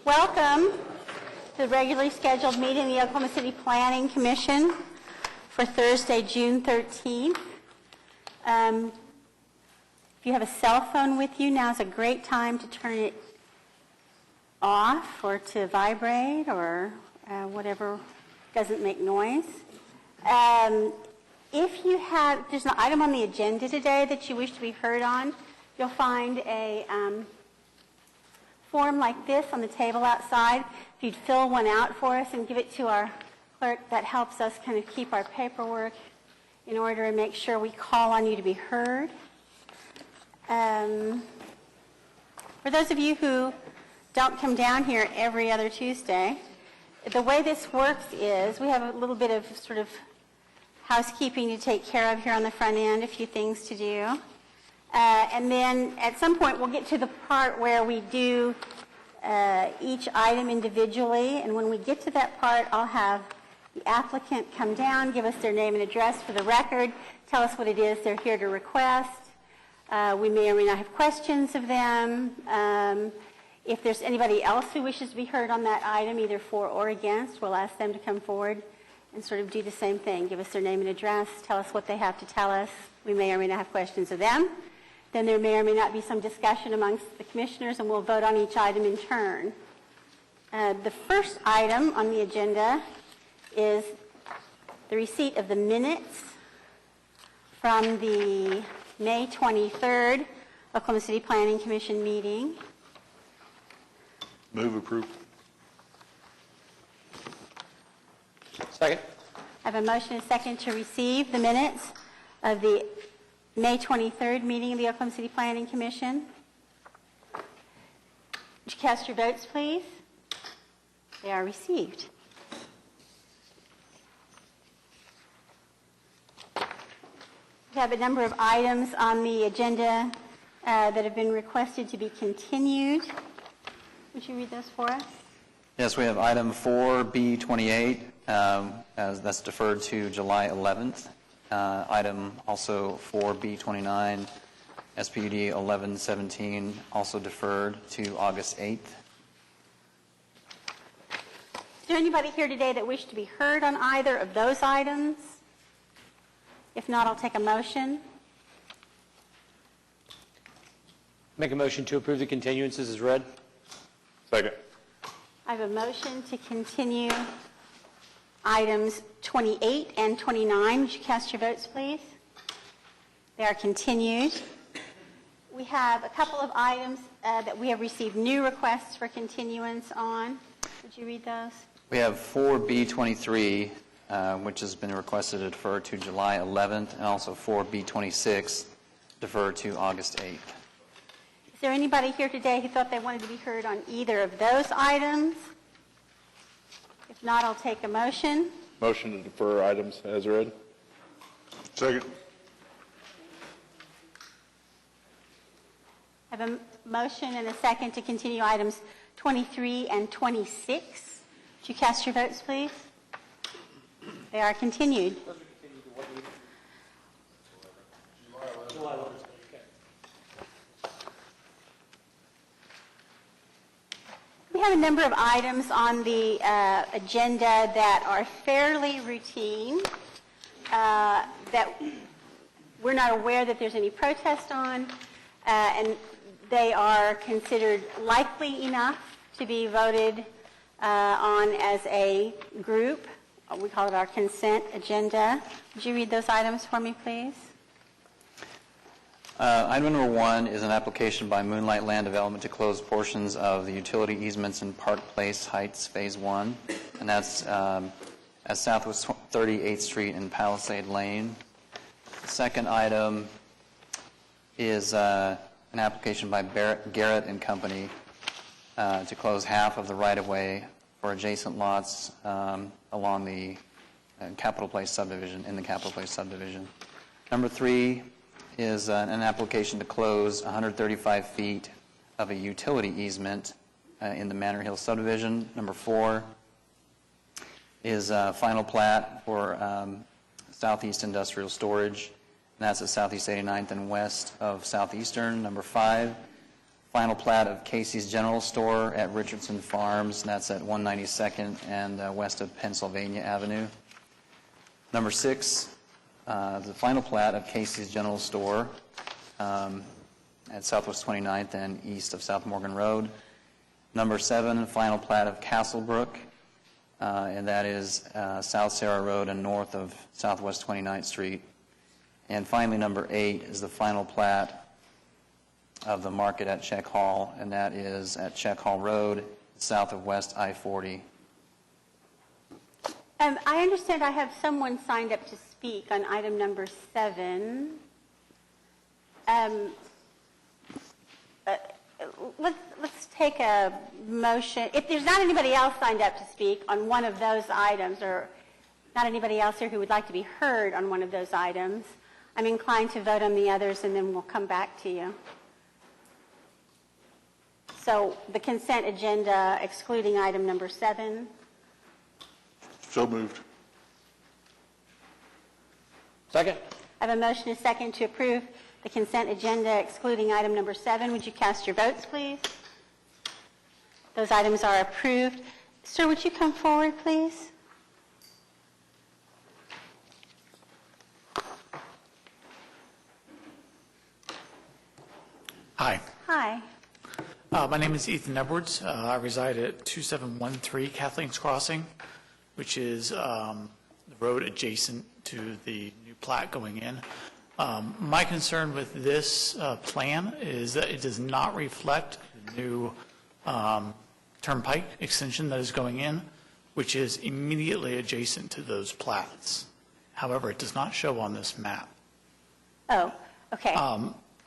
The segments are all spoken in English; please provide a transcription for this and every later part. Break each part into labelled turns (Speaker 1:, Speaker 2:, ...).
Speaker 1: Welcome to the regularly scheduled meeting of the Oklahoma City Planning Commission for Thursday, June 13th. If you have a cell phone with you, now is a great time to turn it off or to vibrate or whatever doesn't make noise. If you have, there's an item on the agenda today that you wish to be heard on, you'll find a form like this on the table outside. If you'd fill one out for us and give it to our clerk, that helps us kind of keep our paperwork in order and make sure we call on you to be heard. For those of you who don't come down here every other Tuesday, the way this works is we have a little bit of sort of housekeeping to take care of here on the front end, a few things to do. And then at some point we'll get to the part where we do each item individually. And when we get to that part, I'll have the applicant come down, give us their name and address for the record, tell us what it is they're here to request. We may or may not have questions of them. If there's anybody else who wishes to be heard on that item, either for or against, we'll ask them to come forward and sort of do the same thing. Give us their name and address, tell us what they have to tell us. We may or may not have questions of them. Then there may or may not be some discussion amongst the commissioners, and we'll vote on each item in turn. The first item on the agenda is the receipt of the minutes from the May 23rd Oklahoma City Planning Commission meeting.
Speaker 2: Move approved.
Speaker 3: Second.
Speaker 1: I have a motion and a second to receive the minutes of the May 23rd meeting of the Oklahoma City Planning Commission. Would you cast your votes, please? They are received. We have a number of items on the agenda that have been requested to be continued. Would you read those for us?
Speaker 3: Yes, we have item 4B28, as that's deferred to July 11th. Item also 4B29, SPUD 1117, also deferred to August 8th.
Speaker 1: Is there anybody here today that wished to be heard on either of those items? If not, I'll take a motion.
Speaker 4: Make a motion to approve the continuances as read.
Speaker 2: Second.
Speaker 1: I have a motion to continue items 28 and 29. Would you cast your votes, please? They are continued. We have a couple of items that we have received new requests for continuance on. Would you read those?
Speaker 3: We have 4B23, which has been requested to defer to July 11th, and also 4B26, deferred to August 8th.
Speaker 1: Is there anybody here today who thought they wanted to be heard on either of those items? If not, I'll take a motion.
Speaker 2: Motion to defer items as read. Second.
Speaker 1: I have a motion and a second to continue items 23 and 26. Would you cast your votes, please? They are continued. We have a number of items on the agenda that are fairly routine, that we're not aware that there's any protest on, and they are considered likely enough to be voted on as a group. We call it our consent agenda. Would you read those items for me, please?
Speaker 3: Item number 1 is an application by Moonlight Land Development to close portions of the utility easements in Park Place Heights Phase 1, and that's at Southwest 38th Street and Palisade Lane. The second item is an application by Garrett and Company to close half of the right-of-way for adjacent lots along the Capitol Place subdivision, in the Capitol Place subdivision. Number 3 is an application to close 135 feet of a utility easement in the Manor Hill subdivision. Number 4 is a final plat for Southeast Industrial Storage, and that's at Southeast 89th and west of Southeastern. Number 5, final plat of Casey's General Store at Richardson Farms, and that's at 192nd and west of Pennsylvania Avenue. Number 6, the final plat of Casey's General Store at Southwest 29th and east of South Morgan Road. Number 7, final plat of Castlebrook, and that is South Sarah Road and north of Southwest 29th Street. And finally, number 8 is the final plat of the market at Check Hall, and that is at Check Hall Road, south of West I-40.
Speaker 1: I understand I have someone signed up to speak on item number 7. Let's take a motion. If there's not anybody else signed up to speak on one of those items, or not anybody else here who would like to be heard on one of those items, I'm inclined to vote on the others, and then we'll come back to you. So the consent agenda excluding item number 7.
Speaker 2: So moved.
Speaker 4: Second?
Speaker 1: I have a motion and a second to approve the consent agenda excluding item number 7. Would you cast your votes, please? Those items are approved. Sir, would you come forward, please?
Speaker 5: Hi,
Speaker 1: Hi.
Speaker 5: my name is Ethan Edwards. I reside at 2713 Kathleen's Crossing, which is the road adjacent to the new plat going in. My concern with this plan is that it does not reflect the new turnpike extension that is going in, which is immediately adjacent to those plats. However, it does not show on this map.
Speaker 1: Oh, okay.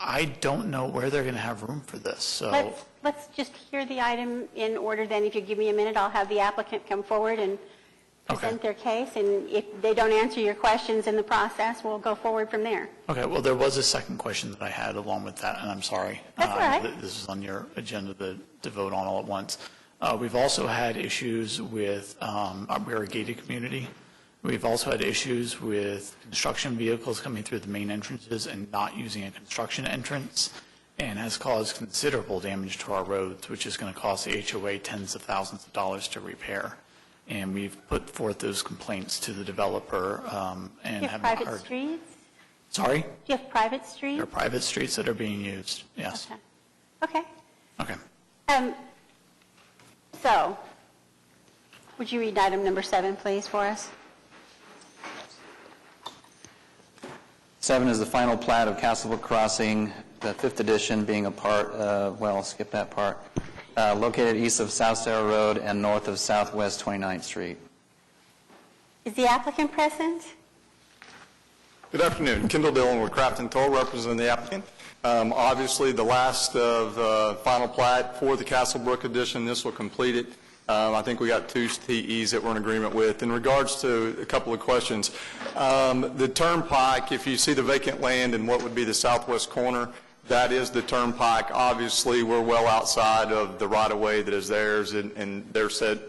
Speaker 5: I don't know where they're going to have room for this, so.
Speaker 1: Let's just hear the item in order, then. If you give me a minute, I'll have the applicant come forward and present their case, and if they don't answer your questions in the process, we'll go forward from there.
Speaker 5: Okay, well, there was a second question that I had along with that, and I'm sorry.
Speaker 1: That's all right.
Speaker 5: This is on your agenda to vote on all at once. We've also had issues with, we're a gated community. We've also had issues with construction vehicles coming through the main entrances and not using a construction entrance, and has caused considerable damage to our roads, which is going to cost the HOA tens of thousands of dollars to repair. And we've put forth those complaints to the developer and
Speaker 1: Do you have
Speaker 5: haven't
Speaker 1: private
Speaker 5: heard.
Speaker 1: streets?
Speaker 5: Sorry?
Speaker 1: Do you have private streets?
Speaker 5: There are private streets that are being used, yes.
Speaker 1: Okay.
Speaker 5: Okay.
Speaker 1: So, would you read item number 7, please, for us?
Speaker 3: 7 is the final plat of Castlebrook Crossing, the 5th edition, being a part, well, skip that part, located east of South Sarah Road and north of Southwest 29th Street.
Speaker 1: Is the applicant present?
Speaker 6: Good afternoon. Kendall Dillon with Craft and Toll, representing the applicant. Obviously, the last of final plat for the Castlebrook edition, this will complete it. I think we got 2 TEs that we're in agreement with. In regards to a couple of questions, the turnpike, if you see the vacant land in what would be the southwest corner, that is the turnpike. Obviously, we're well outside of the right-of-way that is theirs, and they're set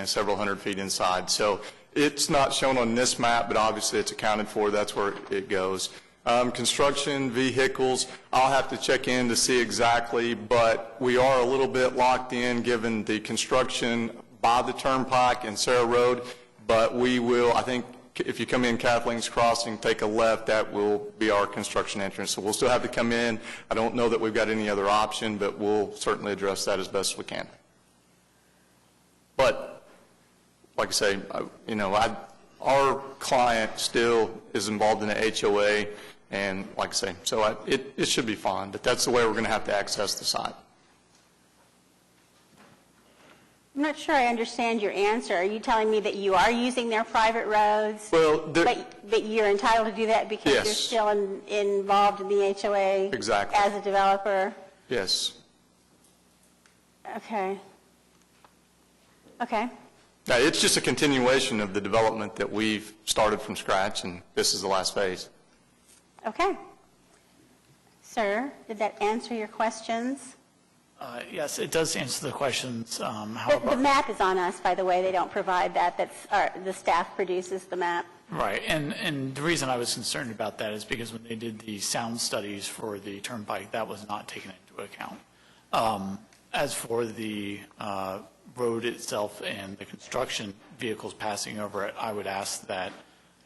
Speaker 6: several hundred feet inside. So it's not shown on this map, but obviously it's accounted for. That's where it goes. Construction, vehicles, I'll have to check in to see exactly, but we are a little bit locked in given the construction by the turnpike and Sarah Road, but we will, I think, if you come in Kathleen's Crossing, take a left, that will be our construction entrance. So we'll still have to come in. I don't know that we've got any other option, but we'll certainly address that as best we can. But, like I say, our client still is involved in the HOA, and like I say, so it should be fine, but that's the way we're going to have to access the site.
Speaker 1: I'm not sure I understand your answer. Are you telling me that you are using their private roads?
Speaker 6: Well,
Speaker 1: But you're entitled to do that because
Speaker 6: Yes.
Speaker 1: you're still involved in the HOA?
Speaker 6: Exactly.
Speaker 1: As a developer?
Speaker 6: Yes.
Speaker 1: Okay. Okay.
Speaker 6: Now, it's just a continuation of the development that we've started from scratch, and this is the last phase.
Speaker 1: Okay. Sir, did that answer your questions?
Speaker 5: Yes, it does answer the questions.
Speaker 1: The
Speaker 5: However,
Speaker 1: map is on us, by the way. They don't provide that. The staff produces the map.
Speaker 5: right, and the reason I was concerned about that is because when they did the sound studies for the turnpike, that was not taken into account. As for the road itself and the construction vehicles passing over it, I would ask that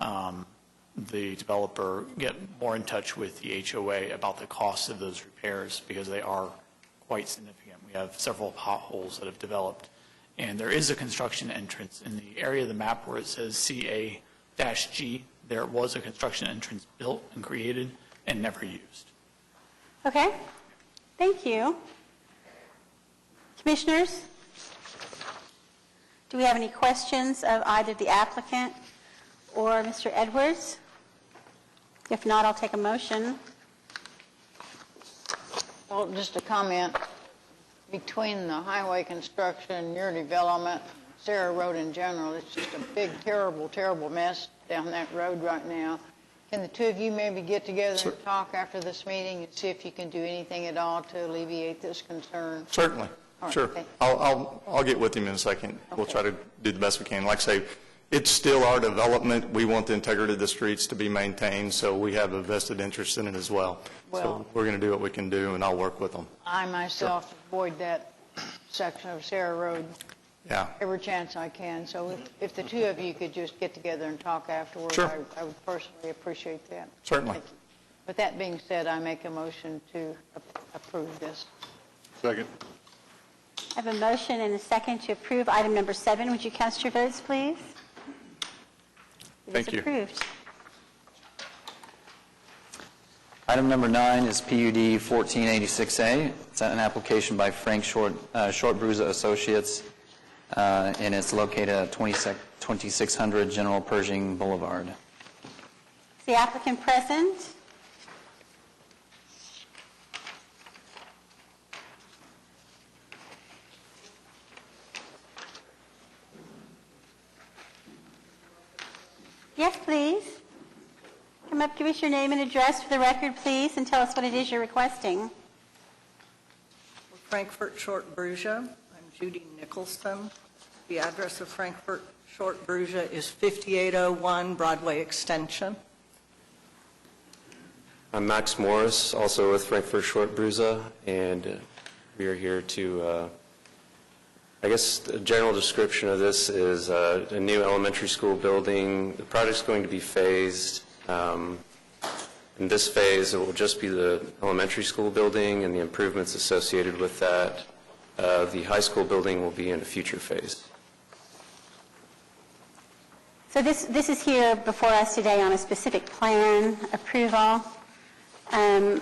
Speaker 5: the developer get more in touch with the HOA about the cost of those repairs, because they are quite significant. We have several potholes that have developed, and there is a construction entrance in the area of the map where it says CA-G. There was a construction entrance built and created and never used.
Speaker 1: Okay, thank you. Commissioners, do we have any questions of either the applicant or Mr. Edwards? If not, I'll take a motion.
Speaker 7: Well, just a comment. Between the highway construction, your development, Sarah Road in general, it's just a big, terrible, terrible mess down that road right now. Can the two of you maybe get together and talk after this meeting and see if you can do anything at all to alleviate this concern?
Speaker 6: Certainly,
Speaker 7: All right,
Speaker 6: sure.
Speaker 7: okay.
Speaker 6: I'll get with him in a second. We'll
Speaker 7: Okay.
Speaker 6: try to do the best we can. Like I say, it's still our development. We want the integrity of the streets to be maintained, so we have a vested interest in it as well.
Speaker 7: Well-
Speaker 6: So we're going to do what we can do, and I'll work with them.
Speaker 7: I myself avoid that section of Sarah Road
Speaker 6: Yeah,
Speaker 7: every chance I can. So if the two of you could just get together and talk afterwards,
Speaker 6: Sure.
Speaker 7: I would personally appreciate that.
Speaker 6: Certainly.
Speaker 7: Thank you. With that being said, I make a motion to approve this.
Speaker 2: Second.
Speaker 1: I have a motion and a second to approve item number 7. Would you cast your votes, please?
Speaker 6: Thank
Speaker 1: It
Speaker 6: you.
Speaker 1: is approved.
Speaker 3: Item number 9 is PUD 1486A. It's an application by Frank Shortbruza Associates, and it's located at 2600 General Pershing Boulevard.
Speaker 1: Is the applicant present? Yes, please. Come up, give us your name and address for the record, please, and tell us what it is you're requesting.
Speaker 8: Frankfurt Short Brugia. I'm Judy Nicholson. The address of Frankfurt Short Brugia is 5801 Broadway Extension.
Speaker 9: I'm Max Morris, also with Frankfurt Short Bruza, and we are here to, I guess a general description of this is a new elementary school building. The project's going to be phased. In this phase, it will just be the elementary school building and the improvements associated with that. The high school building will be in a future phase.
Speaker 1: So this is here before us today on a specific plan approval. I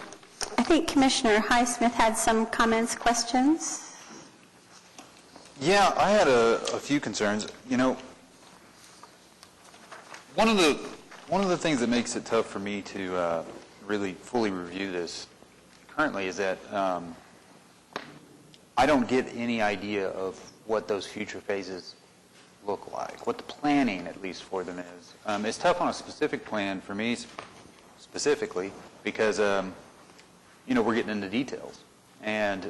Speaker 1: think Commissioner Highsmith had some comments, questions.
Speaker 10: Yeah, I had a few concerns. You know, one of the things that makes it tough for me to really fully review this currently is that I don't get any idea of what those future phases look like, what the planning, at least, for them is. It's tough on a specific plan for me specifically because, you know, we're getting into details. And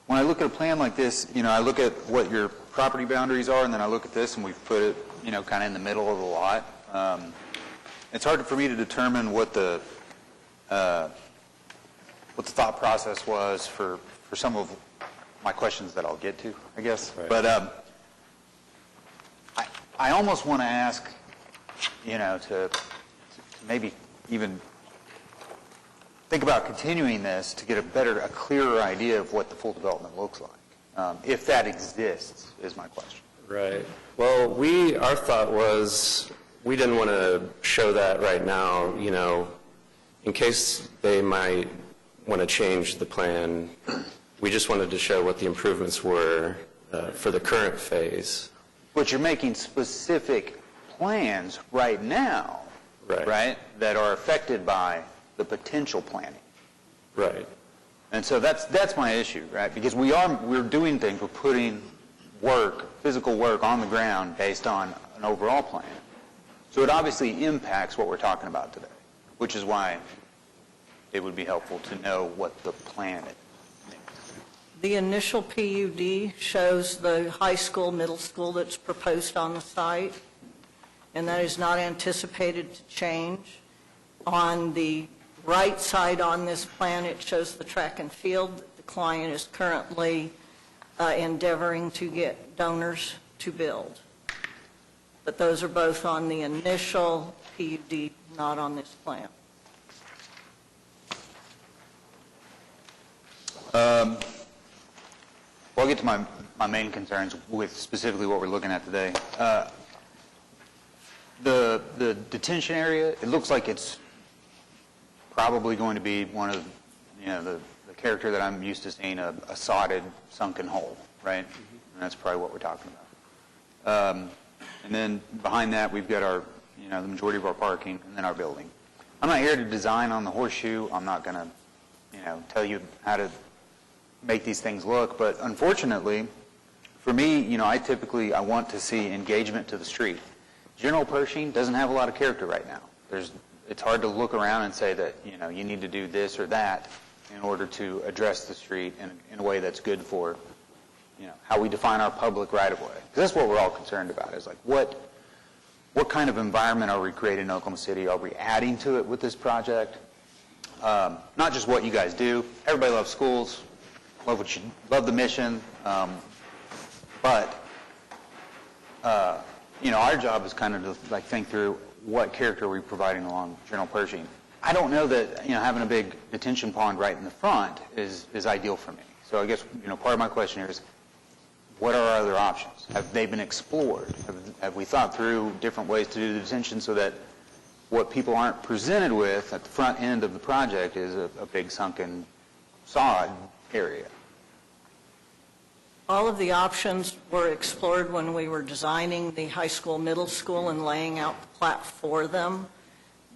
Speaker 10: when I look at a plan like this, you know, I look at what your property boundaries are, and then I look at this, and we've put it, you know, kind of in the middle of the lot. It's hard for me to determine what the thought process was for some of my questions that I'll get to, I guess.
Speaker 9: Right.
Speaker 10: But I almost want to ask, you know, to maybe even think about continuing this to get a clearer idea of what the full development looks like, if that exists, is my question.
Speaker 9: Right. Well, our thought was we didn't want to show that right now, you know, in case they might want to change the plan. We just wanted to show what the improvements were for the current phase.
Speaker 10: But you're making specific plans right now,
Speaker 9: Right.
Speaker 10: that are affected by the potential planning.
Speaker 9: Right.
Speaker 10: And so that's my issue, right? Because we're doing things, we're putting physical work on the ground based on an overall plan. So it obviously impacts what we're talking about today, which is why it would be helpful to know what the plan is.
Speaker 8: The initial PUD shows the high school, middle school that's proposed on the site, and that is not anticipated to change. On the right side on this plan, it shows the track and field that the client is currently endeavoring to get donors to build. But those are both on the initial PUD, not on this plan.
Speaker 10: Well, I'll get to my main concerns with specifically what we're looking at today. The detention area, it looks like it's probably going to be one of, the character that I'm used to seeing, a sodded, sunken hole, right? And that's probably what we're talking about. And then behind that, we've got our, the majority of our parking and then our building. I'm not here to design on the horseshoe. I'm not going to, tell you how to make these things look. But unfortunately, for me, I want to see engagement to the street. General Pershing doesn't have a lot of character right now. It's hard to look around and say that, you need to do this or that in order to address the street in a way that's good for, how we define our public right-of-way. Because that's what we're all concerned about, is like, what kind of environment are we creating in Oklahoma City? Are we adding to it with this project? Not just what you guys do. Everybody loves schools, love the mission, but our job is kind of to think through what character are we providing along General Pershing. I don't know that having a big detention pond right in the front is ideal for me. So I guess part of my question here is, what are our other options? Have they been explored? Have we thought through different ways to do the detention so that what people aren't presented with at the front end of the project is a big sunken sod area?
Speaker 8: All of the options were explored when we were designing the high school, middle school, and laying out the plat for them.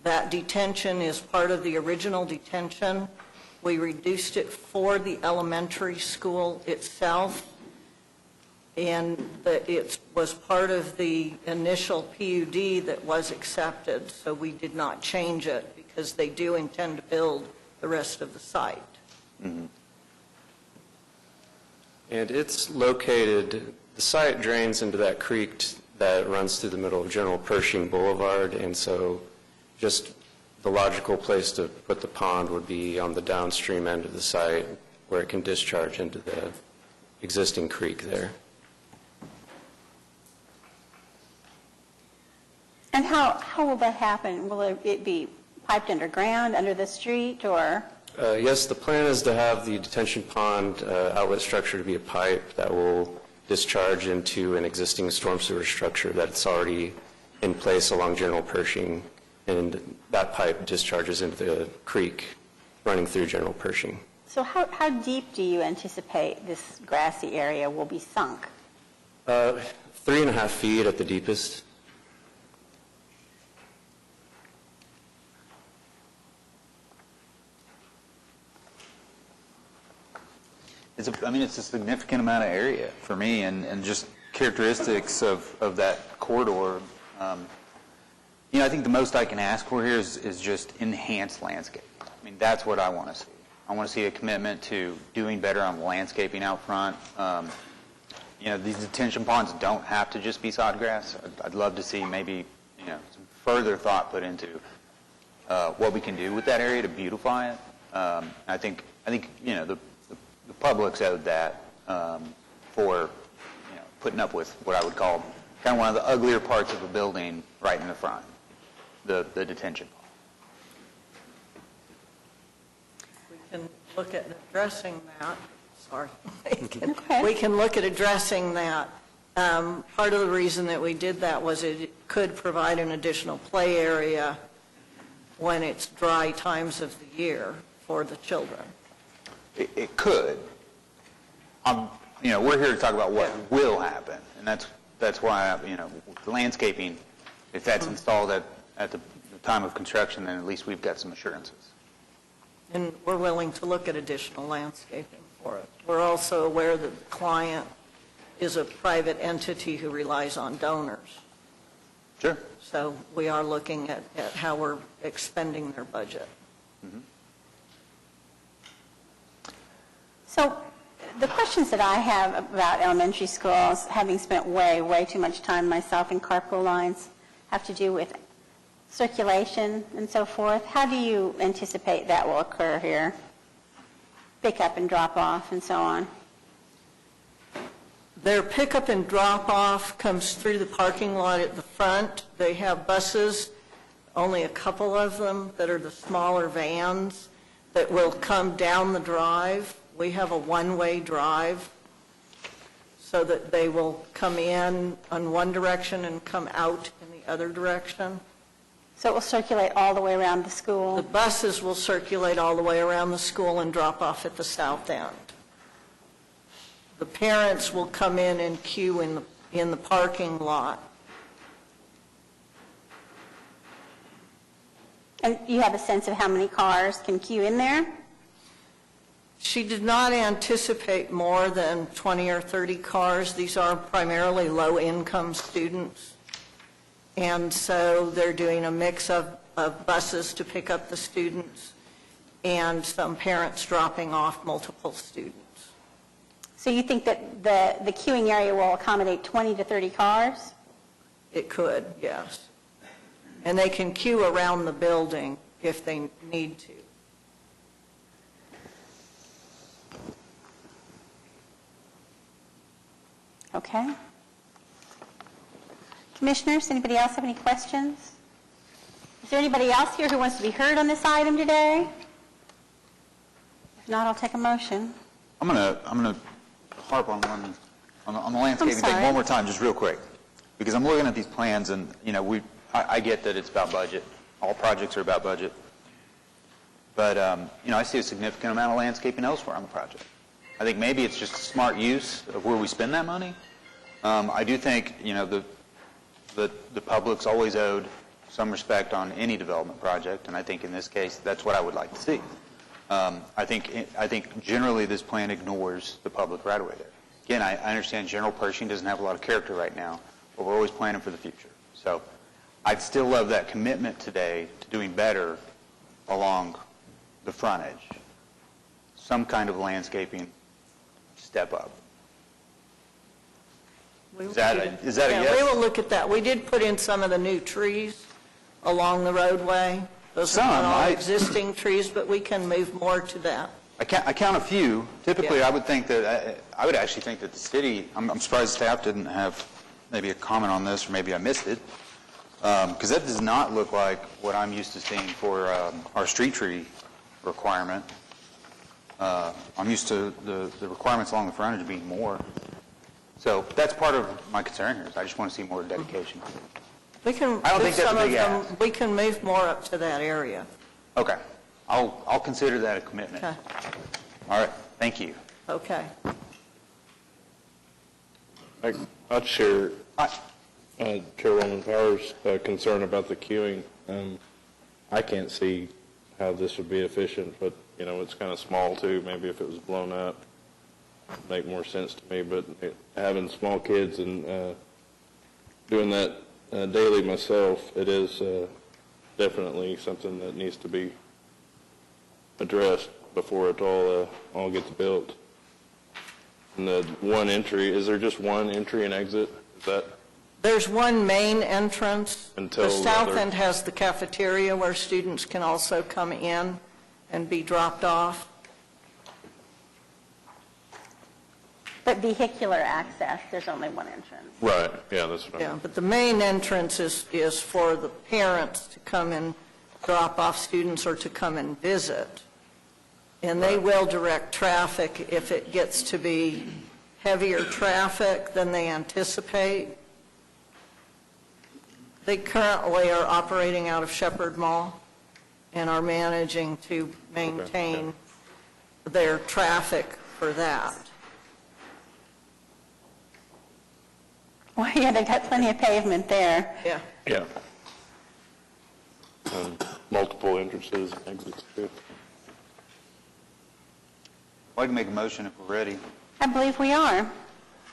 Speaker 8: That detention is part of the original detention. We reduced it for the elementary school itself, and it was part of the initial PUD that was accepted, so we did not change it because they do intend to build the rest of the site.
Speaker 10: Mm-hmm.
Speaker 9: And it's located, the site drains into that creek that runs through the middle of General Pershing Boulevard, and so just the logical place to put the pond would be on the downstream end of the site where it can discharge into the existing creek there.
Speaker 1: And how will that happen? Will it be piped underground, under the street, or?
Speaker 9: Yes, the plan is to have the detention pond outlet structure to be a pipe that will discharge into an existing storm sewer structure that's already in place along General Pershing, and that pipe discharges into the creek running through General Pershing.
Speaker 1: So how deep do you anticipate this grassy area will be sunk?
Speaker 9: 3.5 feet at the deepest.
Speaker 10: It's a significant amount of area for me, and just characteristics of that corridor. I think the most I can ask for here is just enhanced landscape. That's what I want to see. I want to see a commitment to doing better on landscaping out front. These detention ponds don't have to just be sod grass. I'd love to see maybe some further thought put into what we can do with that area to beautify it. I think the public's owed that for putting up with what I would call kind of one of the uglier parts of a building right in the front, the detention pond.
Speaker 8: We can look at addressing that. Sorry.
Speaker 1: Okay.
Speaker 8: We can look at addressing that. Part of the reason that we did that was it could provide an additional play area when it's dry times of the year for the children.
Speaker 10: It could. We're here to talk about what will happen, and that's why landscaping, if that's installed at the time of construction, then at least we've got some assurances.
Speaker 8: And we're willing to look at additional landscaping for it. We're also aware that the client is a private entity who relies on donors.
Speaker 10: Sure.
Speaker 8: So we are looking at how we're expending their budget.
Speaker 10: Mm-hmm.
Speaker 1: So the questions that I have about elementary schools, having spent way too much time myself in carpool lines, have to do with circulation and so forth. How do you anticipate that will occur here? pick up and drop off and so on?
Speaker 8: Their pickup and drop-off comes through the parking lot at the front. They have buses, only a couple of them that are the smaller vans that will come down the drive. We have a one-way drive so that they will come in on one direction and come out in the other direction.
Speaker 1: So it will circulate all the way around the
Speaker 8: The
Speaker 1: school?
Speaker 8: buses will circulate all the way around the school and drop off at the south end. The parents will come in and queue in the parking lot.
Speaker 1: And you have a sense of how many cars can queue in there?
Speaker 8: She did not anticipate more than 20 or 30 cars. These are primarily low-income students. And so they're doing a mix of buses to pick up the students and some parents dropping off multiple students.
Speaker 1: So you think that the queuing area will accommodate 20 to 30 cars?
Speaker 8: It could, yes. And they can queue around the building if they need to.
Speaker 1: Okay. Commissioners, anybody else have any questions? Is there anybody else here who wants to be heard on this item today? If not, I'll take a motion.
Speaker 10: I'm gonna harp on the landscaping thing
Speaker 1: sorry.
Speaker 10: one more time, just real quick, because I'm looking at these plans and, I get that it's about budget. All projects are about budget. But, I see a significant amount of landscaping elsewhere on the project. I think maybe it's just a smart use of where we spend that money. I do think, the public's always owed some respect on any development project, and I think in this case, that's what I would like to see. I think generally this plan ignores the public right away there. Again, I understand General Pershing doesn't have a lot of character right now, but we're always planning for the future. So I'd still love that commitment today to doing better along the frontage. Some kind of landscaping step up. Is that a yes?
Speaker 8: We will look at that. We did put in some of the new trees along the roadway. Those are not all existing trees, but we can move more to that.
Speaker 10: I count a few. Typically,
Speaker 8: Yeah.
Speaker 10: I would think that, I would actually think that the city, I'm surprised staff didn't have maybe a comment on this, or maybe I missed it, because that does not look like what I'm used to seeing for our street tree requirement. I'm used to the requirements along the frontage being more. So that's part of my concern here, is I just want to see more dedication.
Speaker 8: We can
Speaker 10: I don't
Speaker 8: move
Speaker 10: think that's
Speaker 8: some
Speaker 10: a
Speaker 8: of
Speaker 10: big
Speaker 8: them,
Speaker 10: ask.
Speaker 8: we can move more up to that area.
Speaker 10: Okay. I'll consider that a commitment.
Speaker 8: Okay.
Speaker 10: All right. Thank you.
Speaker 8: Okay.
Speaker 2: I'd share Chairwoman Power's concern about the queuing. I can't see how this would be efficient, but, it's kind of small too. Maybe if it was blown up, it'd make more sense to me. But having small kids and doing that daily myself, it is definitely something that needs to be addressed before it all gets built. And the one entry, is there just one entry and exit? Is that?
Speaker 8: There's one main entrance.
Speaker 2: Until
Speaker 8: the south
Speaker 2: other-
Speaker 8: end has the cafeteria where students can also come in and be dropped off.
Speaker 1: But vehicular access, there's only one entrance.
Speaker 2: Right, yeah, that's what I
Speaker 8: Yeah,
Speaker 2: mean.
Speaker 8: but the main entrance is for the parents to come and drop off students or to come and visit. And they will direct traffic if it gets to be heavier traffic than they anticipate. They currently are operating out of Shepherd Mall and are managing to maintain their traffic for that.
Speaker 1: Well, yeah, they've got plenty of pavement there.
Speaker 8: Yeah.
Speaker 2: Yeah. Multiple entrances and exits too.
Speaker 10: I'd like to make a motion if we're ready.
Speaker 1: I believe we are.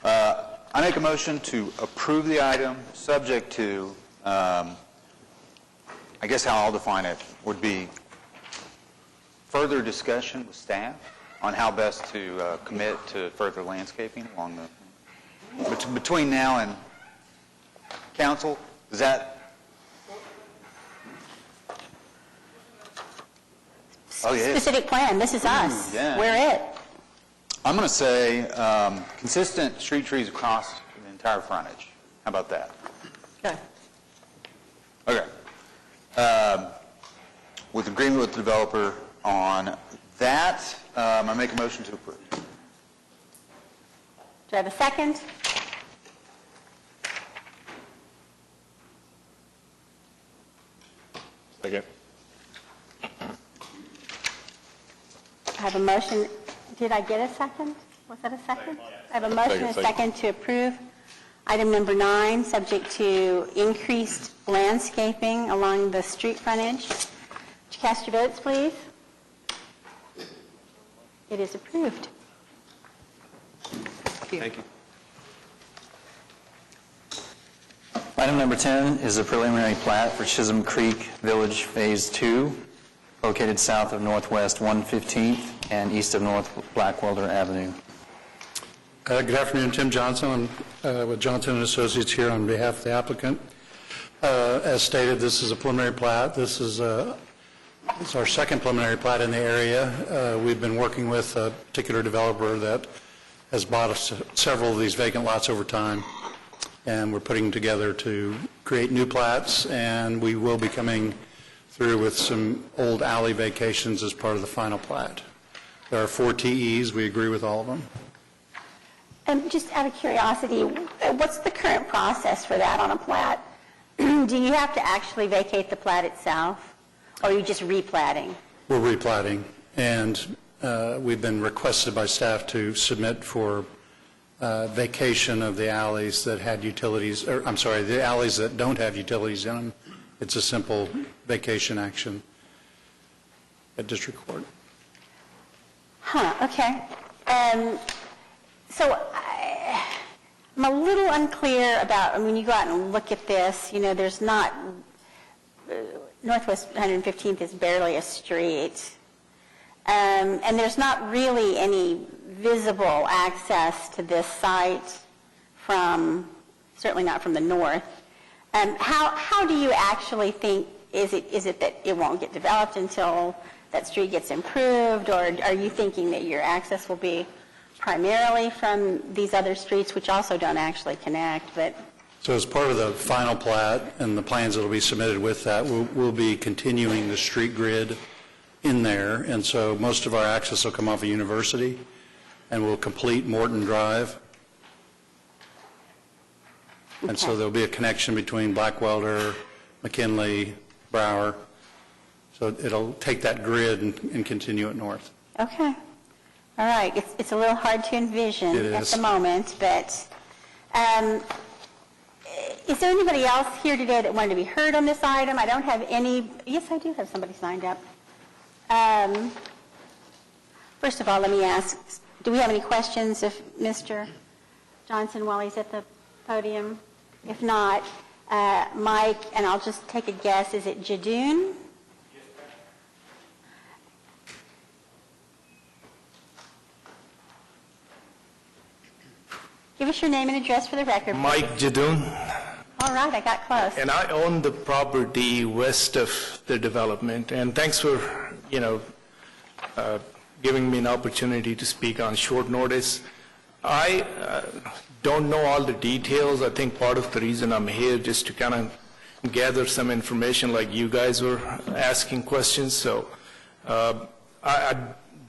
Speaker 10: I make a motion to approve the item, subject to, I guess how I'll define it would be further discussion with staff on how best to commit to further landscaping along between now and council. Is that? Oh, yeah.
Speaker 1: specific plan. This is us.
Speaker 10: yeah.
Speaker 1: We're it.
Speaker 10: I'm going to say consistent street trees across the entire frontage. How about that?
Speaker 8: Okay.
Speaker 10: Okay. With agreement with the developer on that, I make a motion to approve.
Speaker 1: Do I have a second?
Speaker 2: Second.
Speaker 1: I have a motion. Did I get a second? Was that a second? I have a motion and a second to approve item number 9, subject to increased landscaping along the street frontage. Would you cast your votes, please? It is approved.
Speaker 9: Thank you.
Speaker 3: Item number 10 is a preliminary plat for Chisholm Creek Village Phase 2, located south of Northwest 115th and east of North Blackwelder Avenue.
Speaker 11: Good afternoon, Tim Johnson. I'm with Johnson and Associates here on behalf of the applicant. As stated, this is a preliminary plat. This is it's our second preliminary plat in the area. We've been working with a particular developer that has bought us several of these vacant lots over time, and we're putting them together to create new plats, and we will be coming through with some old alley vacations as part of the final plat. There are 4 TEs. We agree with all of them.
Speaker 1: Just out of curiosity, what's the current process for that on a plat? Do you have to actually vacate the plat itself, or are you just replatting?
Speaker 11: We're replatting, and we've been requested by staff to submit for vacation of the alleys that had utilities, or I'm sorry, the alleys that don't have utilities in them. It's a simple vacation action at district court.
Speaker 1: Okay. So I'm a little unclear about, when you go out and look at this, there's not, Northwest 115th is barely a street. And there's not really any visible access to this site certainly not from the north. How do you actually think, is it that it won't get developed until that street gets improved, or are you thinking that your access will be primarily from these other streets, which also don't actually connect, but...
Speaker 11: So as part of the final plat and the plans that will be submitted with that, we'll be continuing the street grid in there, and so most of our access will come off of University, and we'll complete Morton Drive. And so there'll be a connection between Blackwelder, McKinley, Brower. So it'll take that grid and continue it north.
Speaker 1: Okay. All right. It's a little hard to envision at the moment, but is there anybody else here today that wanted to be heard on this item? I don't have any. Yes, I do have somebody signed up. First of all, let me ask, do we have any questions of Mr. Johnson while he's at the podium? If not, Mike, and I'll just take a guess, is it Jadoon? Give us your name and address for the record.
Speaker 12: Mike Jadoon.
Speaker 1: All right, I got close.
Speaker 12: And I own the property west of the development. And thanks for, giving me an opportunity to speak on short notice. I don't know all the details. I think part of the reason I'm here just to kind of gather some information like you guys were asking questions. So I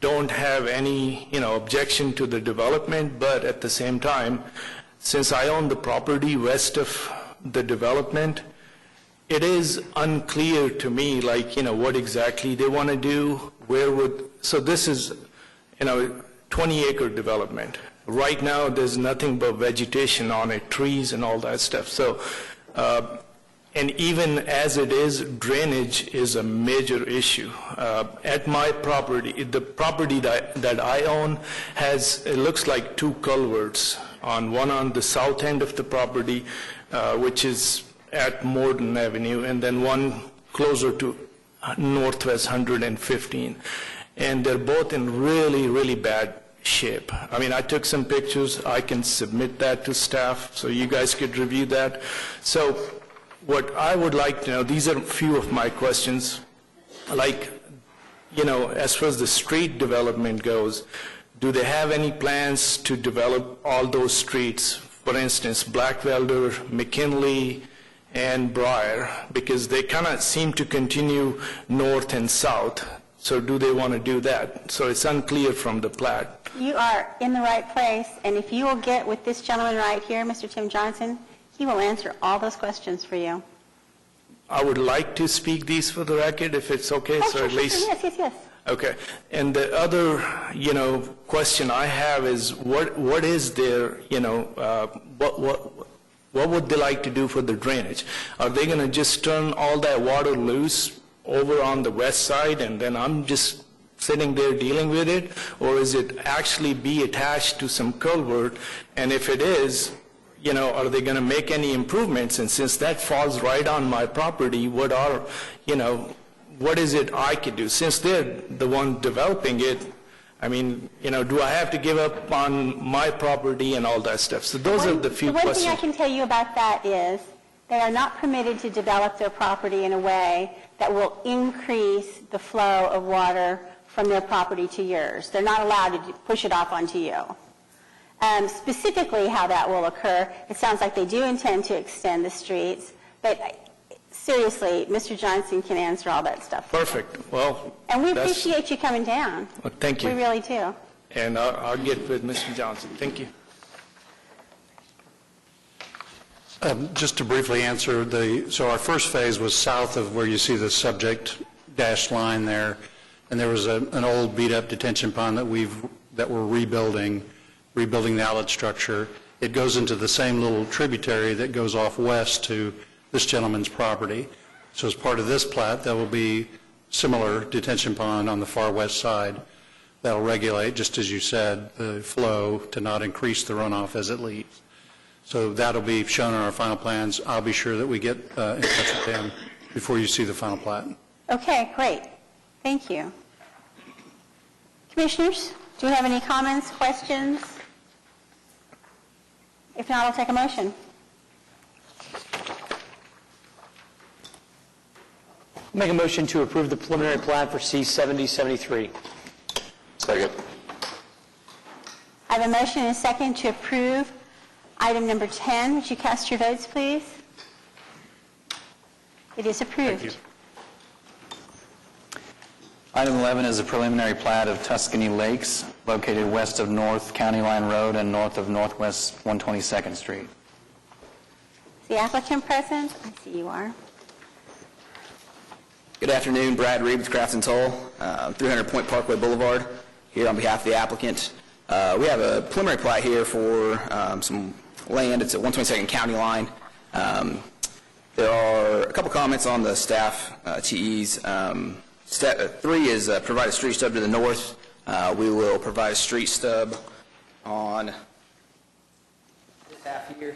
Speaker 12: don't have any, objection to the development, but at the same time, since I own the property west of the development, it is unclear to me, what exactly they want to do, so this is, 20-acre development. Right now, there's nothing but vegetation on it, trees and all that stuff. So, and even as it is, drainage is a major issue. At my property, the property that I own it looks like 2 culverts, one on the south end of the property, which is at Morton Avenue, and then one closer to Northwest 115. And they're both in really, really bad shape. I took some pictures. I can submit that to staff so you guys could review that. So what I would like to know, these are a few of my questions, as far as the street development goes, do they have any plans to develop all those streets? For instance, Blackwelder, McKinley, and Briar, because they kind of seem to continue north and south. So do they want to do that? So it's unclear from the plat.
Speaker 1: You are in the right place, and if you will get with this gentleman right here, Mr. Tim Johnson, he will answer all those questions for you.
Speaker 12: I would like to speak these for the record, if it's okay, so at least...
Speaker 1: Yes.
Speaker 12: Okay. And the other, question I have is, what is their, what would they like to do for the drainage? Are they going to just turn all that water loose over on the west side, and then I'm just sitting there dealing with it? Or is it actually be attached to some culvert? And if it is, are they going to make any improvements? And since that falls right on my property, what is it I could do? Since they're the one developing it, I mean, do I have to give up on my property and all that stuff? So those are the few questions.
Speaker 1: The one thing I can tell you about that is they are not permitted to develop their property in a way that will increase the flow of water from their property to yours. They're not allowed to push it off onto you. Specifically how that will occur, it sounds like they do intend to extend the streets, but seriously, Mr. Johnson can answer all that stuff.
Speaker 12: Perfect. Well,
Speaker 1: and we appreciate you coming down.
Speaker 12: Well, thank you.
Speaker 1: We really do.
Speaker 12: And I'll get with Mr. Johnson. Thank you.
Speaker 11: Just to briefly answer, so our first phase was south of where you see the subject dashed line there, and there was an old beat-up detention pond that we're rebuilding the outlet structure. It goes into the same little tributary that goes off west to this gentleman's property. So as part of this plat, there will be similar detention pond on the far west side that will regulate, just as you said, the flow to not increase the runoff as it leaves. So that'll be shown in our final plans. I'll be sure that we get in touch with them before you see the final plat.
Speaker 1: Okay, great. Thank you. Commissioners, do we have any comments, questions? If not, I'll take a motion.
Speaker 4: Make a motion to approve the preliminary plat for C7073.
Speaker 9: Second.
Speaker 1: I have a motion and a second to approve item number 10. Would you cast your votes, please? It is approved.
Speaker 11: Thank you.
Speaker 3: Item 11 is a preliminary plat of Tuscany Lakes, located west of North County Line Road and north of Northwest 122nd Street.
Speaker 1: Is the applicant present? I see you are.
Speaker 13: Good afternoon, Brad Reed with Crafton Toll, 300 Point Parkway Boulevard, here on behalf of the applicant. We have a preliminary plat here for some land. It's at 122nd County Line. There are a couple comments on the staff TEs. Step 3 is provide a street stub to the north. We will provide a street stub on this half here.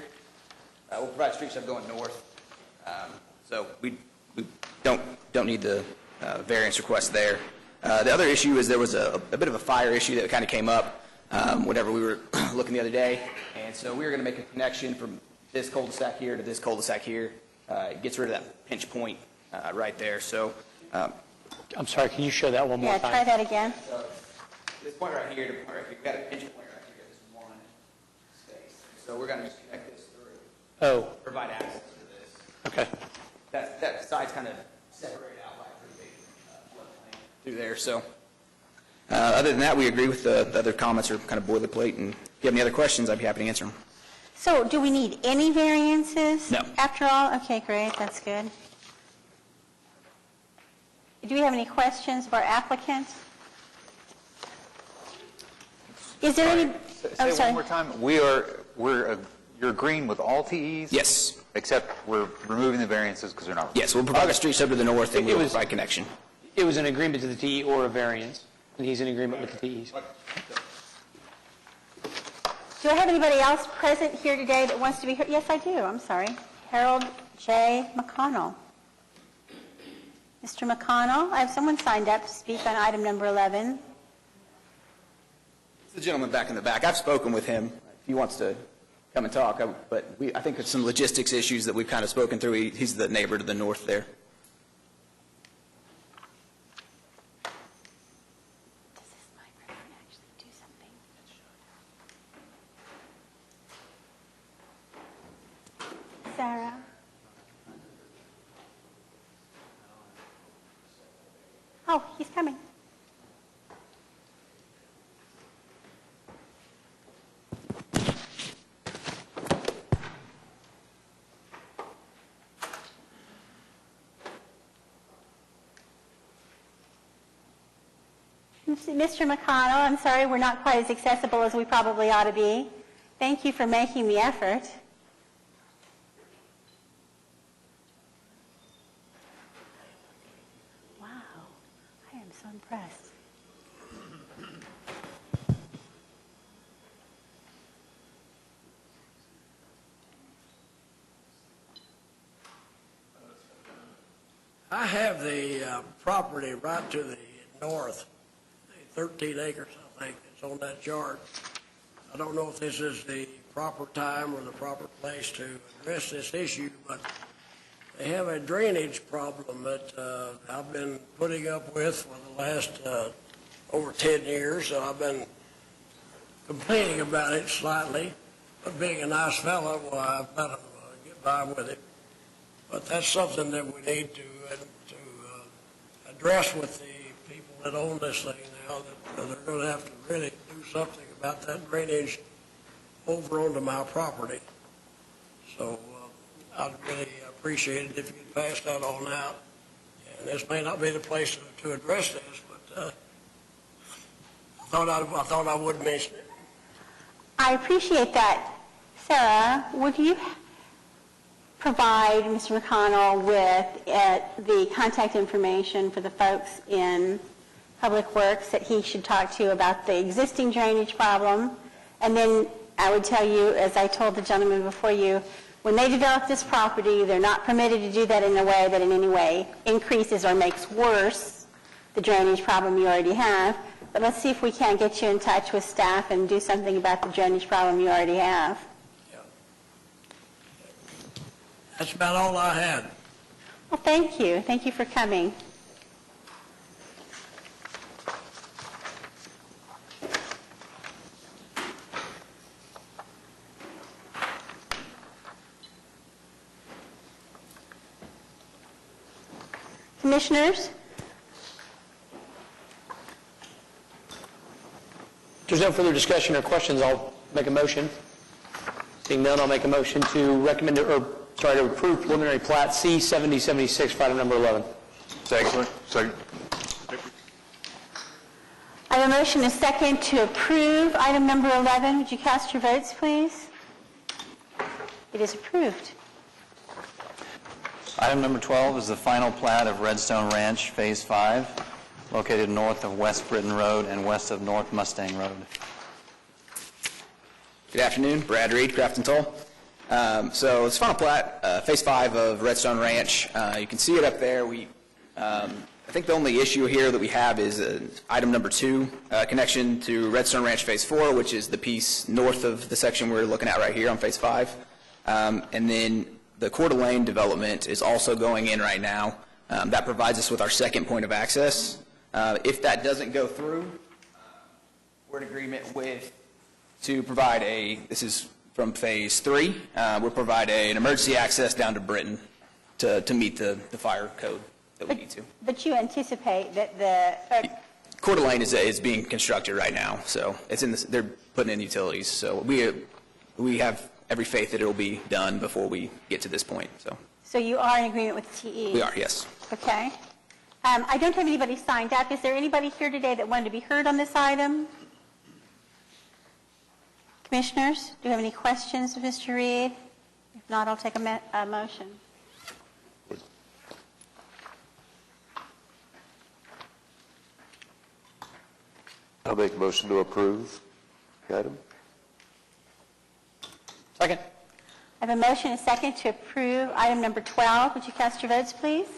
Speaker 13: We'll provide a street stub going north. So we don't need the variance request there. The other issue is there was a bit of a fire issue that kind of came up whenever we were looking the other day, and so we were going to make a connection from this cul-de-sac here to this cul-de-sac here. It gets rid of that pinch point right there. So
Speaker 4: I'm sorry, can you show that one more time?
Speaker 1: Yeah, try that again.
Speaker 13: so this point right here to point right here, we've got a pinch point right here, this one space. So we're going to just connect this through.
Speaker 4: Oh,
Speaker 13: Provide access to this.
Speaker 4: okay.
Speaker 13: That side's kind of separated out by a pretty big floodplain through there. So other than that, we agree with the other comments are kind of boilerplate. And if you have any other questions, I'd be happy to answer them.
Speaker 1: So do we need any variances?
Speaker 13: No.
Speaker 1: After all? Okay, great. That's good. Do we have any questions of our applicant? Is there any?
Speaker 10: Say it one more time. You're agreeing with all TEs?
Speaker 13: Yes.
Speaker 10: Except we're removing the variances because they're not.
Speaker 13: Yes, we'll provide a street stub to the north and
Speaker 4: It
Speaker 13: we'll
Speaker 4: was-
Speaker 13: provide connection.
Speaker 4: It was an agreement to the TE or a variance, and he's in agreement with the TEs.
Speaker 1: Do I have anybody else present here today that wants to be heard? Yes, I do. I'm sorry. Harold J. McConnell. Mr. McConnell, I have someone signed up to speak on item number 11.
Speaker 13: It's the gentleman back in the back. I've spoken with him. If he wants to come and talk, but I think it's some logistics issues that we've kind of spoken through. He's the neighbor to the north there.
Speaker 1: Oh, he's coming. Mr. McConnell, I'm sorry we're not quite as accessible as we probably ought to be. Thank you for making the effort. Wow, I am so impressed.
Speaker 14: I have the property right to the north, 13 acres, I think, that's on that chart. I don't know if this is the proper time or the proper place to address this issue, but they have a drainage problem that I've been putting up with for the last over 10 years, so I've been complaining about it slightly, but being a nice fellow, well, I've let them get by with it. But that's something that we need to address with the people that own this thing now, that they're going to have to really do something about that drainage over onto my property. So I'd really appreciate it if you could pass that on out. And this may not be the place to address this, but I thought I would mention it.
Speaker 1: I appreciate that. Sarah, would you provide Mr. McConnell with the contact information for the folks in Public Works that he should talk to about the existing drainage problem? And then I would tell you, as I told the gentleman before you, when they develop this property, they're not permitted to do that in a way that in any way increases or makes worse the drainage problem you already have. But let's see if we can't get you in touch with staff and do something about the drainage problem you already have.
Speaker 14: That's about all I had.
Speaker 1: Well, thank you. Thank you for coming. Commissioners?
Speaker 4: If there's no further discussion or questions, I'll make a motion. Seeing none, I'll make a motion to recommend, to approve preliminary plat C-7076 for item number 11.
Speaker 2: Second.
Speaker 1: I have a motion and a second to approve item number 11. Would you cast your votes, please? It is approved.
Speaker 3: Item number 12 is the final plat of Redstone Ranch, Phase 5, located north of West Britain Road and west of North Mustang Road.
Speaker 13: Good afternoon, Brad Reed, Crafton Toll. So it's final plat, Phase 5 of Redstone Ranch. You can see it up there. I think the only issue here that we have is item number 2, connection to Redstone Ranch Phase 4, which is the piece north of the section we're looking at right here on Phase 5. And then the Coeur d'Alene development is also going in right now. That provides us with our second point of access. If that doesn't go through, we're in agreement to provide this is from Phase 3, we'll provide an emergency access down to Britain to meet the fire code that we need to.
Speaker 1: But you anticipate that the...
Speaker 13: Coeur d'Alene is being constructed right now, so they're putting in utilities. So we have every faith that it will be done before we get to this point.
Speaker 1: So you are in agreement with TE?
Speaker 13: We are, yes.
Speaker 1: Okay. I don't have anybody signed up. Is there anybody here today that wanted to be heard on this item? Commissioners, do you have any questions of Mr. Reed? If not, I'll take a motion.
Speaker 15: I'll make a motion to approve the item.
Speaker 4: Second.
Speaker 1: I have a motion and a second to approve item number 12. Would you cast your votes, please?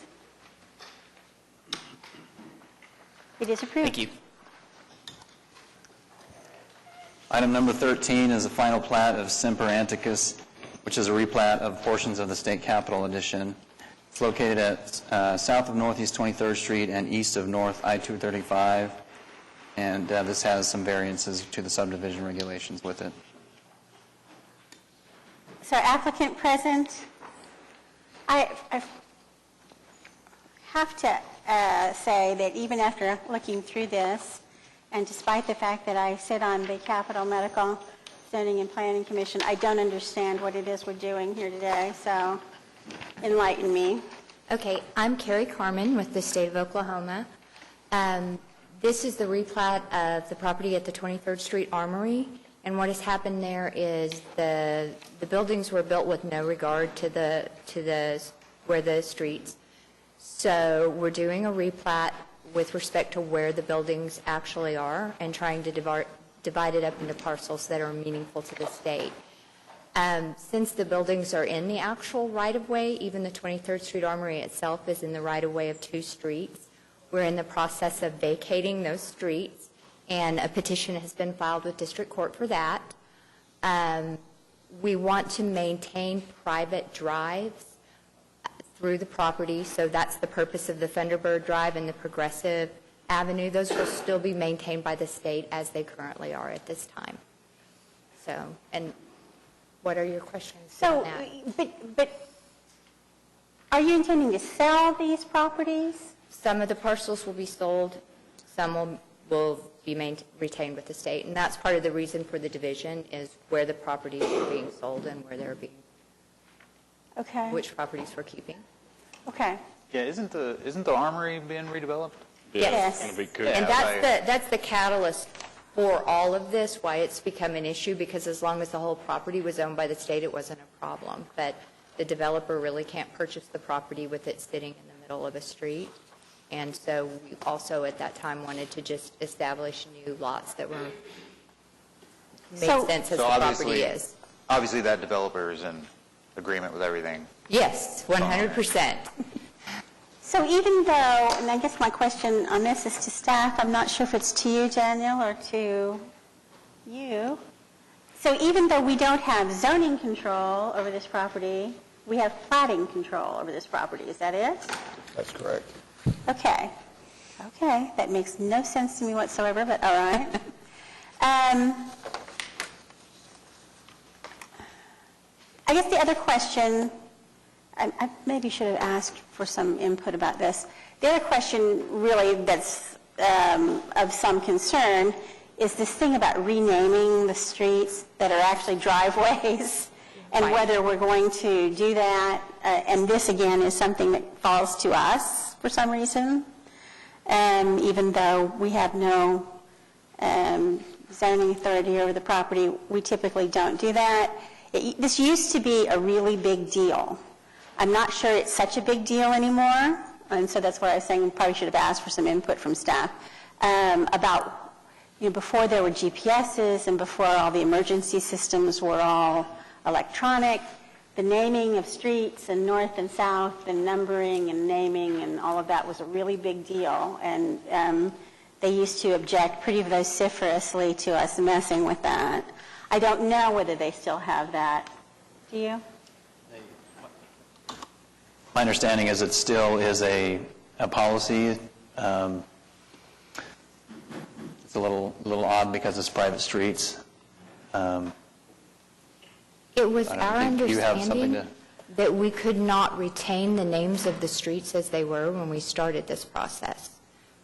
Speaker 1: It is approved.
Speaker 13: Thank you.
Speaker 3: Item number 13 is the final plat of Semper Anticus, which is a replat of portions of the State Capitol Edition. It's located at south of Northeast 23rd Street and east of North I-235, and this has some variances to the subdivision regulations with it.
Speaker 1: Is our applicant present? I have to say that even after looking through this, and despite the fact that I sit on the Capital Medical Zoning and Planning Commission, I don't understand what it is we're doing here today, so enlighten me.
Speaker 16: Okay, I'm Carrie Carmen with the State of Oklahoma. This is the replat of the property at the 23rd Street Armory, and what has happened there is the buildings were built with no regard to where the streets. So we're doing a replat with respect to where the buildings actually are and trying to divide it up into parcels that are meaningful to the state. Since the buildings are in the actual right-of-way, even the 23rd Street Armory itself is in the right-of-way of 2 streets. We're in the process of vacating those streets, and a petition has been filed with district court for that. We want to maintain private drives through the property, so that's the purpose of the Thunderbird Drive and the Progressive Avenue. Those will still be maintained by the state as they currently are at this time. So, and what are your questions on that?
Speaker 1: But are you intending to sell these properties?
Speaker 16: Some of the parcels will be sold, some will be retained with the state, and that's part of the reason for the division is where the properties are being sold and where they're being, which properties we're keeping.
Speaker 1: Okay.
Speaker 10: Yeah, isn't the armory being redeveloped?
Speaker 16: Yes.
Speaker 2: It's gonna be good.
Speaker 16: And that's the catalyst for all of this, why it's become an issue, because as long as the whole property was owned by the state, it wasn't a problem. But the developer really can't purchase the property with it sitting in the middle of a street. And so we also at that time wanted to just establish new lots that were made sense as the property is.
Speaker 10: Obviously that developer is in agreement with everything.
Speaker 16: Yes, 100%.
Speaker 1: So even though, and I guess my question on this is to staff, I'm not sure if it's to you, Daniel, or to you. So even though we don't have zoning control over this property, we have platting control over this property. Is that it?
Speaker 13: That's correct.
Speaker 1: Okay. Okay. That makes no sense to me whatsoever, but all right. I guess the other question, I maybe should have asked for some input about this. The other question really that's of some concern is this thing about renaming the streets that are actually driveways and whether we're going to do that. And this, again, is something that falls to us for some reason, even though we have no zoning authority over the property. We typically don't do that. This used to be a really big deal. I'm not sure it's such a big deal anymore, and so that's why I was saying we probably should have asked for some input from staff about, before there were GPSs and before all the emergency systems were all electronic, the naming of streets and north and south and numbering and naming and all of that was a really big deal, and they used to object pretty vociferously to us messing with that. I don't know whether they still have that. Do you?
Speaker 3: My understanding is it still is a policy. It's a little odd because it's private streets.
Speaker 16: It was our
Speaker 3: you have something
Speaker 16: understanding that we could not retain the names of the streets as they were when we started this process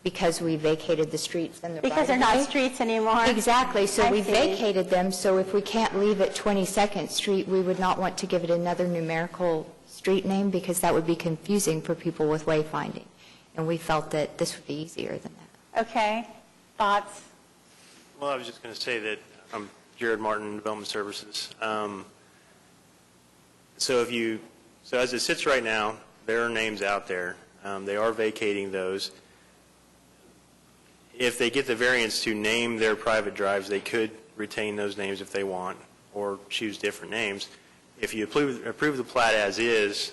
Speaker 16: because we vacated the streets and the
Speaker 1: Because they're not streets anymore.
Speaker 16: Exactly. So we
Speaker 1: see.
Speaker 16: vacated them. So if we can't leave it 22nd Street, we would not want to give it another numerical street name because that would be confusing for people with wayfinding. And we felt that this would be easier than that.
Speaker 1: Okay. Thoughts?
Speaker 17: Well, I was just going to say that I'm Jared Martin, Development Services. So as it sits right now, there are names out there. They are vacating those. If they get the variance to name their private drives, they could retain those names if they want or choose different names. If you approve the plat as is,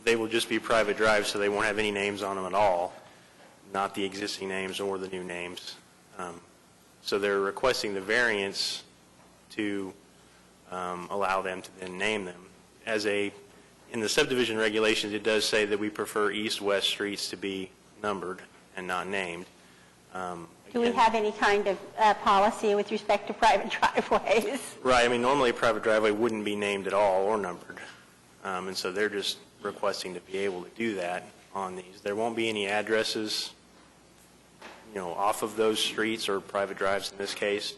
Speaker 17: they will just be private drives, so they won't have any names on them at all, not the existing names or the new names. So they're requesting the variance to allow them to then name them. In the subdivision regulations, it does say that we prefer east-west streets to be numbered and not named.
Speaker 1: Do we have any kind of policy with respect to private driveways?
Speaker 17: Right. I mean, normally a private driveway wouldn't be named at all or numbered. And so they're just requesting to be able to do that. on these. There won't be any addresses, off of those streets or private drives in this case.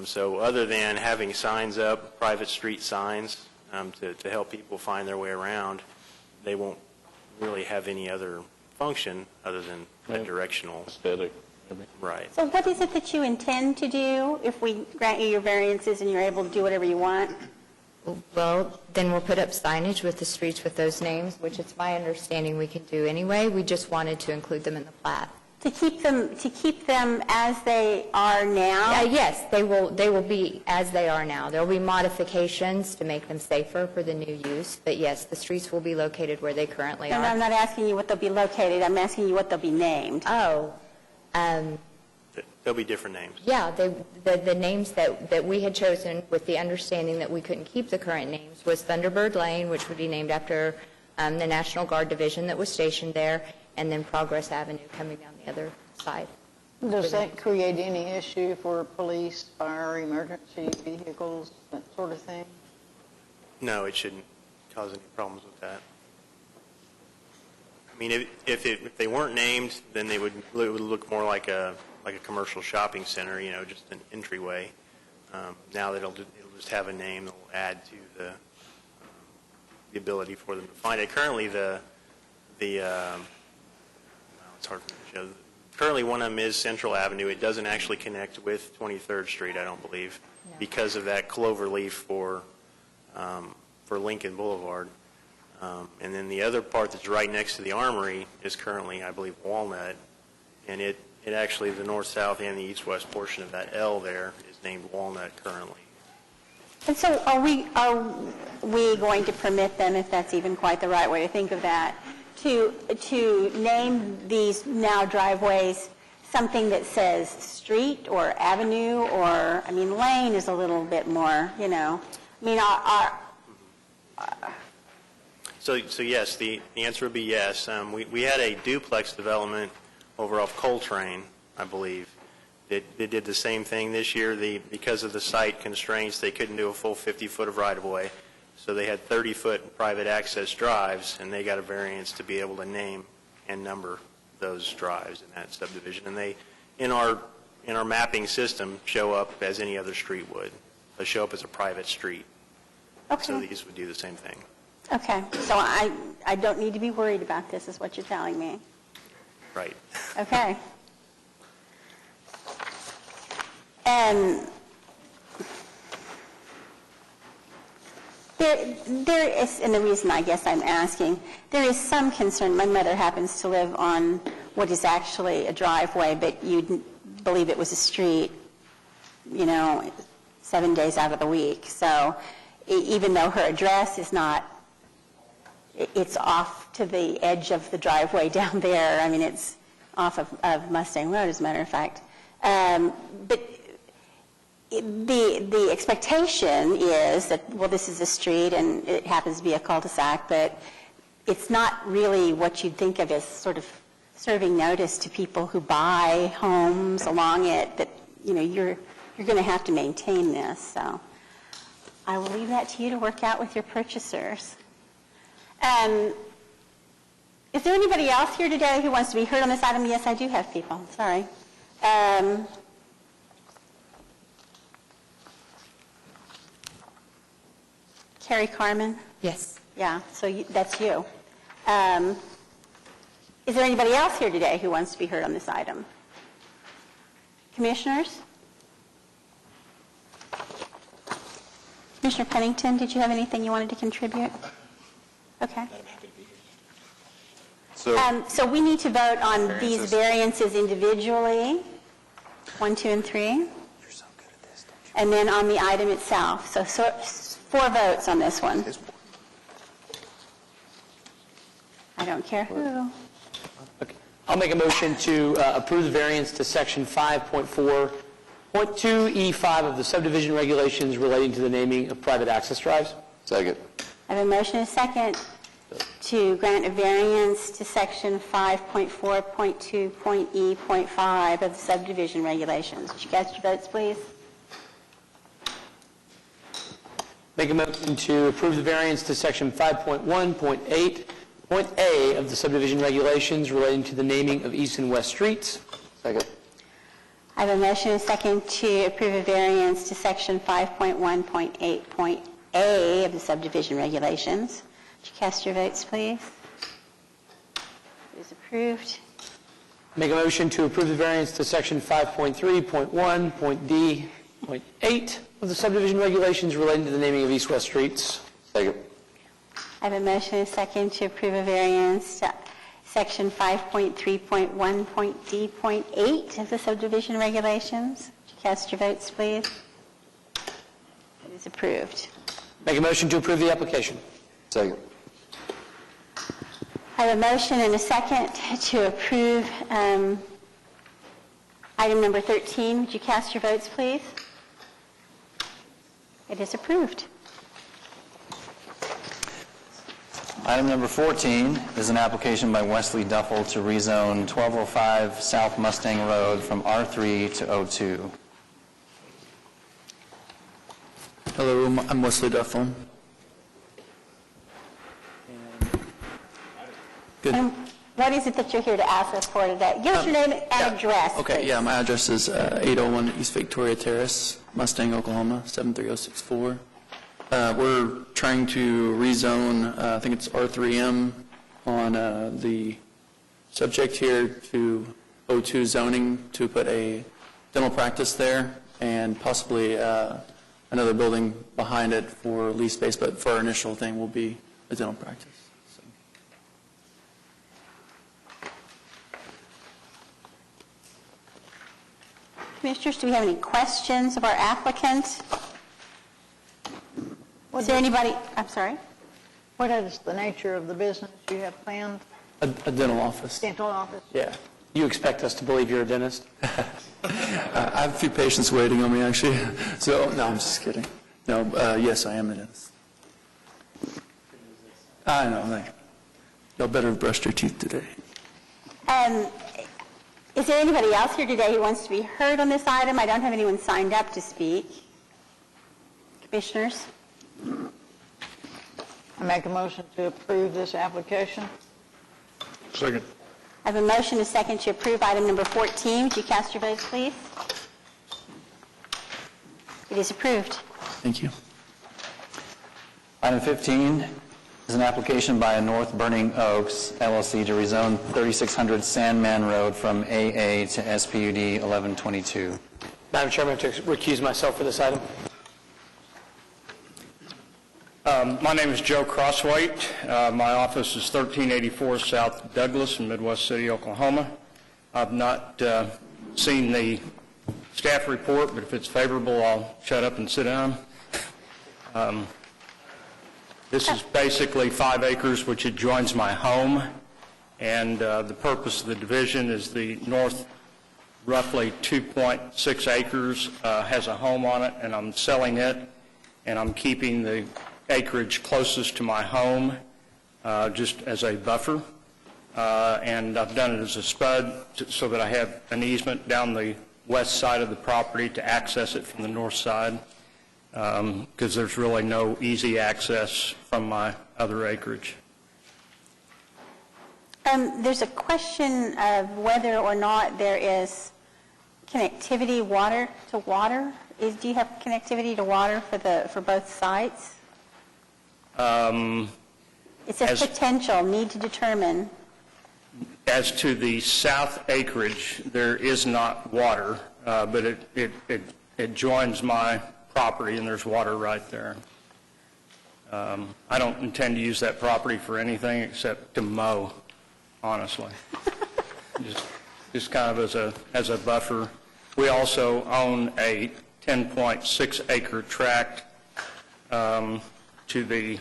Speaker 17: So other than having signs up, private street signs, to help people find their way around, they won't really have any other function other than a directional.
Speaker 2: Aesthetic.
Speaker 17: Right.
Speaker 1: So what is it that you intend to do if we grant you your variances and you're able to do whatever you want?
Speaker 16: Well, then we'll put up signage with the streets with those names, which it's my understanding we can do anyway. We just wanted to include them in the plat.
Speaker 1: To keep them as they are now?
Speaker 16: Yes, they will be as they are now. There will be modifications to make them safer for the new use, but yes, the streets will be located where they currently are.
Speaker 1: No, I'm not asking you what they'll be located. I'm asking you what they'll be named.
Speaker 16: Oh,
Speaker 17: There'll be different names.
Speaker 16: yeah, the names that we had chosen with the understanding that we couldn't keep the current names was Thunderbird Lane, which would be named after the National Guard division that was stationed there, and then Progress Avenue coming down the other side.
Speaker 7: Does that create any issue for police, fire, emergency vehicles, that sort of thing?
Speaker 17: No, it shouldn't cause any problems with that. I mean, if they weren't named, then it would look more like a commercial shopping center, just an entryway. Now that it'll just have a name, it'll add to the ability for them to find it. Currently, it's hard for me to show. Currently, one of them is Central Avenue. It doesn't actually connect with 23rd Street, I don't believe, because of that clover leaf for Lincoln Boulevard. And then the other part that's right next to the Armory is currently, I believe, Walnut, and it actually, the north-south and the east-west portion of that L there is named Walnut currently.
Speaker 1: And so are we going to permit them, if that's even quite the right way to think of that, to name these now driveways something that says street or avenue or, lane is a little bit more,
Speaker 17: So yes, the answer would be yes. We had a duplex development over off Coltrane, I believe. They did the same thing this year. Because of the site constraints, they couldn't do a full 50-foot of right-of-way. So they had 30-foot private access drives, and they got a variance to be able to name and number those drives in that subdivision. And they, in our mapping system, show up as any other street would. They show up as a private street.
Speaker 1: Okay.
Speaker 17: So these would do the same thing.
Speaker 1: Okay, so I don't need to be worried about this, is what you're telling me.
Speaker 17: Right.
Speaker 1: Okay. And there is, and the reason I guess I'm asking, there is some concern. My mother happens to live on what is actually a driveway, but you'd believe it was a street, 7 days out of the week. So even though her address is not, it's off to the edge of the driveway down there. It's off of Mustang Road, as a matter of fact. But the expectation is that, well, this is a street and it happens to be a cul-de-sac, but it's not really what you'd think of as sort of serving notice to people who buy homes along it, that, you're going to have to maintain this. So I will leave that to you to work out with your purchasers. Is there anybody else here today who wants to be heard on this item? Yes, I do have people. Sorry. Carrie Carmen?
Speaker 16: Yes.
Speaker 1: Yeah, so that's you. Is there anybody else here today who wants to be heard on this item? Commissioners? Commissioner Pennington, did you have anything you wanted to contribute? Okay. So we need to vote on these variances individually, 1, 2, and 3. You're so good at this, don't you? And then on the item itself. So 4 votes on this one. I don't care who.
Speaker 4: Okay. I'll make a motion to approve the variance to Section 5.4.2E5 of the subdivision regulations relating to the naming of private access drives.
Speaker 15: Second.
Speaker 1: I have a motion and a second to grant a variance to Section 5.4.2.E.5 of the subdivision regulations. Would you cast your votes, please?
Speaker 4: Make a motion to approve the variance to Section 5.1.8 Point A of the subdivision regulations relating to the naming of east and west streets.
Speaker 15: Second.
Speaker 1: I have a motion and a second to approve a variance to section 5.1.8.A of the subdivision regulations. Would you cast your votes, please? It is approved.
Speaker 4: Make a motion to approve the variance to section 5.3.1.D.8 of the subdivision regulations relating to the naming of east-west streets.
Speaker 15: Second.
Speaker 1: I have a motion and a second to approve a variance to section 5.3.1.D.8 of the subdivision regulations. Would you cast your votes, please? It is approved.
Speaker 4: Make a motion to approve the application.
Speaker 15: Second.
Speaker 1: I have a motion and a second to approve item number 13. Would you cast your votes, please? It is approved.
Speaker 3: Item number 14 is an application by Wesley Duffel to rezone 1205 South Mustang Road from R3 to O2.
Speaker 18: Hello, I'm Wesley Duffel. Good.
Speaker 1: And what is it that you're here to ask us for today? Give us your name and address,
Speaker 18: Okay,
Speaker 1: please.
Speaker 18: yeah, my address is 801 East Victoria Terrace, Mustang, Oklahoma, 73064. We're trying to rezone, I think it's R3M on the subject here to O2 zoning to put a dental practice there and possibly another building behind it for lease space, but for our initial thing will be a dental practice.
Speaker 1: Commissioners, do we have any questions of our applicant? Is there anybody, I'm sorry?
Speaker 7: What is the nature of the business you have planned?
Speaker 4: A dental office.
Speaker 7: Dental office?
Speaker 4: Yeah. You expect us to believe you're a dentist?
Speaker 18: I have a few patients waiting on me, actually. So, no, I'm just kidding. No, yes, I am a dentist. I know, thank you. Y'all better have brushed your teeth today.
Speaker 1: Is there anybody else here today who wants to be heard on this item? I don't have anyone signed up to speak. Commissioners?
Speaker 7: I make a motion to approve this application.
Speaker 2: Second.
Speaker 1: I have a motion, a second to approve item number 14. Would you cast your votes, please? It is approved.
Speaker 18: Thank you.
Speaker 3: Item 15 is an application by North Burning Oaks LLC to rezone 3600 Sandman Road from AA to SPUD 1122.
Speaker 4: Madam Chairman, I have to recuse myself for this item.
Speaker 19: My name is Joe Crosswhite. My office is 1384 South Douglas in Midwest City, Oklahoma. I've not seen the staff report, but if it's favorable, I'll shut up and sit down. This is basically 5 acres, which adjoins my home, and the purpose of the division is the north roughly 2.6 acres has a home on it, and I'm selling it, and I'm keeping the acreage closest to my home just as a buffer, and I've done it as a spud so that I have an easement down the west side of the property to access it from the north side, because there's really no easy access from my other acreage.
Speaker 1: There's a question of whether or not there is connectivity water to water. Do you have connectivity to water for both sites? It says potential, need to determine.
Speaker 19: As to the south acreage, there is not water, but it joins my property, and there's water right there. I don't intend to use that property for anything except to mow, honestly. just kind of as a buffer. We also own a 10.6 acre tract to the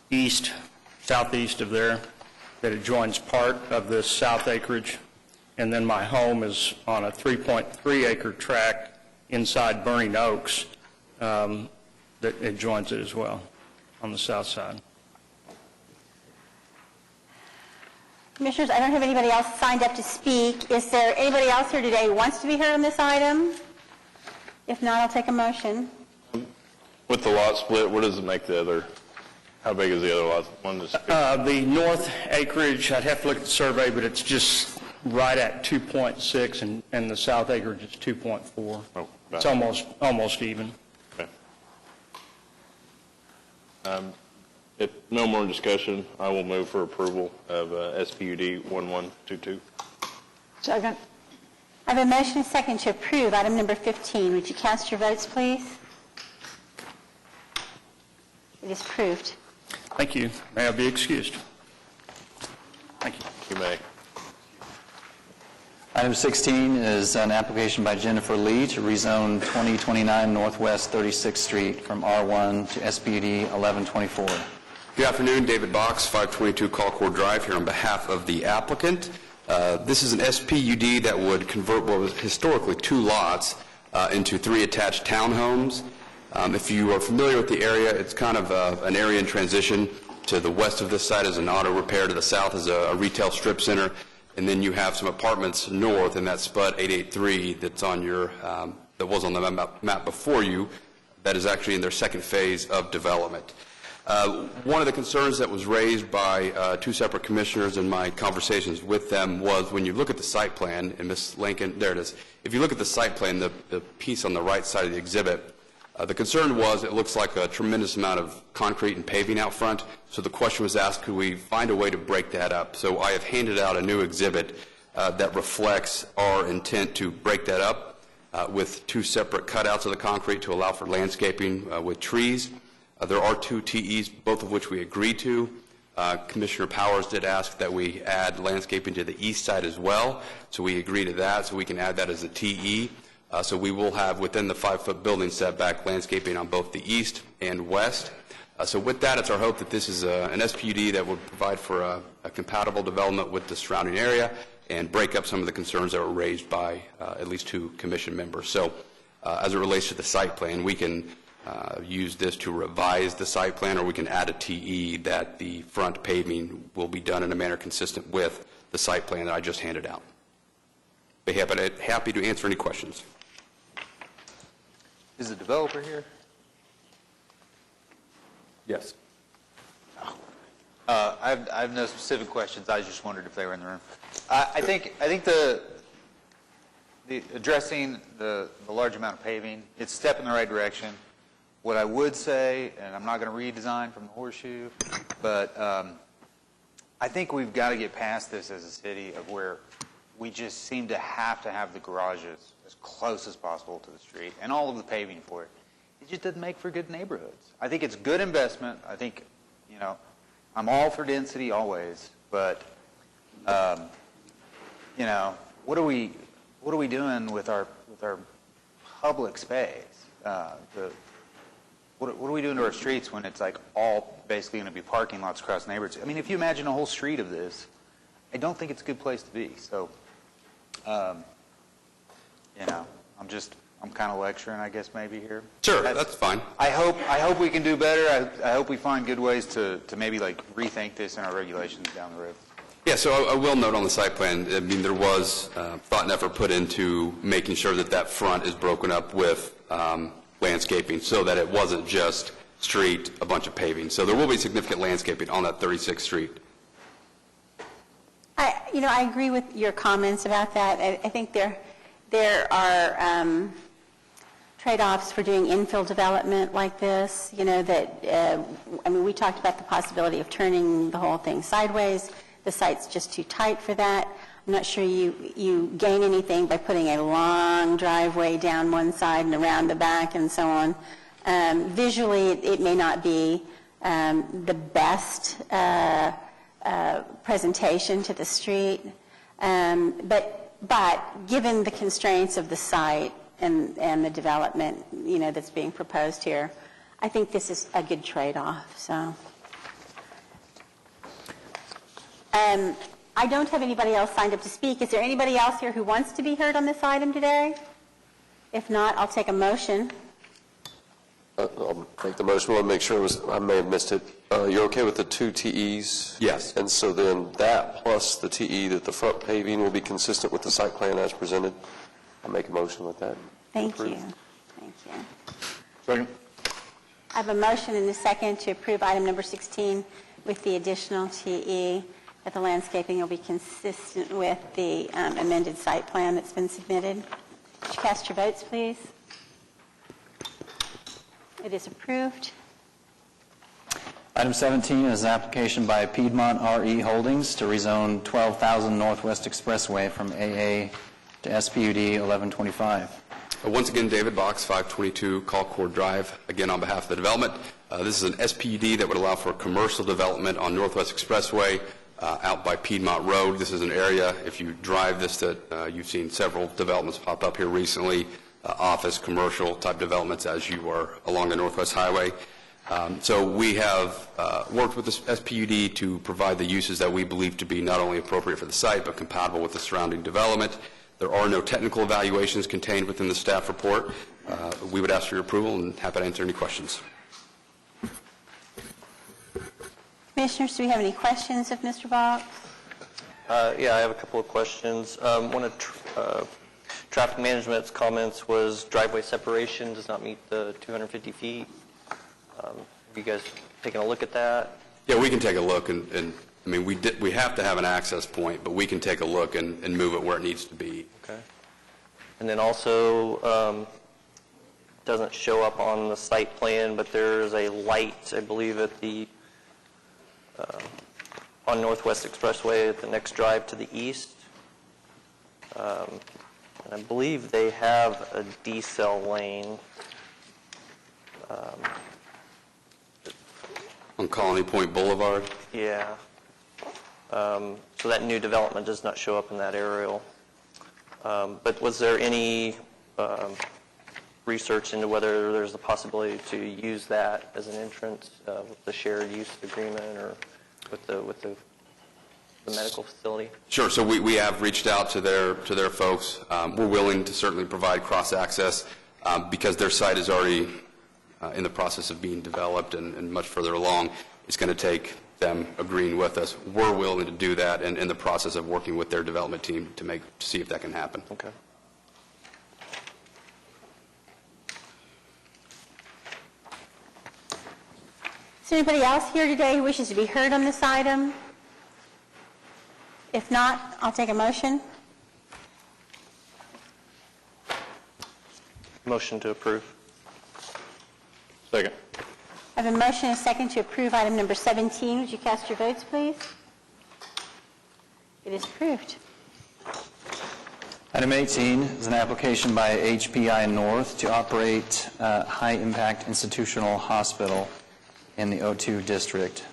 Speaker 19: east, southeast of there, that adjoins part of this south acreage, and then my home is on a 3.3 acre tract inside Burning Oaks that adjoins it as well on the south side.
Speaker 1: Commissioners, I don't have anybody else signed up to speak. Is there anybody else here today who wants to be heard on this item? If not, I'll take a motion.
Speaker 2: With the lot split, what does it make the other How big is the other lot?
Speaker 19: The north acreage, I'd have to look at the survey, but it's just right at 2.6, and the south acreage is 2.4.
Speaker 2: Oh,
Speaker 19: It's almost even.
Speaker 2: Okay. If no more discussion, I will move for approval of SPUD 1122.
Speaker 7: Second.
Speaker 1: I have a motion and second to approve item number 15. Would you cast your votes, please? It is approved.
Speaker 19: Thank you. May I be excused? Thank you.
Speaker 2: You may.
Speaker 3: Item 16 is an application by Jennifer Lee to rezone 2029 Northwest 36th Street from R1 to SPUD 1124.
Speaker 20: Good afternoon, David Box, 522 Colcord Drive, here on behalf of the applicant. This is an SPUD that would convert what was historically 2 lots into 3 attached townhomes. If you are familiar with the area, it's kind of an area in transition. To the west of this site is an auto repair, to the south is a retail strip center, and then you have some apartments north in that SPUD 883 that's on your, that was on the map before you, that is actually in their second phase of development. One of the concerns that was raised by 2 separate commissioners in my conversations with them was when you look at the site plan, and Ms. Lincoln, there it is, if you look at the site plan, the piece on the right side of the exhibit, the concern was it looks like a tremendous amount of concrete and paving out front, so the question was asked, could we find a way to break that up? So I have handed out a new exhibit that reflects our intent to break that up with 2 separate cutouts of the concrete to allow for landscaping with trees. There are 2 TEs, both of which we agreed to. Commissioner Powers did ask that we add landscaping to the east side as well, so we agreed to that, so we can add that as a TE. So we will have, within the 5-foot building setback, landscaping on both the east and west. So with that, it's our hope that this is an SPUD that would provide for a compatible development with the surrounding area and break up some of the concerns that were raised by at least 2 commission members. So as it relates to the site plan, we can use this to revise the site plan, or we can add a TE that the front paving will be done in a manner consistent with the site plan that I just handed out. Be happy to answer any questions.
Speaker 10: Is the developer here?
Speaker 20: Yes.
Speaker 10: I have no specific questions. I just wondered if they were in the room. I think the addressing the large amount of paving, it's a step in the right direction. What I would say, and I'm not going to redesign from the horseshoe, but I think we've got to get past this as a city of where we just seem to have the garages as close as possible to the street and all of the paving for it. It just doesn't make for good neighborhoods. I think it's good investment. I think, you know, I'm all for density always, but, you know, what are we doing with our public space? What are we doing to our streets when it's like all basically going to be parking lots across neighborhoods? I mean, if you imagine a whole street of this, I don't think it's a good place to be. So, you know, I'm kind of lecturing, I guess, maybe here.
Speaker 20: Sure, that's fine.
Speaker 10: I hope we can do better. I hope we find good ways to maybe like rethink this in our regulations down the road.
Speaker 20: Yeah, so I will note on the site plan, I mean, there was thought and effort put into making sure that that front is broken up with landscaping so that it wasn't just street, a bunch of paving. So there will be significant landscaping on that 36th Street.
Speaker 1: I agree with your comments about that. I think there are trade-offs for doing infill development like this, you know, that, I mean, we talked about the possibility of turning the whole thing sideways. The site's just too tight for that. I'm not sure you gain anything by putting a long driveway down one side and around the back and so on. Visually, it may not be the best presentation to the street, but given the constraints of the site and the development, you know, that's being proposed here, I think this is a good trade-off. So. I don't have anybody else signed up to speak. Is there anybody else here who wants to be heard on this item today? If not, I'll take a motion.
Speaker 15: I'll make the motion. We'll make sure I may have missed it. You're okay with the 2 TEs?
Speaker 20: Yes.
Speaker 15: And so then that plus the TE that the front paving will be consistent with the site plan as presented? I'll make a motion with that.
Speaker 1: Thank you. Thank you.
Speaker 2: Second.
Speaker 1: I have a motion and a second to approve item number 16 with the additional TE, that the landscaping will be consistent with the amended site plan that's been submitted. Would you cast your votes, please? It is approved.
Speaker 3: Item 17 is an application by Piedmont RE Holdings to rezone 12,000 Northwest Expressway from AA to SPUD 1125.
Speaker 20: Once again, David Box, 522 Colcord Drive, again on behalf of the development. This is an SPUD that would allow for commercial development on Northwest Expressway out by Piedmont Road. This is an area, if you drive this, that you've seen several developments pop up here recently, office, commercial type developments as you are along the Northwest Highway. So we have worked with this SPUD to provide the uses that we believe to be not only appropriate for the site, but compatible with the surrounding development. There are no technical evaluations contained within the staff report. We would ask for your approval and happy to answer any questions.
Speaker 1: Commissioners, do we have any questions of Mr. Box?
Speaker 21: Yeah, I have a couple of questions. One of traffic management's comments was driveway separation does not meet the 250 feet. Have you guys taken a look at that?
Speaker 20: Yeah, we can take a look, and I mean, we have to have an access point, but we can take a look and move it where it needs to be.
Speaker 21: Okay. And then also, doesn't show up on the site plan, but there is a light, I believe, at the on Northwest Expressway at the next drive to the east. And I believe they have a decel lane.
Speaker 20: On Colony Point Boulevard?
Speaker 21: Yeah. So that new development does not show up in that aerial. But was there any research into whether there's a possibility to use that as an entrance with the shared use agreement or with the medical facility?
Speaker 20: Sure. So we have reached out to their folks. We're willing to certainly provide cross-access because their site is already in the process of being developed and much further along. It's going to take them agreeing with us. We're willing to do that and in the process of working with their development team to see if that can happen.
Speaker 21: Okay.
Speaker 1: Is there anybody else here today who wishes to be heard on this item? If not, I'll take a motion.
Speaker 21: Motion to approve.
Speaker 2: Second.
Speaker 1: I have a motion and a second to approve item number 17. Would you cast your votes, please? It is approved.
Speaker 3: Item 18 is an application by HPI North to operate a high-impact institutional hospital in the O2 district.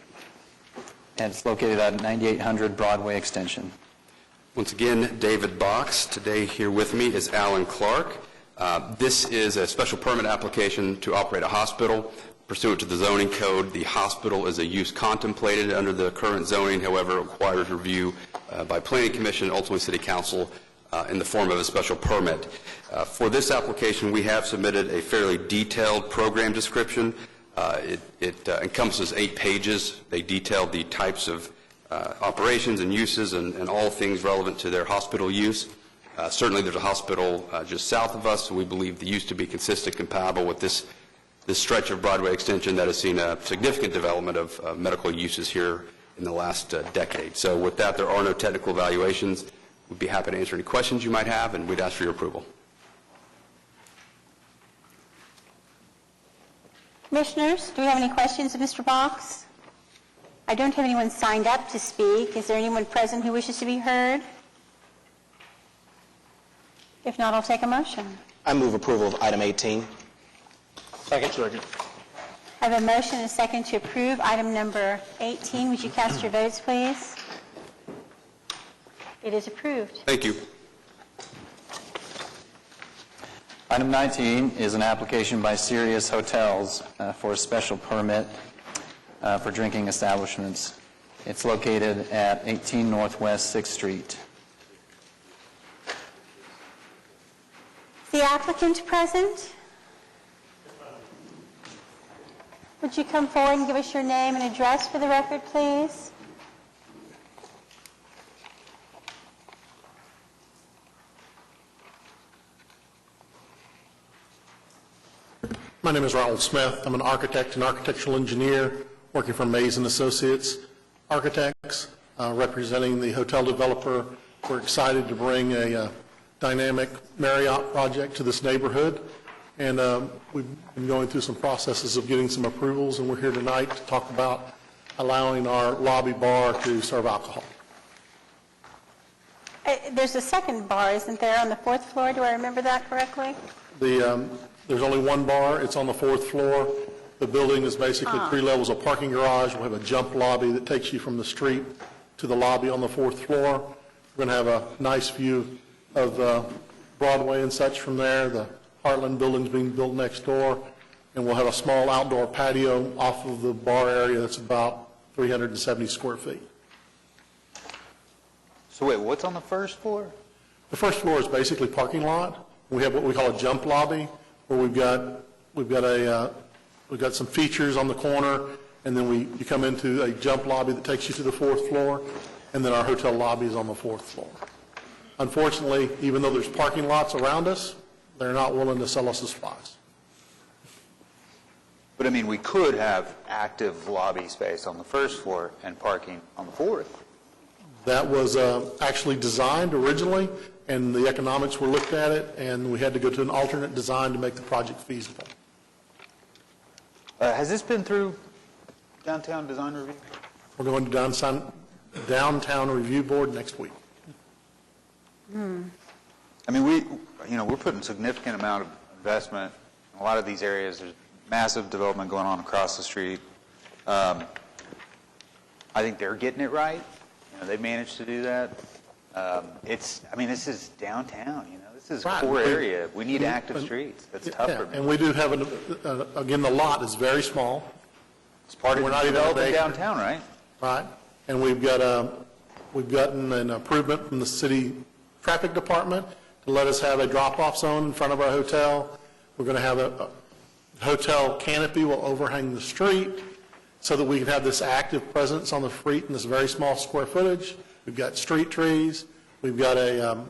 Speaker 3: And it's located at 9800 Broadway Extension.
Speaker 20: Once again, David Box. Today here with me is Alan Clark. This is a special permit application to operate a hospital. Pursuant to the zoning code, the hospital is a use contemplated under the current zoning, however, it requires review by Planning Commission, ultimately City Council, in the form of a special permit. For this application, we have submitted a fairly detailed program description. It encompasses 8 pages. They detail the types of operations and uses and all things relevant to their hospital use. Certainly there's a hospital just south of us, so we believe the use to be consistent, compatible with this stretch of Broadway Extension that has seen a significant development of medical uses here in the last decade. So with that, there are no technical evaluations. We'd be happy to answer any questions you might have, and we'd ask for your approval.
Speaker 1: Commissioners, do we have any questions of Mr. Box? I don't have anyone signed up to speak. Is there anyone present who wishes to be heard? If not, I'll take a motion.
Speaker 22: I move approval of item 18.
Speaker 4: Second.
Speaker 1: I have a motion and a second to approve item number 18. Would you cast your votes, please? It is approved.
Speaker 20: Thank you.
Speaker 3: Item 19 is an application by Sirius Hotels for a special permit for drinking establishments. It's located at 18 Northwest 6th Street.
Speaker 1: Is the applicant present? Would you come forward and give us your name and address for the record, please?
Speaker 5: My name is Ronald Smith. I'm an architect and architectural engineer working for Mays and Associates Architects, representing the hotel developer. We're excited to bring a dynamic Marriott project to this neighborhood, and we've been going through some processes of getting some approvals, and we're here tonight to talk about allowing our lobby bar to serve alcohol.
Speaker 1: There's a second bar, isn't there, on the 4th floor? Do I remember that correctly?
Speaker 5: There's only one bar. It's on the 4th floor. The building is basically 3 levels of parking garage. We'll have a jump lobby that takes you from the street to the lobby on the 4th floor. We're going to have a nice view of Broadway and such from there. The Heartland building's being built next door. And we'll have a small outdoor patio off of the bar area that's about 370 square feet.
Speaker 10: So wait, what's on the first floor?
Speaker 5: The first floor is basically parking lot. We have what we call a jump lobby, where we've got some features on the corner, and then you come into a jump lobby that takes you to the 4th floor, and then our hotel lobby is on the 4th floor. Unfortunately, even though there's parking lots around us, they're not willing to sell us the spots.
Speaker 10: But I mean, we could have active lobby space on the first floor and parking on the 4th.
Speaker 5: That was actually designed originally, and the economics were looked at it, and we had to go to an alternate design to make the project feasible.
Speaker 10: Has this been through Downtown Design Review?
Speaker 5: We're going to Downtown Review Board next week.
Speaker 10: I mean, we're putting significant amount of investment in a lot of these areas. There's massive development going on across the street. I think they're getting it right. They've managed to do that. This is downtown, this is a core area. We need active streets. That's tough for me.
Speaker 5: And we do have, again, the lot is very small.
Speaker 10: It's part of
Speaker 5: We're not even
Speaker 10: developing downtown, right?
Speaker 5: Right. And we've gotten an improvement from the city traffic department to let us have a drop-off zone in front of our hotel. We're going to have a hotel canopy will overhang the street so that we can have this active presence on the street in this very small square footage. We've got street trees. We've got a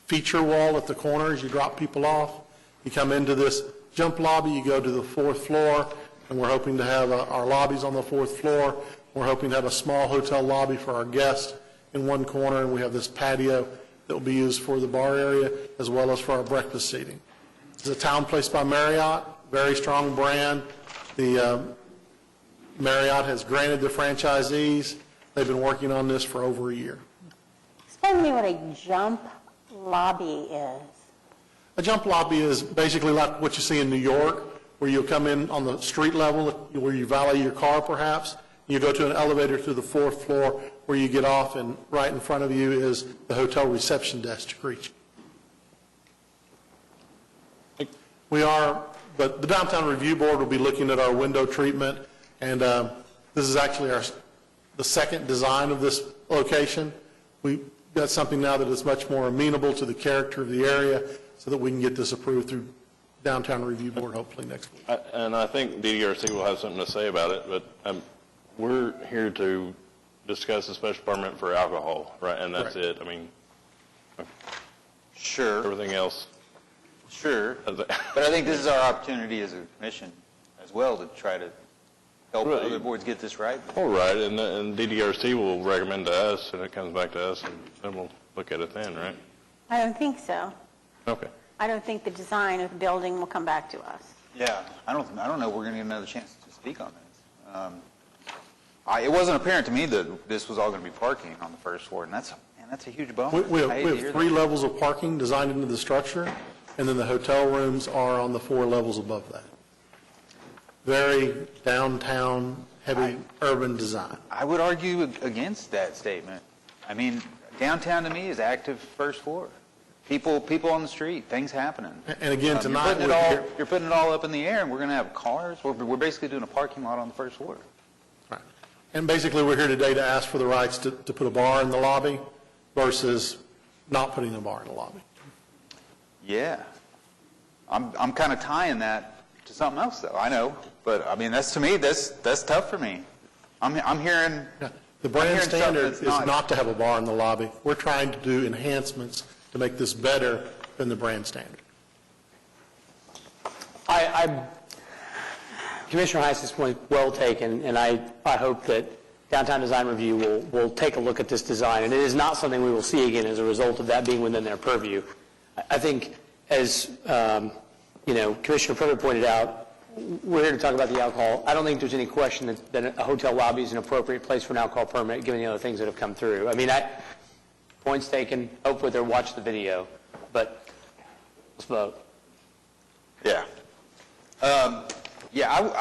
Speaker 5: feature wall at the corner as you drop people off. You come into this jump lobby, you go to the 4th floor, and we're hoping to have our lobbies on the 4th floor. We're hoping to have a small hotel lobby for our guests in one corner, and we have this patio that will be used for the bar area as well as for our breakfast seating. It's a Town Place by Marriott, very strong brand. The Marriott has granted the franchisees. They've been working on this for over a year.
Speaker 1: Explain to me what a jump lobby is.
Speaker 5: A jump lobby is basically like what you see in New York, where you'll come in on the street level, where you valet your car perhaps. You go to an elevator to the 4th floor, where you get off, and right in front of you is the hotel reception desk to greet you. But the Downtown Review Board will be looking at our window treatment, and this is actually the second design of this location. We've got something now that is much more amenable to the character of the area so that we can get this approved through Downtown Review Board hopefully next week.
Speaker 2: And I think DDRC will have something to say about it, but we're here to discuss a special permit for alcohol, right? And that's it. I mean,
Speaker 10: sure.
Speaker 2: Everything else.
Speaker 10: Sure. But I think this is our opportunity as a commission as well to try to help other boards get this right.
Speaker 2: All right, and DDRC will recommend to us, and it comes back to us, and then we'll look at it then, right?
Speaker 1: I don't think so.
Speaker 2: Okay.
Speaker 1: I don't think the design of the building will come back to us.
Speaker 10: Yeah, I don't know if we're going to get another chance to speak on this. It wasn't apparent to me that this was all going to be parking on the first floor, and that's a huge bonus.
Speaker 5: We have 3 levels of parking designed into the structure, and then the hotel rooms are on the 4 levels above that. Very downtown, heavy urban design.
Speaker 10: I would argue against that statement. I mean, downtown to me is active first floor. People on the street, things happening.
Speaker 5: And again, tonight
Speaker 10: you're putting it all up in the air, and we're going to have cars. We're basically doing a parking lot on the first floor.
Speaker 5: Right. And basically, we're here today to ask for the rights to put a bar in the lobby versus not putting a bar in the lobby.
Speaker 10: Yeah, I'm kind of tying that to something else, though. I know, but I mean, that's tough for me. I'm hearing
Speaker 5: the brand standard is not to have a bar in the lobby. We're trying to do enhancements to make this better than the brand standard.
Speaker 4: Commissioner Heiss's point well taken, and I hope that Downtown Design Review will take a look at this design, and it is not something we will see again as a result of that being within their purview. I think, as Commissioner Privet pointed out, we're here to talk about the alcohol. I don't think there's any question that a hotel lobby is an appropriate place for an alcohol permit, given the other things that have come through. I mean, points taken. Hopefully they'll watch the video, but let's vote.
Speaker 10: Yeah.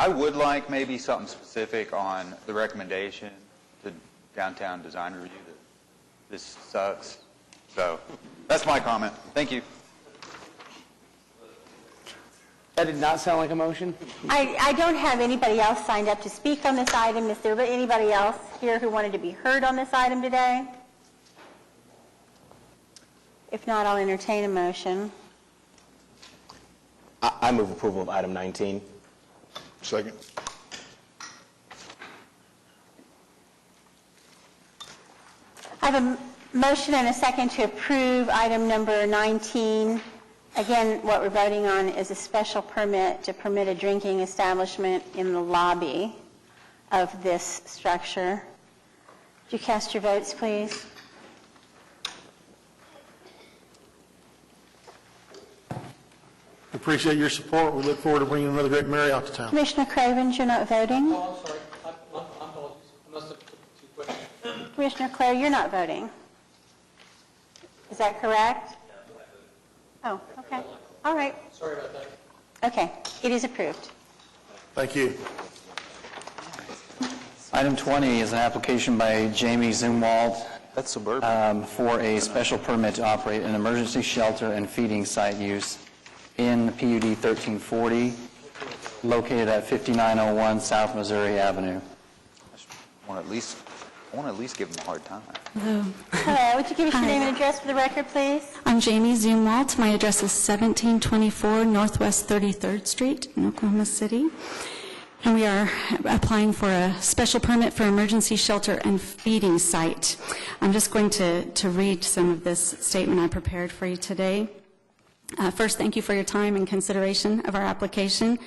Speaker 10: I would like maybe something specific on the recommendation to Downtown Design Review that this sucks. So that's my comment. Thank you.
Speaker 4: That did not sound like a motion.
Speaker 1: I don't have anybody else signed up to speak on this item. Is there anybody else here who wanted to be heard on this item today? If not, I'll entertain a motion.
Speaker 22: I move approval of item 19.
Speaker 6: Second.
Speaker 1: I have a motion and a second to approve item number 19. Again, what we're voting on is a special permit to permit a drinking establishment in the lobby of this structure. Would you cast your votes, please?
Speaker 5: Appreciate your support. We look forward to bringing another great Marriott to town.
Speaker 1: Commissioner Cravens, you're not voting?
Speaker 4: Oh, I'm sorry. My apologies. I must have took too quick.
Speaker 1: Commissioner Clare, you're not voting. Is that correct? Oh, okay. All right.
Speaker 4: Sorry about that.
Speaker 1: Okay. It is approved.
Speaker 5: Thank you.
Speaker 3: Item 20 is an application by Jamie Zumwalt.
Speaker 10: That's suburban.
Speaker 3: For a special permit to operate an emergency shelter and feeding site use in PUD 1340, located at 5901 South Missouri Avenue.
Speaker 10: I want to at least give them a hard time.
Speaker 8: Hello.
Speaker 1: Hello. Would you give us your
Speaker 8: Hi.
Speaker 1: name and address for the record, please?
Speaker 8: I'm Jamie Zumwalt. My address is 1724 Northwest 33rd Street in Oklahoma City. And we are applying for a special permit for emergency shelter and feeding site. I'm just going to read some of this statement I prepared for you today. First, thank you for your time and consideration of our application.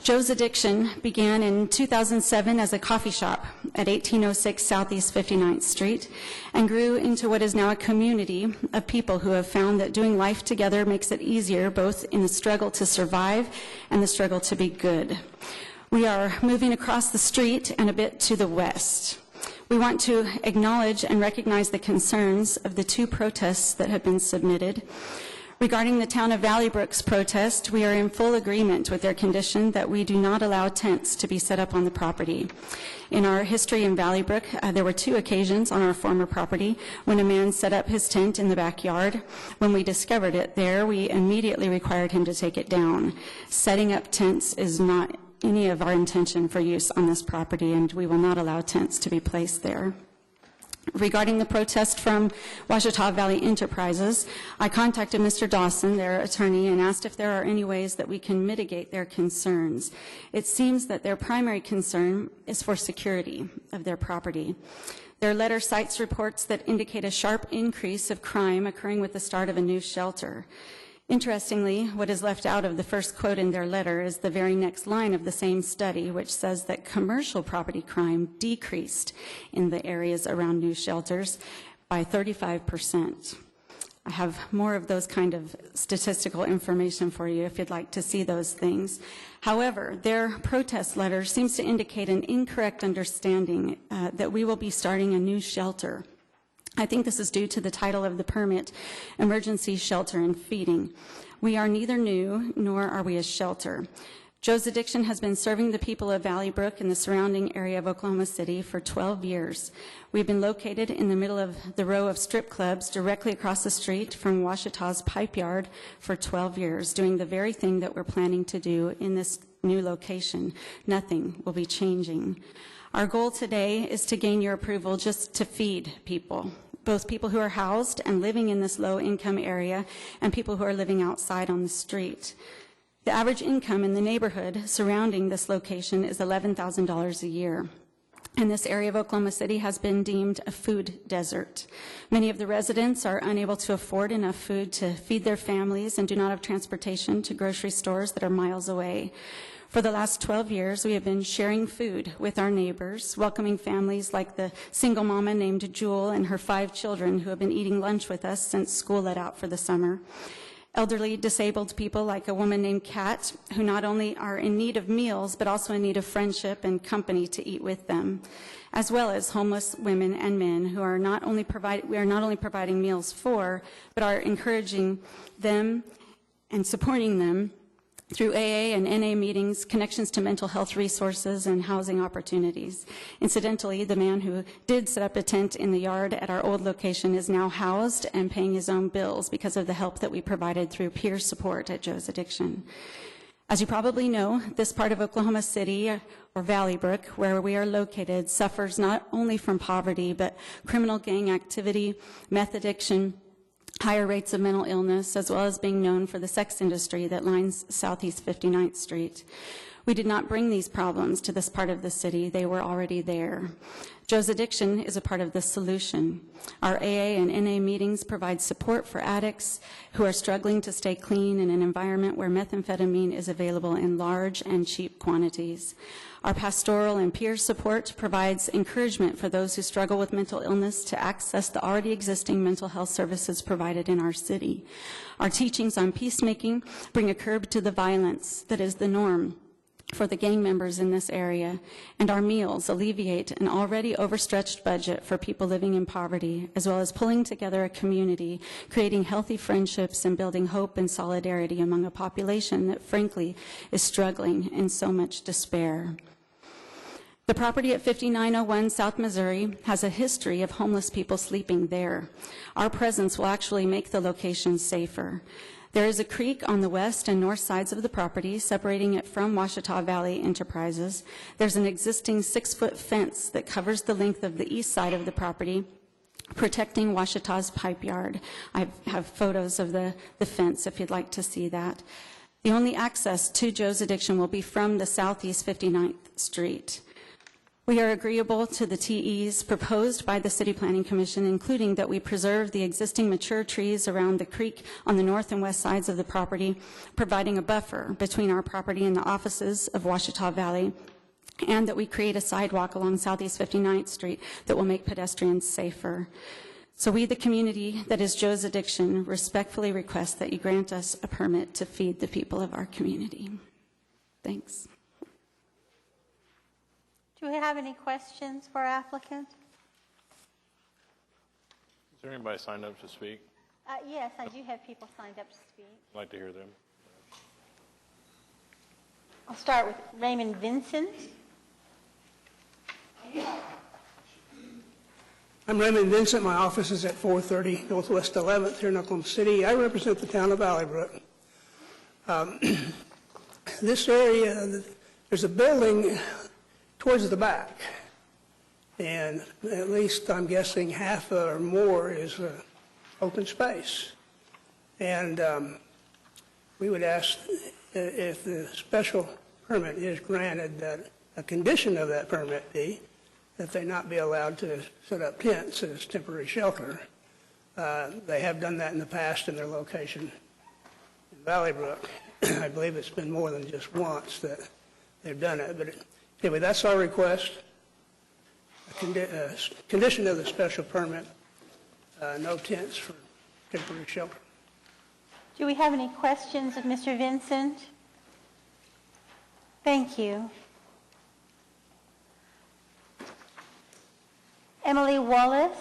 Speaker 8: Joe's Addiction began in 2007 as a coffee shop at 1806 Southeast 59th Street and grew into what is now a community of people who have found that doing life together makes it easier, both in the struggle to survive and the struggle to be good. We are moving across the street and a bit to the west. We want to acknowledge and recognize the concerns of the two protests that have been submitted. Regarding the town of Valley Brook's protest, we are in full agreement with their condition that we do not allow tents to be set up on the property. In our history in Valley Brook, there were two occasions on our former property when a man set up his tent in the backyard. When we discovered it there, we immediately required him to take it down. Setting up tents is not any of our intention for use on this property, and we will not allow tents to be placed there. Regarding the protest from Ouachita Valley Enterprises, I contacted Mr. Dawson, their attorney, and asked if there are any ways that we can mitigate their concerns. It seems that their primary concern is for security of their property. Their letter cites reports that indicate a sharp increase of crime occurring with the start of a new shelter. Interestingly, what is left out of the first quote in their letter is the very next line of the same study, which says that commercial property crime decreased in the areas around new shelters by 35%. I have more of those kind of statistical information for you if you'd like to see those things. However, their protest letter seems to indicate an incorrect understanding that we will be starting a new shelter. I think this is due to the title of the permit, Emergency Shelter and Feeding. We are neither new nor are we a shelter. Joe's Addiction has been serving the people of Valley Brook and the surrounding area of Oklahoma City for 12 years. We've been located in the middle of the row of strip clubs directly across the street from Ouachita's Pipe Yard for 12 years, doing the very thing that we're planning to do in this new location. Nothing will be changing. Our goal today is to gain your approval just to feed people, both people who are housed and living in this low-income area and people who are living outside on the street. The average income in the neighborhood surrounding this location is $11,000 a year. and this area of Oklahoma City has been deemed a food desert. Many of the residents are unable to afford enough food to feed their families and do not have transportation to grocery stores that are miles away. For the last 12 years, we have been sharing food with our neighbors, welcoming families like the single mama named Jewel and her 5 children who have been eating lunch with us since school let out for the summer. Elderly disabled people like a woman named Kat, who not only are in need of meals, but also in need of friendship and company to eat with them, as well as homeless women and men who are we are not only providing meals for, but are encouraging them and supporting them through AA and NA meetings, connections to mental health resources, and housing opportunities. Incidentally, the man who did set up a tent in the yard at our old location is now housed and paying his own bills because of the help that we provided through peer support at Joe's Addiction. As you probably know, this part of Oklahoma City, or Valley Brook, where we are located, suffers not only from poverty, but criminal gang activity, meth addiction, higher rates of mental illness, as well as being known for the sex industry that lines Southeast 59th Street. We did not bring these problems to this part of the city. They were already there. Joe's Addiction is a part of the solution. Our AA and NA meetings provide support for addicts who are struggling to stay clean in an environment where methamphetamine is available in large and cheap quantities. Our pastoral and peer support provides encouragement for those who struggle with mental illness to access the already existing mental health services provided in our city. Our teachings on peacemaking bring a curb to the violence that is the norm for the gang members in this area, and our meals alleviate an already overstretched budget for people living in poverty, as well as pulling together a community, creating healthy friendships, and building hope and solidarity among a population that, frankly, is struggling in so much despair. The property at 5901 South Missouri has a history of homeless people sleeping there. Our presence will actually make the location safer. There is a creek on the west and north sides of the property, separating it from Ouachita Valley Enterprises. There's an existing 6-foot fence that covers the length of the east side of the property, protecting Ouachita's pipe yard. I have photos of the fence if you'd like to see that. The only access to Joe's Addiction will be from the Southeast 59th Street. We are agreeable to the TEs proposed by the City Planning Commission, including that we preserve the existing mature trees around the creek on the north and west sides of the property, providing a buffer between our property and the offices of Ouachita Valley, and that we create a sidewalk along Southeast 59th Street that will make pedestrians safer. So we, the community that is Joe's Addiction, respectfully request that you grant us a permit to feed the people of our community. Thanks.
Speaker 1: Do we have any questions for our applicant?
Speaker 2: Is there anybody signed up to speak?
Speaker 1: Yes, I do have people signed up to speak.
Speaker 2: I'd like to hear them.
Speaker 1: I'll start with Raymond Vincent.
Speaker 6: I'm Raymond Vincent. My office is at 430 Northwest 11th here in Oklahoma City. I represent the town of Valley Brook. This area, there's a building towards the back, and at least I'm guessing half or more is open space. And we would ask if the special permit is granted that a condition of that permit be that they not be allowed to set up tents as temporary shelter. They have done that in the past in their location in Valley Brook. I believe it's been more than just once that they've done it. But anyway, that's our request. A condition of the special permit, no tents for temporary shelter.
Speaker 1: Do we have any questions of Mr. Vincent? Thank you. Emily Wallace.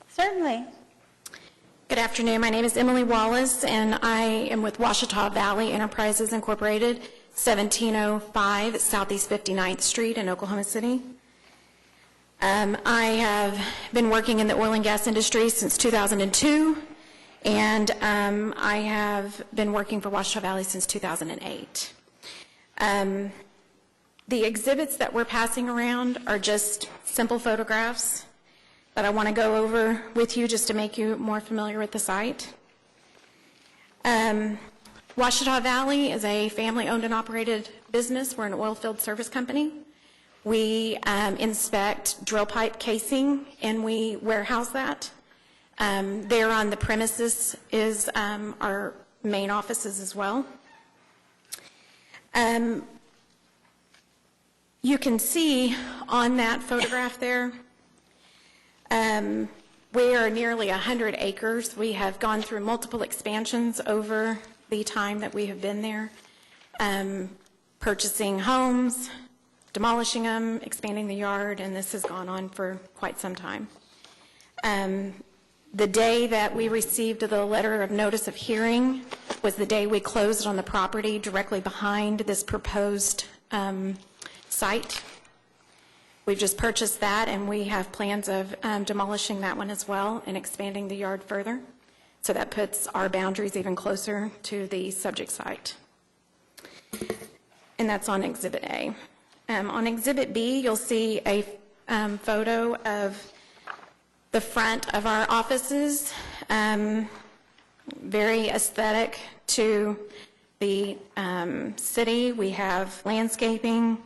Speaker 1: Certainly.
Speaker 12: Good afternoon. My name is Emily Wallace, and I am with Ouachita Valley Enterprises Incorporated, 1705 Southeast 59th Street in Oklahoma City. I have been working in the oil and gas industry since 2002, and I have been working for Ouachita Valley since 2008. The exhibits that we're passing around are just simple photographs that I want to go over with you just to make you more familiar with the site. Washita Valley is a family-owned and operated business. We're an oil field service company. We inspect drill pipe casing, and we warehouse that. There on the premises is our main offices as well. You can see on that photograph there, we are nearly 100 acres. We have gone through multiple expansions over the time that we have been there, purchasing homes, demolishing them, expanding the yard, and this has gone on for quite some time. The day that we received the letter of notice of hearing was the day we closed on the property directly behind this proposed site. We've just purchased that, and we have plans of demolishing that one as well and expanding the yard further. So that puts our boundaries even closer to the subject site. And that's on Exhibit A. On Exhibit B, you'll see a photo of the front of our offices, very aesthetic to the city. We have landscaping,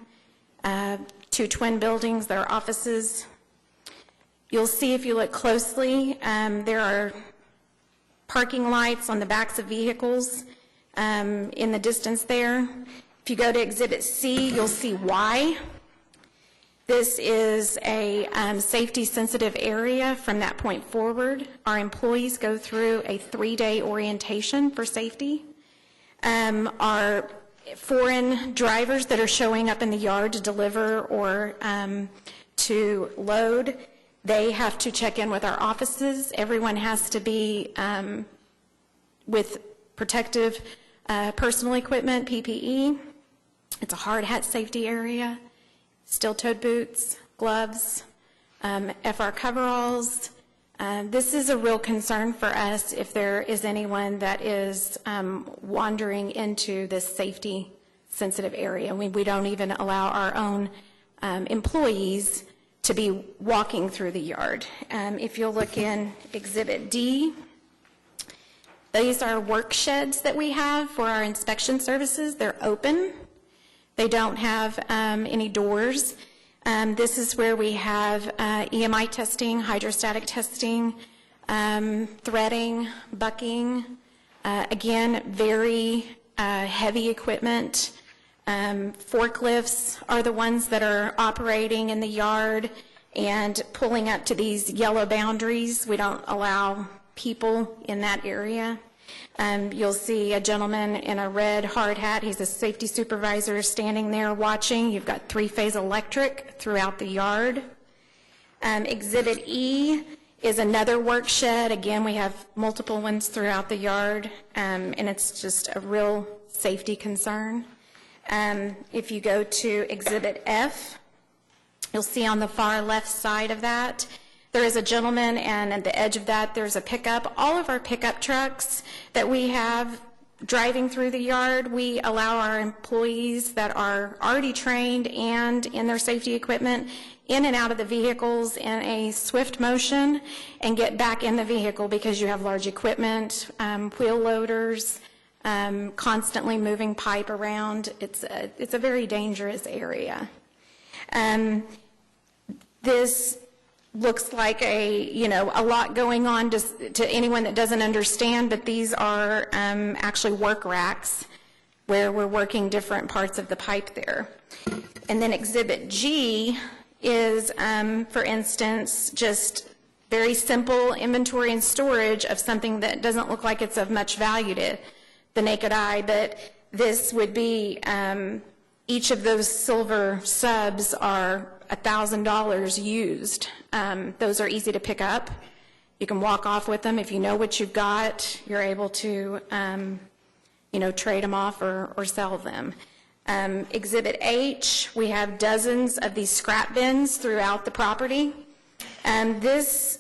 Speaker 12: 2 twin buildings, there are offices. You'll see if you look closely, there are parking lights on the backs of vehicles in the distance there. If you go to Exhibit C, you'll see why. This is a safety-sensitive area from that point forward. Our employees go through a 3-day orientation for safety. Our foreign drivers that are showing up in the yard to deliver or to load, they have to check in with our offices. Everyone has to be with protective personal equipment, PPE. It's a hard hat safety area. Steel-toed boots, gloves, FR coveralls. This is a real concern for us if there is anyone that is wandering into this safety-sensitive area. We don't even allow our own employees to be walking through the yard. If you'll look in Exhibit D, these are work sheds that we have for our inspection services. They're open. They don't have any doors. This is where we have EMI testing, hydrostatic testing, threading, bucking. Again, very heavy equipment. Forklifts are the ones that are operating in the yard and pulling up to these yellow boundaries. We don't allow people in that area. You'll see a gentleman in a red hard hat. He's a safety supervisor standing there watching. You've got 3-phase electric throughout the yard. Exhibit E is another work shed. Again, we have multiple ones throughout the yard, and it's just a real safety concern. If you go to Exhibit F, you'll see on the far left side of that, there is a gentleman, and at the edge of that, there's a pickup. All of our pickup trucks that we have driving through the yard, we allow our employees that are already trained and in their safety equipment in and out of the vehicles in a swift motion and get back in the vehicle because you have large equipment, wheel loaders, constantly moving pipe around. It's a very dangerous area. This looks like a lot going on to anyone that doesn't understand, but these are actually work racks where we're working different parts of the pipe there. And then Exhibit G is, for instance, just very simple inventory and storage of something that doesn't look like it's of much value to the naked eye, but this would be, each of those silver subs are $1,000 used. Those are easy to pick up. You can walk off with them. If you know what you've got, you're able to, trade them off or sell them. Exhibit H, we have dozens of these scrap bins throughout the property. This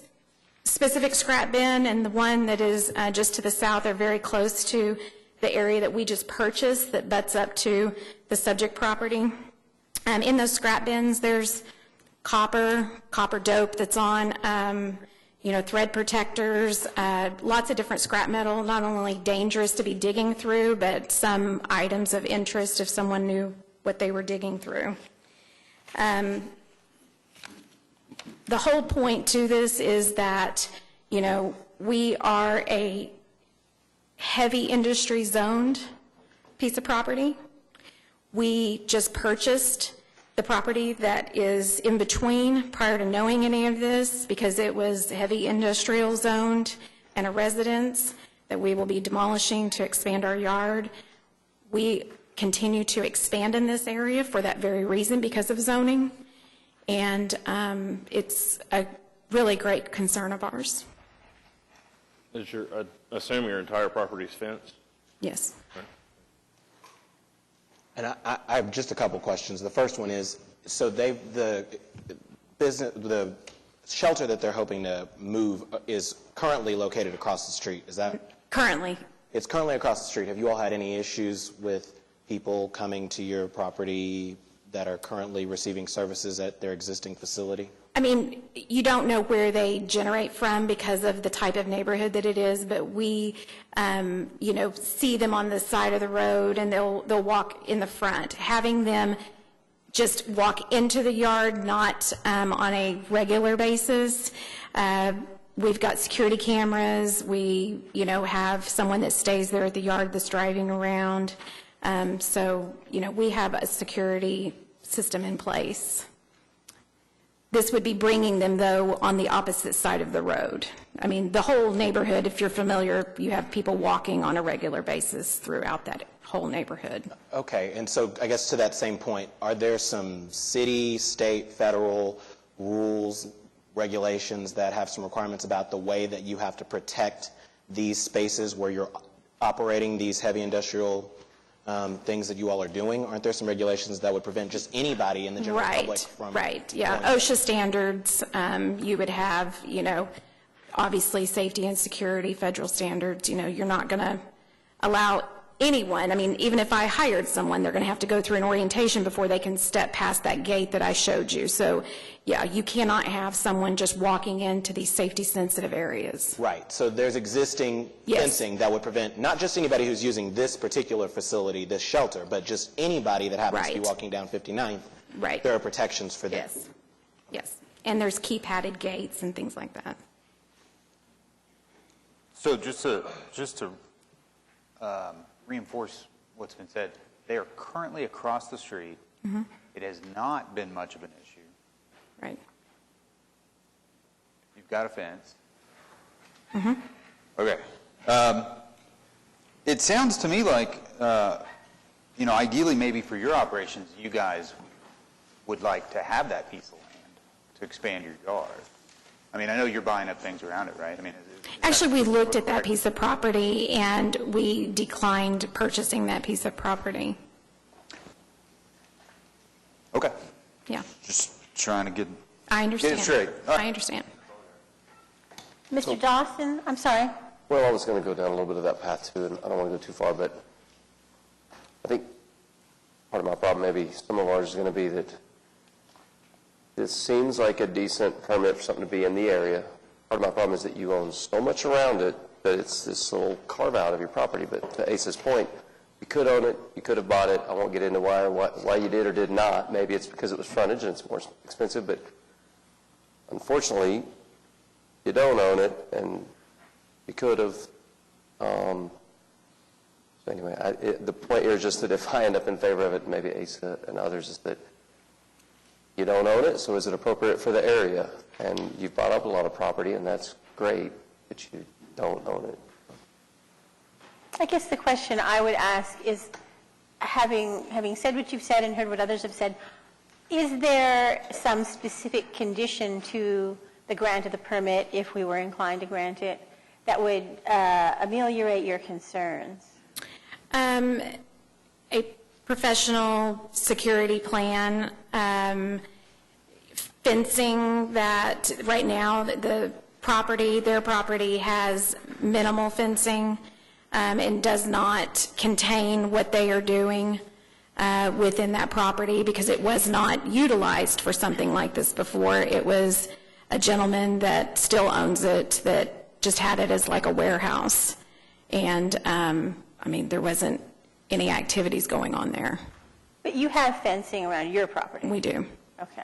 Speaker 12: specific scrap bin and the one that is just to the south are very close to the area that we just purchased that butts up to the subject property. In those scrap bins, there's copper dope that's on, thread protectors, lots of different scrap metal, not only dangerous to be digging through, but some items of interest if someone knew what they were digging through. The whole point to this is that, we are a heavy industry zoned piece of property. We just purchased the property that is in between prior to knowing any of this because it was heavy industrial zoned and a residence that we will be demolishing to expand our yard. We continue to expand in this area for that very reason because of zoning. And it's a really great concern of ours.
Speaker 2: Assume your entire property's fenced?
Speaker 12: Yes.
Speaker 2: Okay.
Speaker 22: And I have just a couple questions. The first one is, so the shelter that they're hoping to move is currently located across the street, is that?
Speaker 12: Currently.
Speaker 22: It's currently across the street. Have you all had any issues with people coming to your property that are currently receiving services at their existing facility?
Speaker 12: I mean, you don't know where they generate from because of the type of neighborhood that it is, but we, see them on the side of the road and they'll walk in the front. Having them just walk into the yard, not on a regular basis. We've got security cameras. We, have someone that stays there at the yard that's driving around. So, we have a security system in place. This would be bringing them, though, on the opposite side of the road. I mean, the whole neighborhood, if you're familiar, you have people walking on a regular basis throughout that whole neighborhood.
Speaker 22: Okay, and so I guess to that same point, are there some city, state, federal rules, regulations that have some requirements about the way that you have to protect these spaces where you're operating these heavy industrial things that you all are doing? Aren't there some regulations that would prevent just anybody in the general public from...
Speaker 12: Right, yeah. OSHA standards, you would have, obviously safety and security, federal standards. You're not going to allow anyone, I mean, even if I hired someone, they're going to have to go through an orientation before they can step past that gate that I showed you. So, yeah, you cannot have someone just walking into these safety-sensitive areas.
Speaker 22: Right. So there's existing fencing that would prevent not just anybody who's using this particular facility, this shelter, but just anybody that happens to be walking down 59th.
Speaker 12: Right.
Speaker 22: There are protections for them.
Speaker 12: Yes. Yes. And there's key-padded gates and things like that.
Speaker 10: So just to reinforce what's been said, they are currently across the street.
Speaker 12: Mm-hmm.
Speaker 10: It has not been much of an issue.
Speaker 12: Right.
Speaker 10: You've got a fence.
Speaker 12: Mm-hmm.
Speaker 10: Okay. It sounds to me like, ideally maybe for your operations, you guys would like to have that piece of land to expand your yard. I mean, I know you're buying up things around it, right? I mean,
Speaker 12: actually, we looked at that piece of property and we declined purchasing that piece of property.
Speaker 10: Okay.
Speaker 12: Yeah.
Speaker 10: Just trying to get
Speaker 12: it straight. I understand.
Speaker 1: Mr. Dawson, I'm sorry.
Speaker 15: Well, I was going to go down a little bit of that path too, and I don't want to go too far, but I think part of my problem, maybe some of ours, is going to be that this seems like a decent permit for something to be in the area. Part of my problem is that you own so much around it that it's this little carve-out of your property. But to Ace's point, you could own it, you could have bought it. I won't get into why you did or did not. Maybe it's because it was frontage and it's more expensive, but unfortunately, you don't own it, and you could have. So anyway, the point here is just that if I end up in favor of it, maybe Ace and others, is that you don't own it, so is it appropriate for the area? And you've bought up a lot of property, and that's great, but you don't own it.
Speaker 1: I guess the question I would ask is, having said what you've said and heard what others have said, is there some specific condition to the grant of the permit, if we were inclined to grant it, that would ameliorate your concerns?
Speaker 12: A professional security plan, fencing that right now their property has minimal fencing and does not contain what they are doing. within that property because it was not utilized for something like this before. It was a gentleman that still owns it that just had it as like a warehouse. And, I mean, there wasn't any activities going on there.
Speaker 1: But you have fencing around your property?
Speaker 12: We do.
Speaker 1: Okay.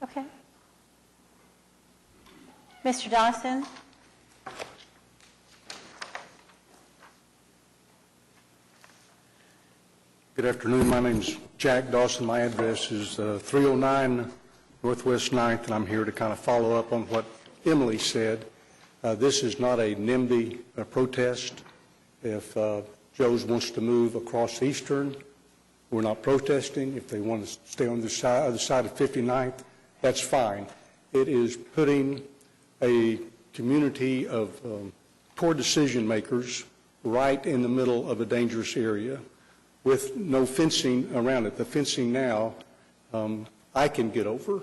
Speaker 1: Okay. Mr. Dawson?
Speaker 9: Good afternoon. My name's Jack Dawson. My address is 309 Northwest 9th, and I'm here to kind of follow up on what Emily said. This is not a NIMBY protest. If Joe's wants to move across Eastern, we're not protesting. If they want to stay on the other side of 59th, that's fine. It is putting a community of poor decision makers right in the middle of a dangerous area with no fencing around it. The fencing now, I can get over,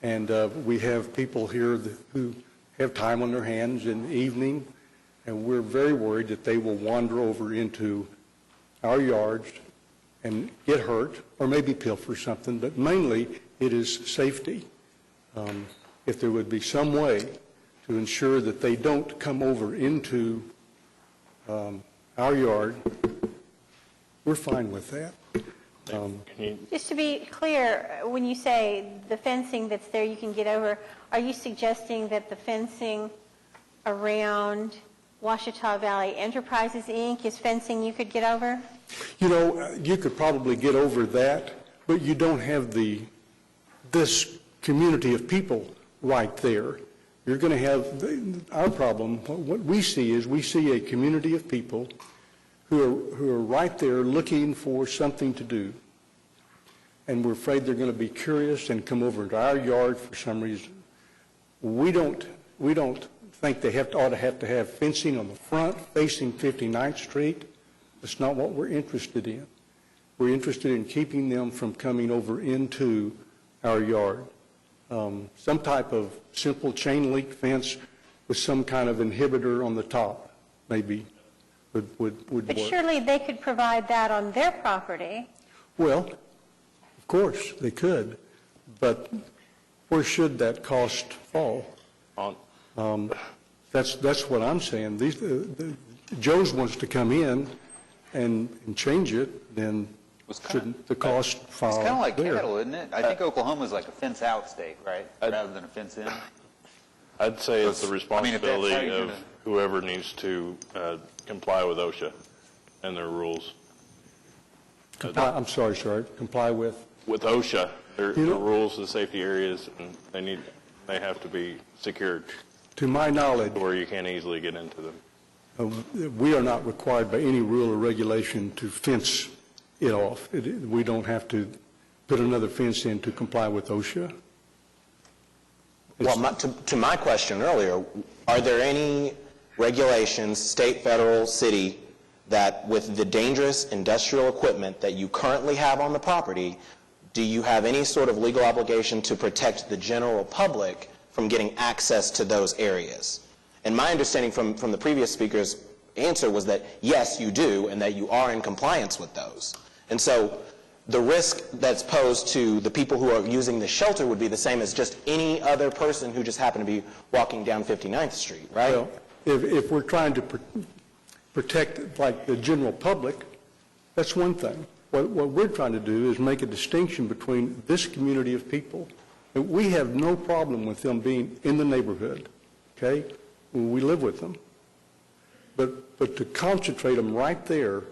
Speaker 9: and we have people here who have time on their hands in the evening, and we're very worried that they will wander over into our yards and get hurt or maybe pilfer something, but mainly it is safety. If there would be some way to ensure that they don't come over into our yard, we're fine with that.
Speaker 1: Just to be clear, when you say the fencing that's there you can get over, are you suggesting that the fencing around Ouachita Valley Enterprises, Inc. is fencing you could get over?
Speaker 9: You know, you could probably get over that, but you don't have this community of people right there. You're going to have, our problem, what we see is we see a community of people who are right there looking for something to do. And we're afraid they're going to be curious and come over to our yard for some reason. We don't think they ought to have fencing on the front facing 59th Street. That's not what we're interested in. We're interested in keeping them from coming over into our yard. Some type of simple chain link fence with some kind of inhibitor on the top maybe would work.
Speaker 1: But surely they could provide that on their property.
Speaker 9: Well, of course, they could, but where should that cost fall? That's what I'm saying. Joe's wants to come in and change it, then shouldn't the cost fall there?
Speaker 10: It's kind of like cattle, isn't it? I think Oklahoma's like a fence-out state, right, rather than a fence-in.
Speaker 2: I'd say it's the
Speaker 10: I mean,
Speaker 2: responsibility
Speaker 10: if that's how you're
Speaker 2: of whoever needs to comply with OSHA and their rules.
Speaker 9: I'm sorry, comply with?
Speaker 2: With OSHA, the rules of the safety areas, and they have to be secured.
Speaker 9: To my knowledge,
Speaker 2: where you can't easily get into them.
Speaker 9: We are not required by any rule or regulation to fence it off. We don't have to put another fence in to comply with OSHA.
Speaker 22: Well, to my question earlier, are there any regulations, state, federal, city, that with the dangerous industrial equipment that you currently have on the property, do you have any sort of legal obligation to protect the general public from getting access to those areas? And my understanding from the previous speaker's answer was that, yes, you do, and that you are in compliance with those. And so the risk that's posed to the people who are using the shelter would be the same as just any other person who just happened to be walking down 59th Street, right?
Speaker 9: Well, if we're trying to protect, like, the general public, that's one thing. What we're trying to do is make a distinction between this community of people. And we have no problem with them being in the neighborhood, okay? We live with them. But to concentrate them right there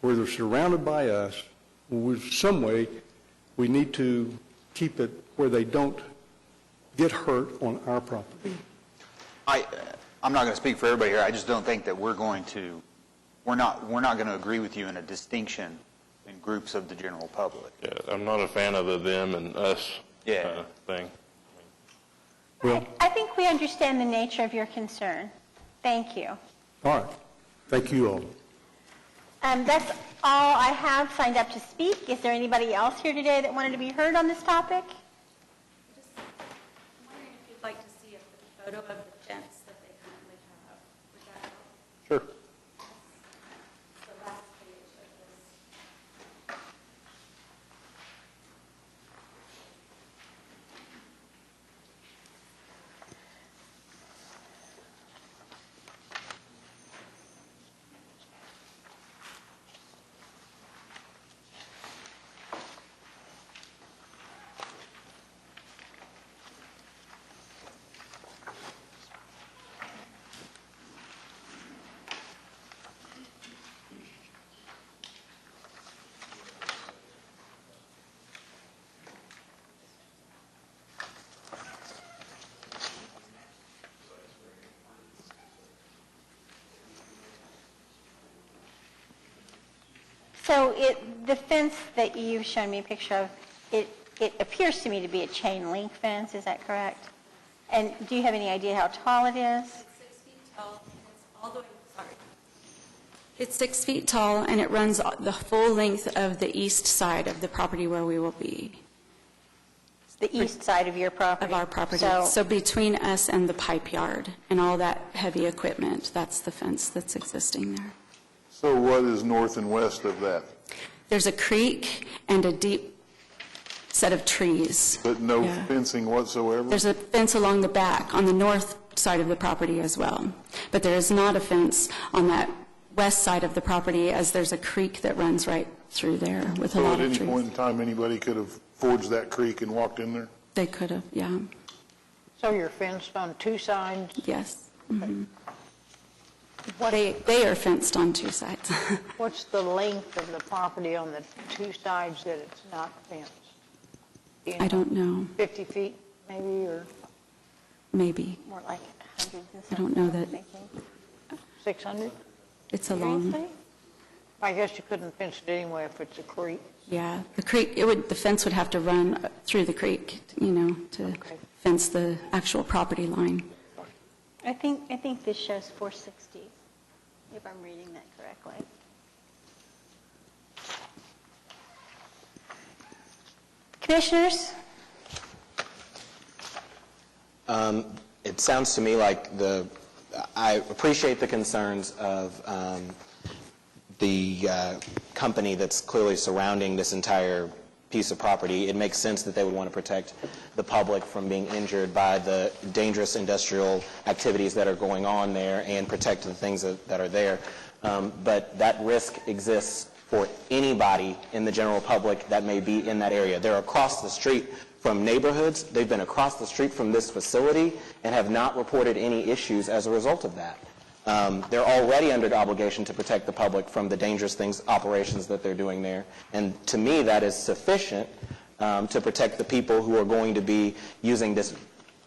Speaker 9: where they're surrounded by us, with some way we need to keep it where they don't get hurt on our property.
Speaker 10: I'm not going to speak for everybody here. I just don't think that we're not going to agree with you in a distinction in groups of the general public.
Speaker 2: Yeah, I'm not a fan of the them and us thing.
Speaker 9: Well,
Speaker 1: I think we understand the nature of your concern. Thank you.
Speaker 9: all right. Thank you all.
Speaker 1: That's all I have signed up to speak. Is there anybody else here today that wanted to be heard on this topic?
Speaker 8: I'm wondering if you'd like to see a photo of the fence that they currently have. Would that help?
Speaker 2: Sure.
Speaker 8: The last page of this.
Speaker 1: So the fence that you've shown me a picture of, it appears to me to be a chain link fence, is that correct? And do you have any idea how tall it is?
Speaker 8: 6 feet tall, and it's all the way, sorry. It's 6 feet tall, and it runs the full length of the east side of the property where we will be.
Speaker 1: The east side of your property?
Speaker 8: Of our property.
Speaker 1: So
Speaker 8: So between us and the pipe yard and all that heavy equipment, that's the fence that's existing there.
Speaker 11: So what is north and west of that?
Speaker 8: There's a creek and a deep set of trees.
Speaker 11: But no
Speaker 8: Yeah.
Speaker 11: fencing whatsoever?
Speaker 8: There's a fence along the back on the north side of the property as well. But there is not a fence on that west side of the property, as there's a creek that runs right through there with a
Speaker 11: So
Speaker 8: lot
Speaker 11: at
Speaker 8: of
Speaker 11: any
Speaker 8: trees.
Speaker 11: point in time, anybody could have forged that creek and walked in there?
Speaker 8: They could have, yeah.
Speaker 7: So you're fenced on two sides?
Speaker 8: Yes. Mhm. They are fenced on two sides.
Speaker 7: What's the length of the property on the two sides that it's not fenced? Do you
Speaker 8: I don't know.
Speaker 7: 50 feet maybe, or
Speaker 8: Maybe.
Speaker 1: more like hundreds and
Speaker 8: I don't know that.
Speaker 7: 600?
Speaker 8: It's a long,
Speaker 7: Seriously? I guess you couldn't fence it anyway if it's a creek.
Speaker 8: yeah. The creek, the fence would have to run through the creek, to fence the actual property line.
Speaker 1: I think this shows 460, if I'm reading that correctly. Commissioners?
Speaker 22: It sounds to me like I appreciate the concerns of the company that's clearly surrounding this entire piece of property. It makes sense that they would want to protect the public from being injured by the dangerous industrial activities that are going on there and protect the things that are there. But that risk exists for anybody in the general public that may be in that area. They're across the street from neighborhoods. They've been across the street from this facility and have not reported any issues as a result of that. They're already under the obligation to protect the public from the dangerous operations that they're doing there. And to me, that is sufficient to protect the people who are going to be using this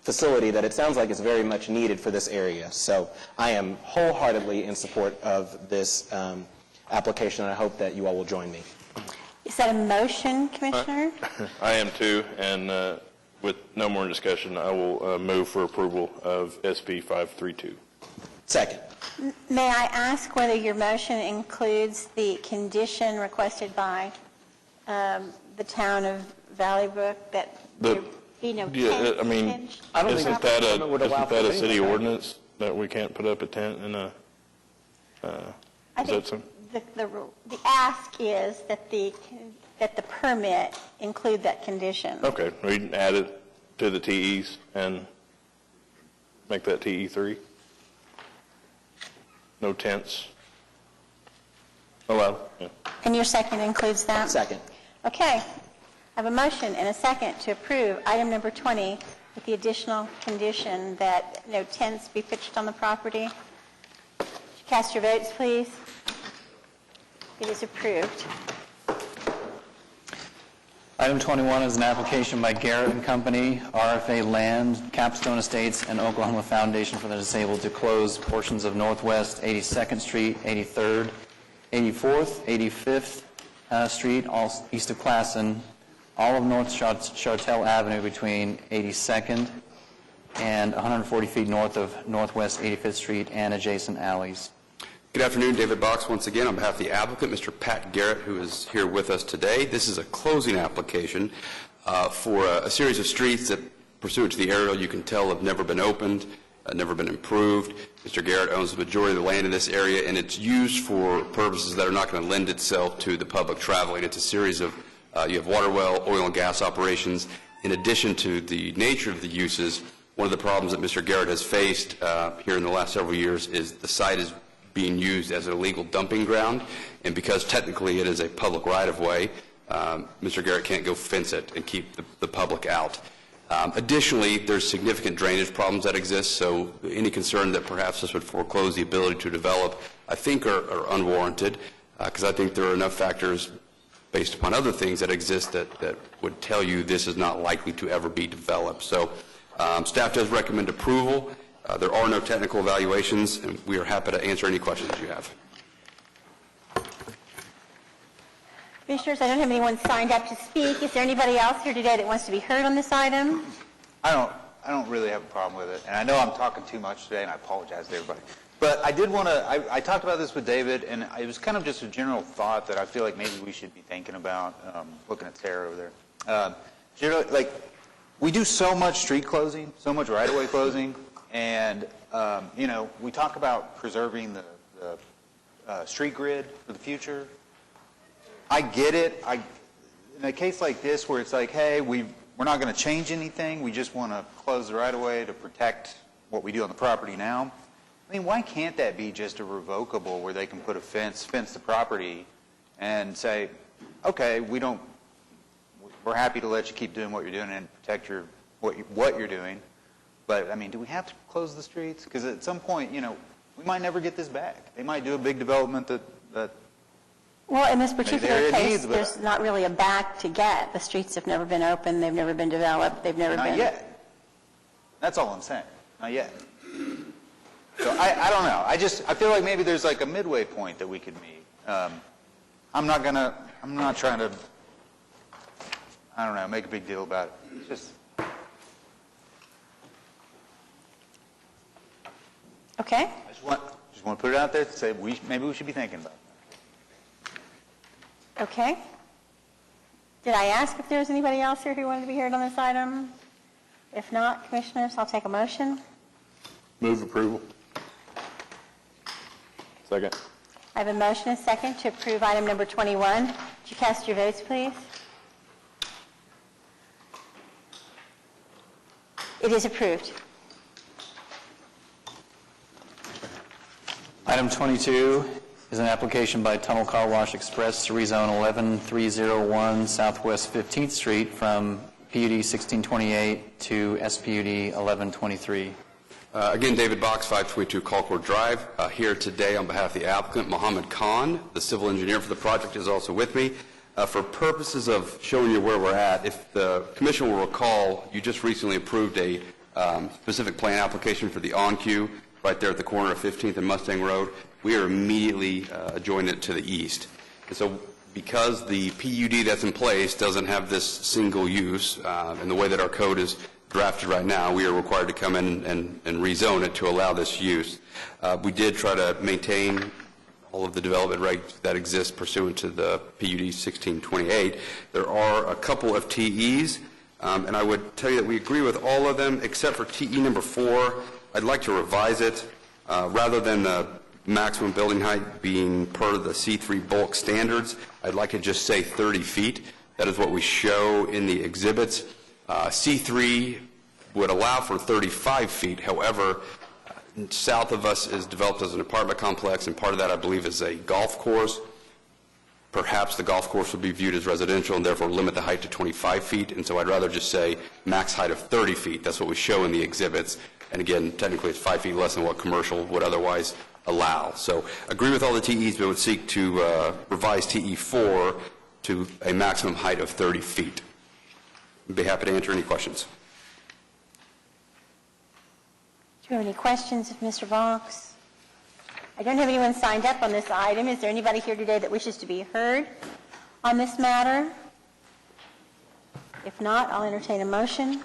Speaker 22: facility that it sounds like is very much needed for this area. So I am wholeheartedly in support of this application, and I hope that you all will join me.
Speaker 1: Is that a motion, Commissioner?
Speaker 2: I am too, and with no more discussion, I will move for approval of SB 532.
Speaker 22: Second.
Speaker 1: May I ask whether your motion includes the condition requested by the town of Valley Brook that there be no tent
Speaker 2: I mean,
Speaker 1: pitched?
Speaker 2: isn't that a city ordinance that we can't put up a tent in a,
Speaker 1: I
Speaker 2: is
Speaker 1: think
Speaker 2: that some?
Speaker 1: the ask is that the permit include that condition.
Speaker 2: Okay, we can add it to the TEs and make that TE 3. No tents allowed. Yeah.
Speaker 1: And your second includes that?
Speaker 22: Second.
Speaker 1: Okay. I have a motion and a second to approve item number 20 with the additional condition that no tents be pitched on the property. Would you cast your votes, please? It is approved.
Speaker 3: Item 21 is an application by Garrett and Company, RFA Land, Capstone Estates, and Oklahoma Foundation for the Disabled to close portions of Northwest 82nd Street, 83rd, 84th, 85th Street, all east of Classen, all of North Chartel Avenue between 82nd and 140 feet north of Northwest 85th Street and adjacent alleys.
Speaker 20: Good afternoon, David Box once again on behalf of the applicant, Mr. Pat Garrett, who is here with us today. This is a closing application for a series of streets that, pursuant to the aerial, you can tell have never been opened, never been improved. Mr. Garrett owns the majority of the land in this area, and it's used for purposes that are not going to lend itself to the public traveling. It's a series of, you have water well, oil and gas operations. In addition to the nature of the uses, one of the problems that Mr. Garrett has faced here in the last several years is the site is being used as an illegal dumping ground, and because technically it is a public right-of-way, Mr. Garrett can't go fence it and keep the public out. Additionally, there's significant drainage problems that exist, so any concern that perhaps this would foreclose the ability to develop, I think are unwarranted, because I think there are enough factors based upon other things that exist that would tell you this is not likely to ever be developed. So staff does recommend approval. There are no technical evaluations, and we are happy to answer any questions you have.
Speaker 1: Commissioners, I don't have anyone signed up to speak. Is there anybody else here today that wants to be heard on this item?
Speaker 10: I don't really have a problem with it, and I know I'm talking too much today, and I apologize to everybody. But I did want to, I talked about this with David, and it was kind of just a general thought that I feel like maybe we should be thinking about, looking at Sarah over there. Generally, like, we do so much street closing, so much right-of-way closing, and, you know, we talk about preserving the street grid for the future. I get it. In a case like this where it's like, hey, we're not going to change anything, we just want to close the right-of-way to protect what we do on the property now. I mean, why can't that be just a revocable where they can put a fence the property and say, okay, we're happy to let you keep doing what you're doing and protect what you're doing. But, I mean, do we have to close the streets? Because at some point, you know, we might never get this back. They might do a big development that
Speaker 1: Well, in this particular
Speaker 10: area
Speaker 1: case,
Speaker 10: needs, but-
Speaker 1: there's not really a back to get. The streets have never been open, they've never been developed, they've never been...
Speaker 10: Not yet. That's all I'm saying. Not yet. So I don't know. I feel like maybe there's like a midway point that we could meet. I'm not trying to, I don't know, make a big deal about it. It's just...
Speaker 1: Okay.
Speaker 10: I just want to put it out there to say maybe we should be thinking about it.
Speaker 1: Okay. Did I ask if there was anybody else here who wanted to be heard on this item? If not, Commissioners, I'll take a motion.
Speaker 2: Move approval. Second.
Speaker 1: I have a motion and a second to approve item number 21. Would you cast your votes, please? It is approved.
Speaker 3: Item 22 is an application by Tunnel Car Wash Express to rezone 11301 Southwest 15th Street from PUD 1628 to SPUD 1123.
Speaker 20: Again, David Box, 522 Colcord Drive, here today on behalf of the applicant, Mohammed Khan. The civil engineer for the project is also with me. For purposes of showing you where we're at, if the commission will recall, you just recently approved a specific plan application for the on-queue right there at the corner of 15th and Mustang Road. We are immediately adjoining it to the east. And so because the PUD that's in place doesn't have this single use, and the way that our code is drafted right now, we are required to come in and rezone it to allow this use. We did try to maintain all of the development regs that exist pursuant to the PUD 1628. There are a couple of TEs, and I would tell you that we agree with all of them except for TE number 4. I'd like to revise it. Rather than the maximum building height being per the C3 bulk standards, I'd like to just say 30 feet. That is what we show in the exhibits. C3 would allow for 35 feet. However, south of us is developed as an apartment complex, and part of that, I believe, is a golf course. Perhaps the golf course would be viewed as residential and therefore limit the height to 25 feet. And so I'd rather just say max height of 30 feet. That's what we show in the exhibits. And again, technically it's 5 feet less than what commercial would otherwise allow. So agree with all the TEs, but would seek to revise TE4 to a maximum height of 30 feet. I'd be happy to answer any questions.
Speaker 1: Do you have any questions of Mr. Box? I don't have anyone signed up on this item. Is there anybody here today that wishes to be heard on this matter? If not, I'll entertain a motion.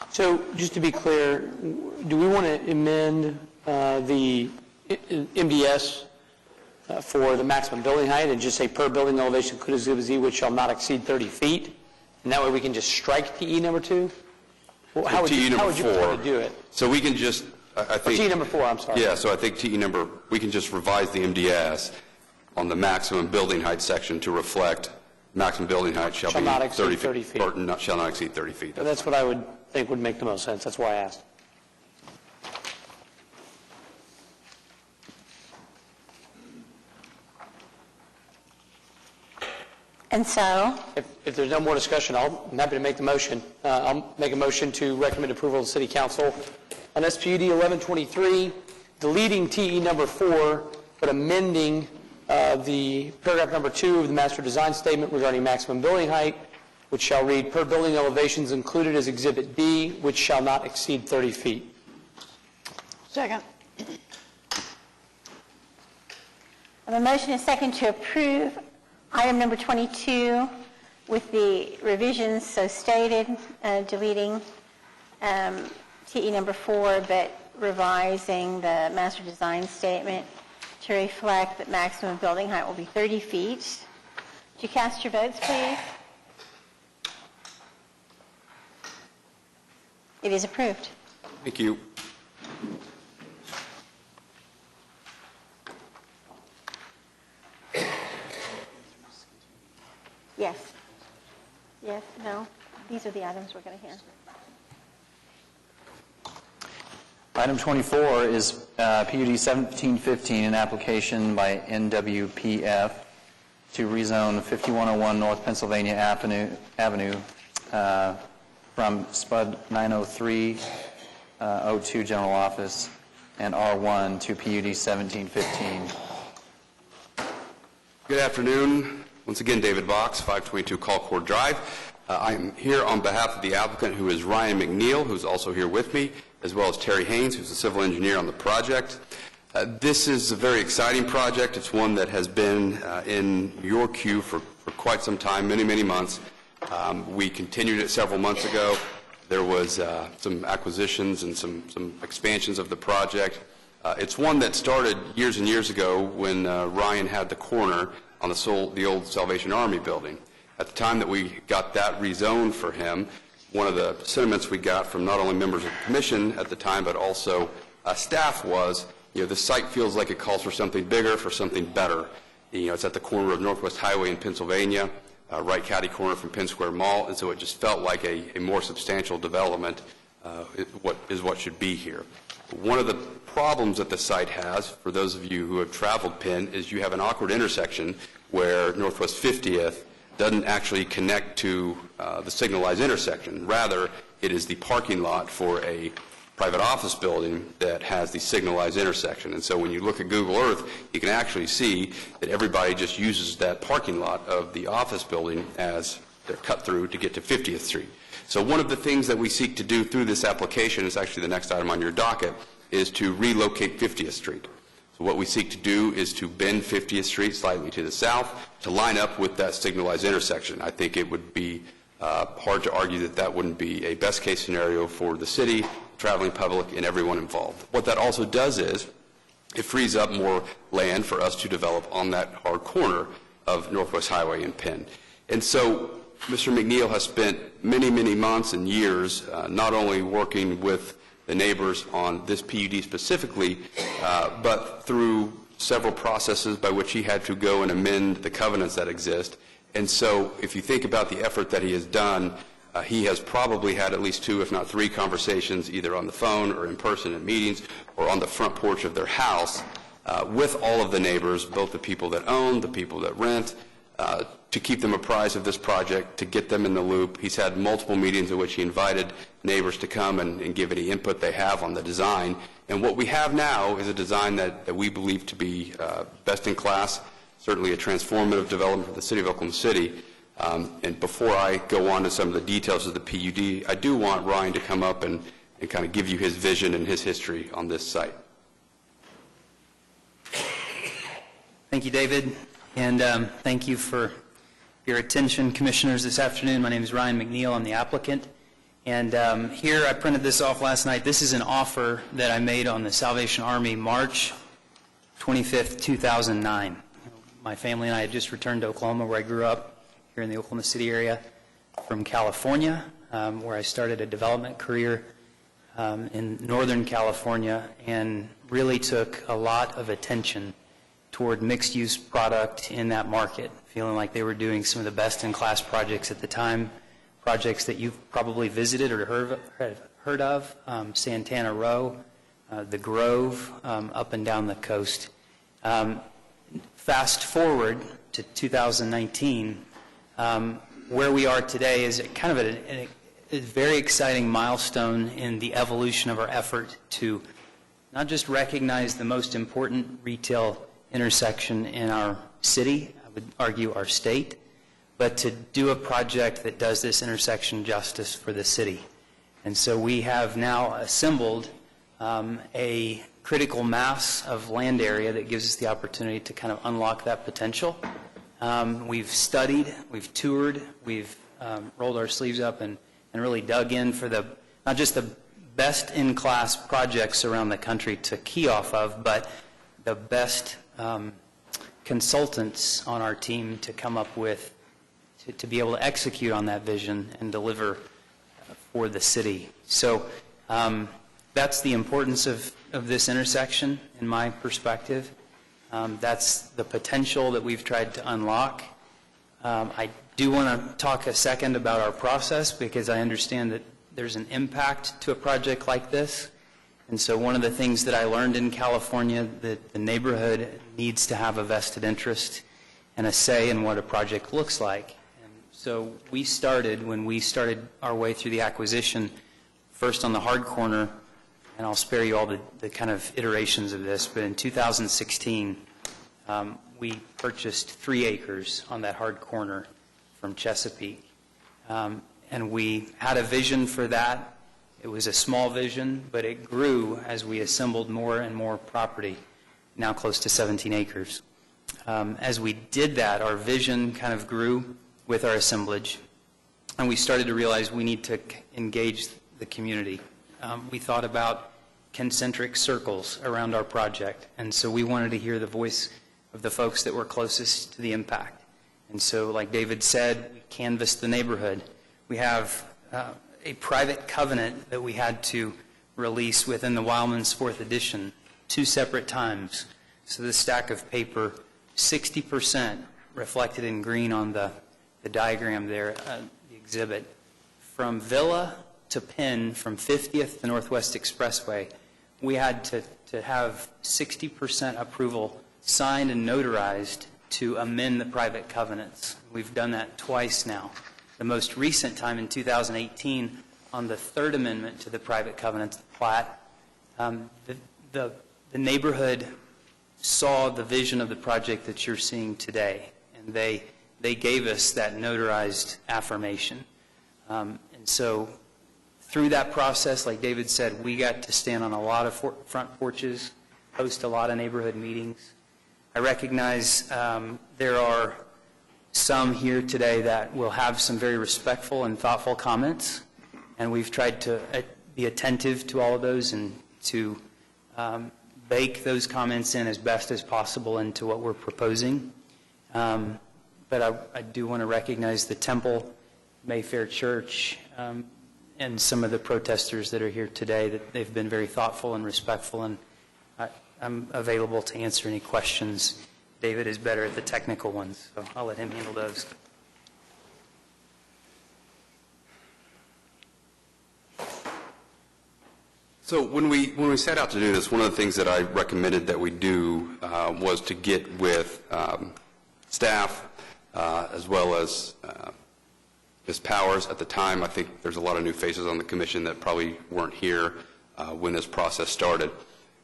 Speaker 4: So just to be clear, do we want to amend the MDS for the maximum building height and just say per building elevation including Exhibit Z, which shall not exceed 30 feet? And that way we can just strike TE number 2? Well, how would you want to do it?
Speaker 20: So we can just, I think...
Speaker 4: TE number 4, I'm sorry.
Speaker 20: Yeah, so I think we can just revise the MDS on the maximum building height section to reflect maximum building height shall be
Speaker 4: not exceed 30 feet.
Speaker 20: Or shall not exceed 30 feet.
Speaker 4: And that's what I would think would make the most sense. That's why I asked.
Speaker 1: And so?
Speaker 4: If there's no more discussion, I'm happy to make the motion. I'll make a motion to recommend approval of the City Council on SPUD 1123, deleting TE number 4, but amending the paragraph number 2 of the master design statement regarding maximum building height, which shall read, per building elevations included as Exhibit D, which shall not exceed 30 feet.
Speaker 7: Second.
Speaker 1: I have a motion and a second to approve Item number 22, with the revisions so stated, deleting TE number 4, but revising the master design statement to reflect that maximum building height will be 30 feet. Would you cast your votes, please? It is approved.
Speaker 20: Thank you.
Speaker 1: Yes. Yes, no? These are the items we're going to hear.
Speaker 3: Item 24 is PUD 1715, an application by NWPF to rezone 5101 North Pennsylvania Avenue from SPUD 90302 General Office and R1 to PUD 1715.
Speaker 20: Good afternoon. Once again, David Box, 522 Colcord Drive. I'm here on behalf of the applicant, who is Ryan McNeil, who's also here with me, as well as Terry Haynes, who's a civil engineer on the project. This is a very exciting project. It's one that has been in your queue for quite some time, many, many months. We continued it several months ago. There was some acquisitions and some expansions of the project. It's one that started years and years ago when Ryan had the corner on the old Salvation Army building. At the time that we got that rezoned for him, one of the sentiments we got from not only members of the commission at the time, but also staff was, the site feels like it calls for something bigger, for something better. It's at the corner of Northwest Highway in Pennsylvania, right catty corner from Penn Square Mall, and so it just felt like a more substantial development is what should be here. One of the problems that the site has, for those of you who have traveled Penn, is you have an awkward intersection where Northwest 50th doesn't actually connect to the signalized intersection. Rather, it is the parking lot for a private office building that has the signalized intersection. And so when you look at Google Earth, you can actually see that everybody just uses that parking lot of the office building as their cut through to get to 50th Street. So one of the things that we seek to do through this application, is actually the next item on your docket, is to relocate 50th Street. So what we seek to do is to bend 50th Street slightly to the south to line up with that signalized intersection. I think it would be hard to argue that that wouldn't be a best case scenario for the city, traveling public, and everyone involved. What that also does is it frees up more land for us to develop on that hard corner of Northwest Highway in Penn. And so Mr. McNeil has spent many, many months and years not only working with the neighbors on this PUD specifically, but through several processes by which he had to go and amend the covenants that exist. And so if you think about the effort that he has done, he has probably had at least 2, if not 3 conversations, either on the phone or in person at meetings or on the front porch of their house with all of the neighbors, both the people that own, the people that rent, to keep them apprised of this project, to get them in the loop. He's had multiple meetings in which he invited neighbors to come and give any input they have on the design. And what we have now is a design that we believe to be best in class, certainly a transformative development for the city of Oklahoma City. And before I go on to some of the details of the PUD, I do want Ryan to come up and kind of give you his vision and his history on this site.
Speaker 13: Thank you, David, and thank you for your attention, commissioners, this afternoon. My name is Ryan McNeil. I'm the applicant. And here, I printed this off last night. This is an offer that I made on the Salvation Army March 25th, 2009. My family and I had just returned to Oklahoma, where I grew up, here in the Oklahoma City area, from California, where I started a development career in Northern California, and really took a lot of attention toward mixed-use product in that market, feeling like they were doing some of the best-in-class projects at the time, projects that you've probably visited or heard of, Santana Row, the Grove, up and down the coast. Fast forward to 2019, where we are today is kind of a very exciting milestone in the evolution of our effort to not just recognize the most important retail intersection in our city, I would argue our state, but to do a project that does this intersection justice for the city. And so we have now assembled a critical mass of land area that gives us the opportunity to kind of unlock that potential. We've studied, we've toured, we've rolled our sleeves up and really dug in for not just the best-in-class projects around the country to key off of, but the best consultants on our team to come up with, to be able to execute on that vision and deliver for the city. So that's the importance of this intersection in my perspective. That's the potential that we've tried to unlock. I do want to talk a second about our process because I understand that there's an impact to a project like this. And so one of the things that I learned in California, that the neighborhood needs to have a vested interest and a say in what a project looks like. And so when we started our way through the acquisition, first on the hard corner, and I'll spare you all the kind of iterations of this, but in 2016, we purchased 3 acres on that hard corner from Chesapeake. And we had a vision for that. It was a small vision, but it grew as we assembled more and more property, now close to 17 acres. As we did that, our vision kind of grew with our assemblage, and we started to realize we need to engage the community. We thought about concentric circles around our project, and so we wanted to hear the voice of the folks that were closest to the impact. And so, like David said, we canvassed the neighborhood. We have a private covenant that we had to release within the Wildman's 4th edition 2 separate times. So this stack of paper, 60% reflected in green on the diagram there, the exhibit. From Villa to Penn, from 50th to Northwest Expressway, we had to have 60% approval signed and notarized to amend the private covenants. We've done that twice now. The most recent time in 2018 on the 3rd amendment to the private covenants, the plat, the neighborhood saw the vision of the project that you're seeing today, and they gave us that notarized affirmation. And so through that process, like David said, we got to stand on a lot of front porches, host a lot of neighborhood meetings. I recognize there are some here today that will have some very respectful and thoughtful comments, and we've tried to be attentive to all of those and to bake those comments in as best as possible into what we're proposing. But I do want to recognize the Temple, Mayfair Church, and some of the protesters that are here today, that they've been very thoughtful and respectful, and I'm available to answer any questions. David is better at the technical ones, so I'll let him handle those.
Speaker 20: So when we set out to do this, one of the things that I recommended that we do was to get with staff as well as Ms. Powers. At the time, I think there's a lot of new faces on the commission that probably weren't here when this process started.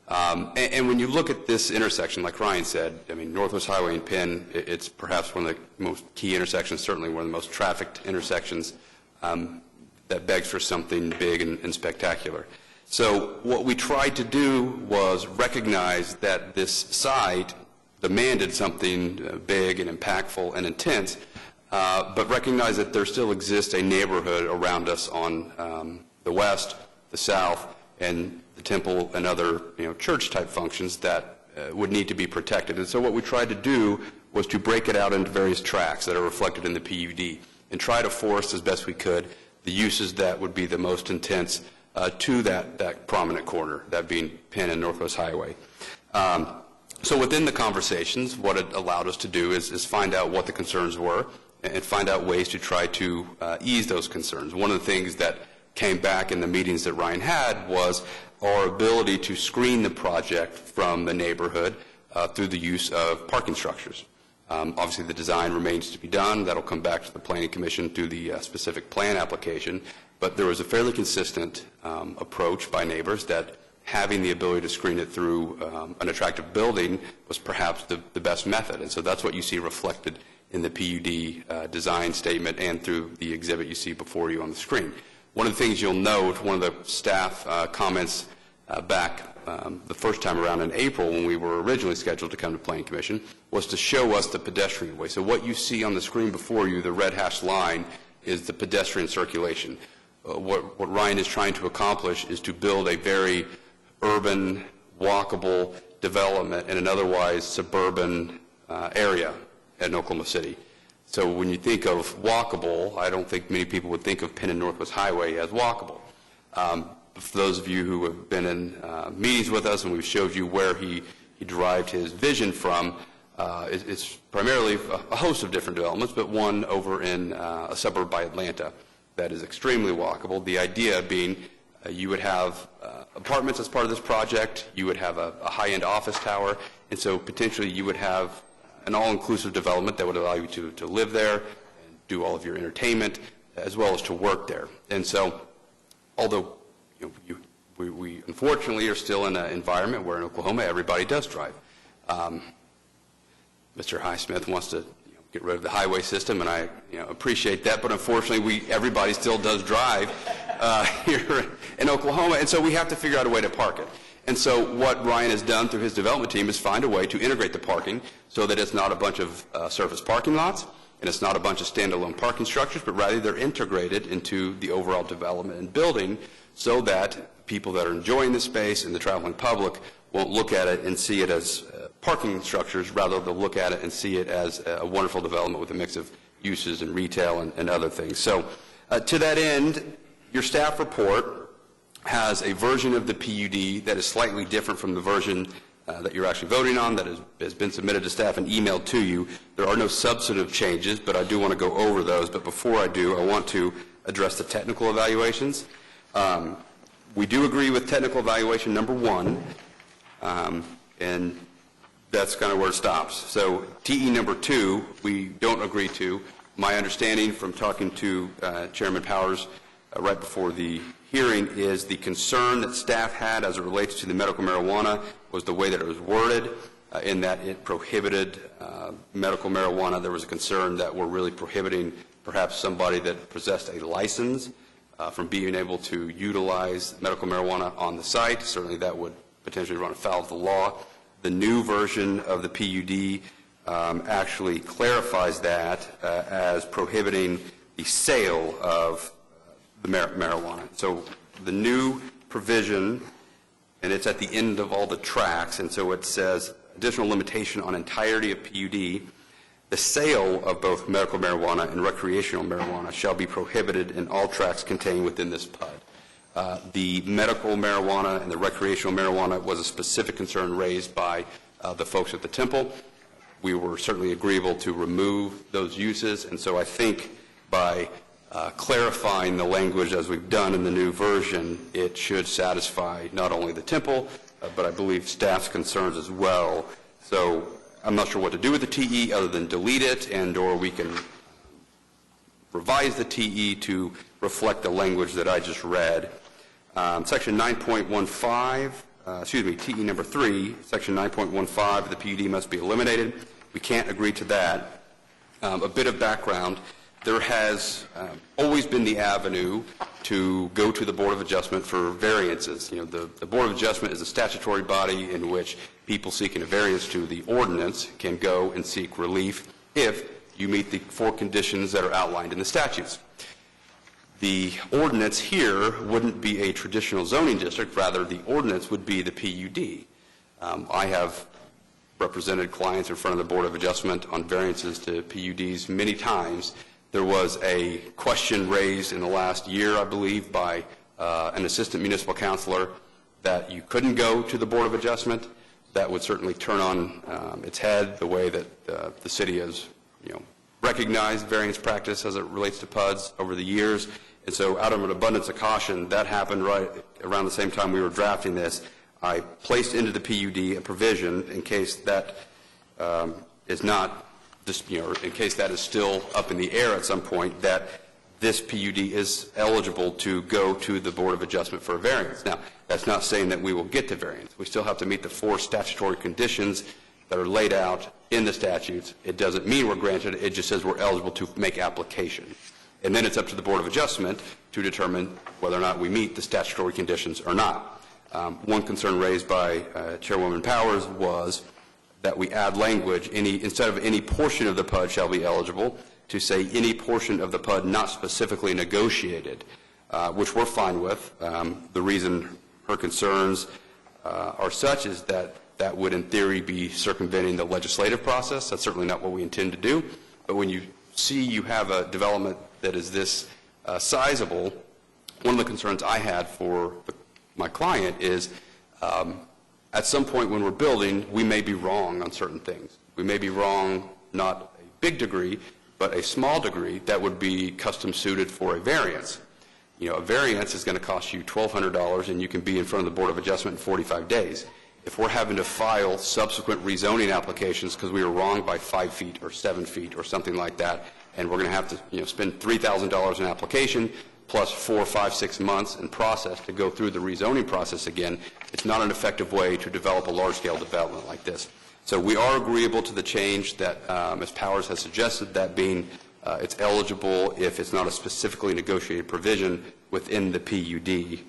Speaker 20: And when you look at this intersection, like Ryan said, I mean, Northwest Highway and Penn, it's perhaps one of the most key intersections, certainly one of the most trafficked intersections that begs for something big and spectacular. So what we tried to do was recognize that this site demanded something big and impactful and intense, but recognize that there still exists a neighborhood around us on the west, the south, and the Temple and other church-type functions that would need to be protected. And so what we tried to do was to break it out into various tracks that are reflected in the PUD and try to force as best we could the uses that would be the most intense to that prominent corner, that being Penn and Northwest Highway. So within the conversations, what it allowed us to do is find out what the concerns were and find out ways to try to ease those concerns. One of the things that came back in the meetings that Ryan had was our ability to screen the project from the neighborhood through the use of parking structures. Obviously, the design remains to be done. That'll come back to the Planning Commission through the specific plan application. But there was a fairly consistent approach by neighbors that having the ability to screen it through an attractive building was perhaps the best method. And so that's what you see reflected in the PUD design statement and through the exhibit you see before you on the screen. One of the things you'll note, one of the staff comments back the first time around in April when we were originally scheduled to come to Planning Commission was to show us the pedestrian way. So what you see on the screen before you, the red hashed line, is the pedestrian circulation. What Ryan is trying to accomplish is to build a very urban, walkable development in an otherwise suburban area in Oklahoma City. So when you think of walkable, I don't think many people would think of Penn and Northwest Highway as walkable. For those of you who have been in meetings with us and we've showed you where he derived his vision from, it's primarily a host of different developments, but one over in a suburb by Atlanta that is extremely walkable. The idea being you would have apartments as part of this project, you would have a high-end office tower, and so potentially you would have an all-inclusive development that would allow you to live there and do all of your entertainment as well as to work there. And so although we unfortunately are still in an environment where in Oklahoma everybody does drive. Mr. Highsmith wants to get rid of the highway system, and I appreciate that, but unfortunately everybody still does drive here in Oklahoma, and so we have to figure out a way to park it. And so what Ryan has done through his development team is find a way to integrate the parking so that it's not a bunch of surface parking lots, and it's not a bunch of standalone parking structures, but rather they're integrated into the overall development and building so that people that are enjoying the space and the traveling public won't look at it and see it as parking structures, rather they'll look at it and see it as a wonderful development with a mix of uses and retail and other things. So to that end, your staff report has a version of the PUD that is slightly different from the version that you're actually voting on that has been submitted to staff and emailed to you. There are no substantive changes, but I do want to go over those. But before I do, I want to address the technical evaluations. We do agree with technical evaluation number 1, and that's kind of where it stops. So TE number 2, we don't agree to. My understanding from talking to Chairman Powers right before the hearing is the concern that staff had as it relates to the medical marijuana was the way that it was worded, in that it prohibited medical marijuana. There was a concern that we're really prohibiting perhaps somebody that possessed a license from being able to utilize medical marijuana on the site. Certainly that would potentially run afoul of the law. The new version of the PUD actually clarifies that as prohibiting the sale of the marijuana. So the new provision, and it's at the end of all the tracks, and so it says additional limitation on entirety of PUD. The sale of both medical marijuana and recreational marijuana shall be prohibited in all tracts contained within this PUD. The medical marijuana and the recreational marijuana was a specific concern raised by the folks at the Temple. We were certainly agreeable to remove those uses, and so I think by clarifying the language as we've done in the new version, it should satisfy not only the Temple, but I believe staff's concerns as well. So I'm not sure what to do with the TE other than delete it, and or we can revise the TE to reflect the language that I just read. Section 9.15, TE number 3, section 9.15 of the PUD must be eliminated. We can't agree to that. A bit of background. There has always been the avenue to go to the Board of Adjustment for variances. You know, the Board of Adjustment is a statutory body in which people seeking a variance to the ordinance can go and seek relief if you meet the 4 conditions that are outlined in the statutes. The ordinance here wouldn't be a traditional zoning district. Rather, the ordinance would be the PUD. I have represented clients in front of the Board of Adjustment on variances to PUDs many times. There was a question raised in the last year, I believe, by an assistant municipal counselor that you couldn't go to the Board of Adjustment. That would certainly turn on its head the way that the city has, recognized variance practice as it relates to PUDs over the years. And so out of an abundance of caution, that happened right around the same time we were drafting this. I placed into the PUD a provision in case that is not, in case that is still up in the air at some point, that this PUD is eligible to go to the Board of Adjustment for a variance. Now, that's not saying that we will get the variance. We still have to meet the 4 statutory conditions that are laid out in the statutes. It doesn't mean we're granted. It just says we're eligible to make application. And then it's up to the Board of Adjustment to determine whether or not we meet the statutory conditions or not. One concern raised by Chairwoman Powers was that we add language, instead of any portion of the PUD shall be eligible, to say any portion of the PUD not specifically negotiated, which we're fine with. The reason her concerns are such is that that would in theory be circumventing the legislative process. That's certainly not what we intend to do. But when you see you have a development that is this sizable, one of the concerns I had for my client is at some point when we're building, we may be wrong on certain things. We may be wrong, not a big degree, but a small degree that would be custom suited for a variance. You know, a variance is going to cost you $1,200 and you can be in front of the Board of Adjustment in 45 days. If we're having to file subsequent rezoning applications because we were wrong by 5 feet or 7 feet or something like that, and we're going to have to spend $3,000 in application plus 4, 5, 6 months in process to go through the rezoning process again, it's not an effective way to develop a large-scale development like this. So we are agreeable to the change that Ms. Powers has suggested, that being it's eligible if it's not a specifically negotiated provision within the PUD.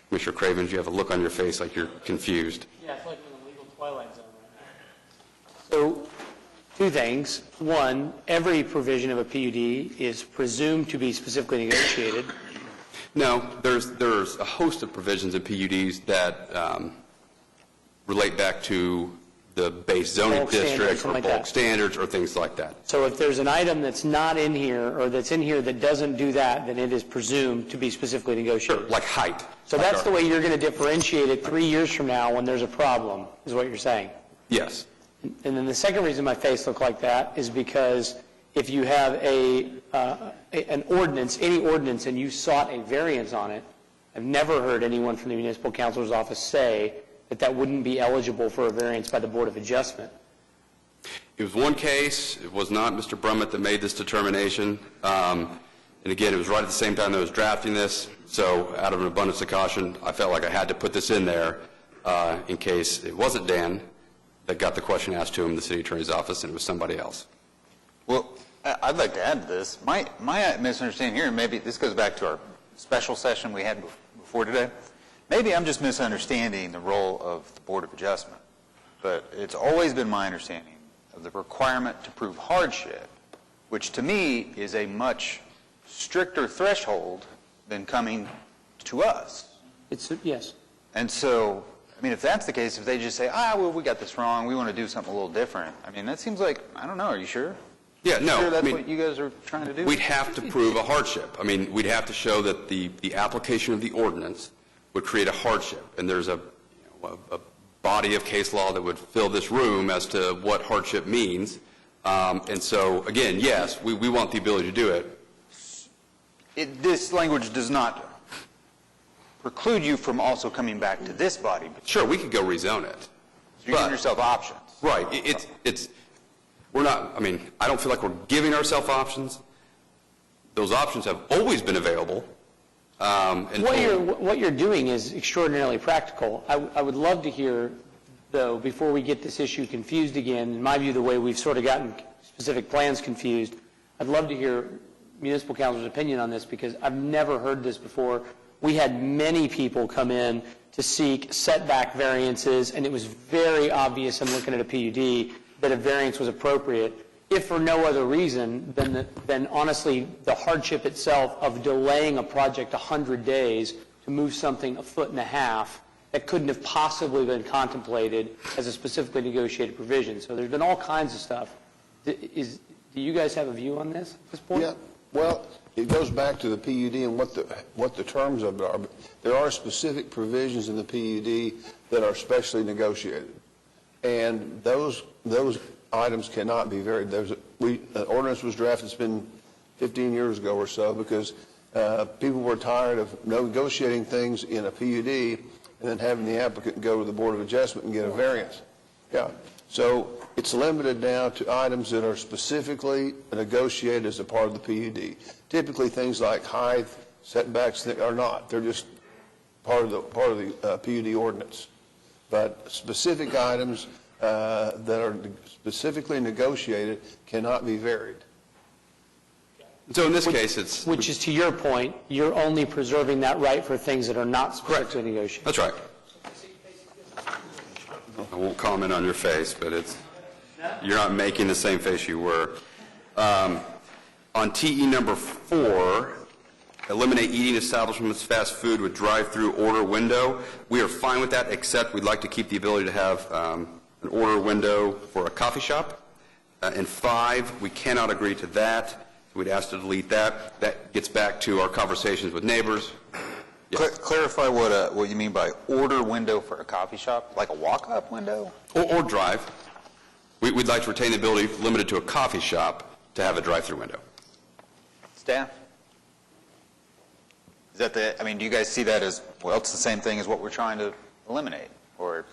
Speaker 20: Commissioner Cravens, you have a look on your face like you're confused.
Speaker 4: Yeah, it's like in the legal twilight zone right now. So, two things. One, every provision of a PUD is presumed to be specifically negotiated.
Speaker 20: No, there's a host of provisions in PUDs that relate back to the base zoning
Speaker 4: Bulk standards,
Speaker 20: district or
Speaker 4: something like
Speaker 20: bulk
Speaker 4: that.
Speaker 20: standards or things like that.
Speaker 4: So if there's an item that's not in here or that's in here that doesn't do that, then it is presumed to be specifically negotiated.
Speaker 20: Sure, like height.
Speaker 4: So that's the way you're going to differentiate it 3 years from now when there's a problem, is what you're saying.
Speaker 20: Yes.
Speaker 4: And then the second reason my face looked like that is because if you have an ordinance, any ordinance, and you sought a variance on it, I've never heard anyone from the municipal counselor's office say that that wouldn't be eligible for a variance by the Board of Adjustment.
Speaker 20: It was one case. It was not Mr. Brummett that made this determination. And again, it was right at the same time that I was drafting this. So out of an abundance of caution, I felt like I had to put this in there in case it wasn't Dan that got the question asked to him in the city attorney's office and it was somebody else.
Speaker 10: Well, I'd like to add to this. My misunderstanding here, maybe this goes back to our special session we had before today. Maybe I'm just misunderstanding the role of the Board of Adjustment, but it's always been my understanding of the requirement to prove hardship, which to me is a much stricter threshold than coming to us.
Speaker 4: Yes.
Speaker 10: And so, I mean, if that's the case, if they just say, well, we got this wrong, we want to do something a little different, I mean, that seems like, I don't know, are you sure?
Speaker 20: Yeah, no.
Speaker 10: Sure that's
Speaker 20: I mean,
Speaker 10: what you guys are trying to do?
Speaker 20: We'd have to prove a hardship. I mean, we'd have to show that the application of the ordinance would create a hardship. And there's a body of case law that would fill this room as to what hardship means. And so, again, yes, we want the ability to do it.
Speaker 10: This language does not preclude you from also coming back to this body.
Speaker 20: Sure, we could go rezone it.
Speaker 10: So you're giving yourself options.
Speaker 20: Right. We're not, I mean, I don't feel like we're giving ourselves options. Those options have always been available.
Speaker 4: What you're doing is extraordinarily practical. I would love to hear, though, before we get this issue confused again, in my view, the way we've sort of gotten specific plans confused, I'd love to hear municipal council's opinion on this because I've never heard this before. We had many people come in to seek setback variances, and it was very obvious, I'm looking at a PUD, that a variance was appropriate. If for no other reason than honestly the hardship itself of delaying a project 100 days to move something 1.5 feet that couldn't have possibly been contemplated as a specifically negotiated provision. So there's been all kinds of stuff. Do you guys have a view on this at this point?
Speaker 14: Yeah. Well, it goes back to the PUD and what the terms of it are. There are specific provisions in the PUD that are specially negotiated, and those items cannot be varied. An ordinance was drafted, it's been 15 years ago or so, because people were tired of negotiating things in a PUD and then having the applicant go to the Board of Adjustment and get a variance. Yeah. So it's limited now to items that are specifically negotiated as a part of the PUD. Typically things like height, setbacks that are not. They're just part of the PUD ordinance. But specific items that are specifically negotiated cannot be varied.
Speaker 20: So in this case, it's...
Speaker 4: Which is, to your point, you're only preserving that right for things that are not specifically negotiated.
Speaker 20: That's right. I won't comment on your face, but you're not making the same face you were. On TE number 4, eliminate eating establishments, fast food with drive-through order window. We are fine with that, except we'd like to keep the ability to have an order window for a coffee shop. And 5, we cannot agree to that. We'd ask to delete that. That gets back to our conversations with neighbors. Yes.
Speaker 10: Clarify what you mean by order window for a coffee shop, like a walk-up window?
Speaker 20: Or drive. We'd like to retain the ability, limited to a coffee shop, to have a drive-through window.
Speaker 10: Staff? Is that do you guys see that as, well, it's the same thing as what we're trying to eliminate? Or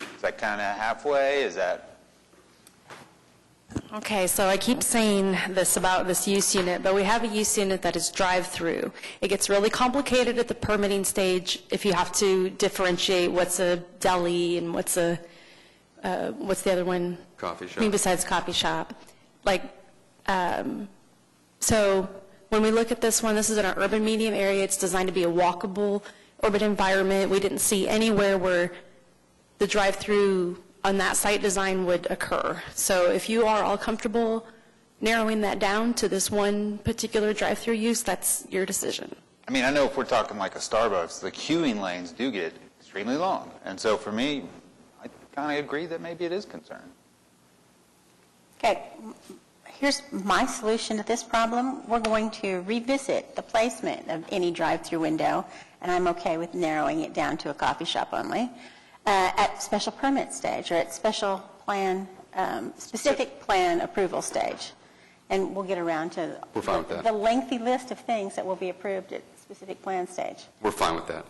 Speaker 10: is that kind of halfway? Is that...
Speaker 16: Okay, so I keep saying this about this use unit, but we have a use unit that is drive-through. It gets really complicated at the permitting stage if you have to differentiate what's a deli and what's the other one?
Speaker 20: Coffee shop.
Speaker 16: I mean, besides coffee shop. So when we look at this one, this is in our urban medium area. It's designed to be a walkable urban environment. We didn't see anywhere where the drive-through on that site design would occur. So if you are all comfortable narrowing that down to this one particular drive-through use, that's your decision.
Speaker 10: I know if we're talking like a Starbucks, the queuing lanes do get extremely long. And so for me, I kind of agree that maybe it is concerned.
Speaker 1: Okay, here's my solution to this problem. We're going to revisit the placement of any drive-through window, and I'm okay with narrowing it down to a coffee shop only. At special permit stage or at special plan, specific plan approval stage. And we'll get around to
Speaker 20: We're fine with that.
Speaker 1: the lengthy list of things that will be approved at specific plan stage.
Speaker 20: We're fine with that.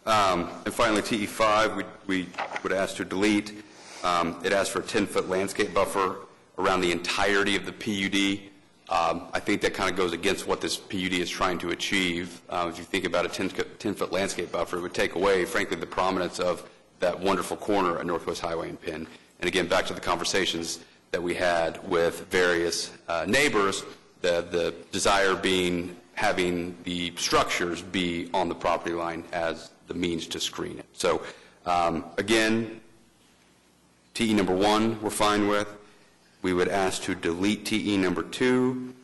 Speaker 20: And finally, TE5, we would ask to delete. It asks for a 10-foot landscape buffer around the entirety of the PUD. I think that kind of goes against what this PUD is trying to achieve. If you think about a 10-foot landscape buffer, it would take away, frankly, the prominence of that wonderful corner at Northwest Highway and Penn. And again, back to the conversations that we had with various neighbors, the desire being having the structures be on the property line as the means to screen it. So again, TE number 1 we're fine with. We would ask to delete TE number 2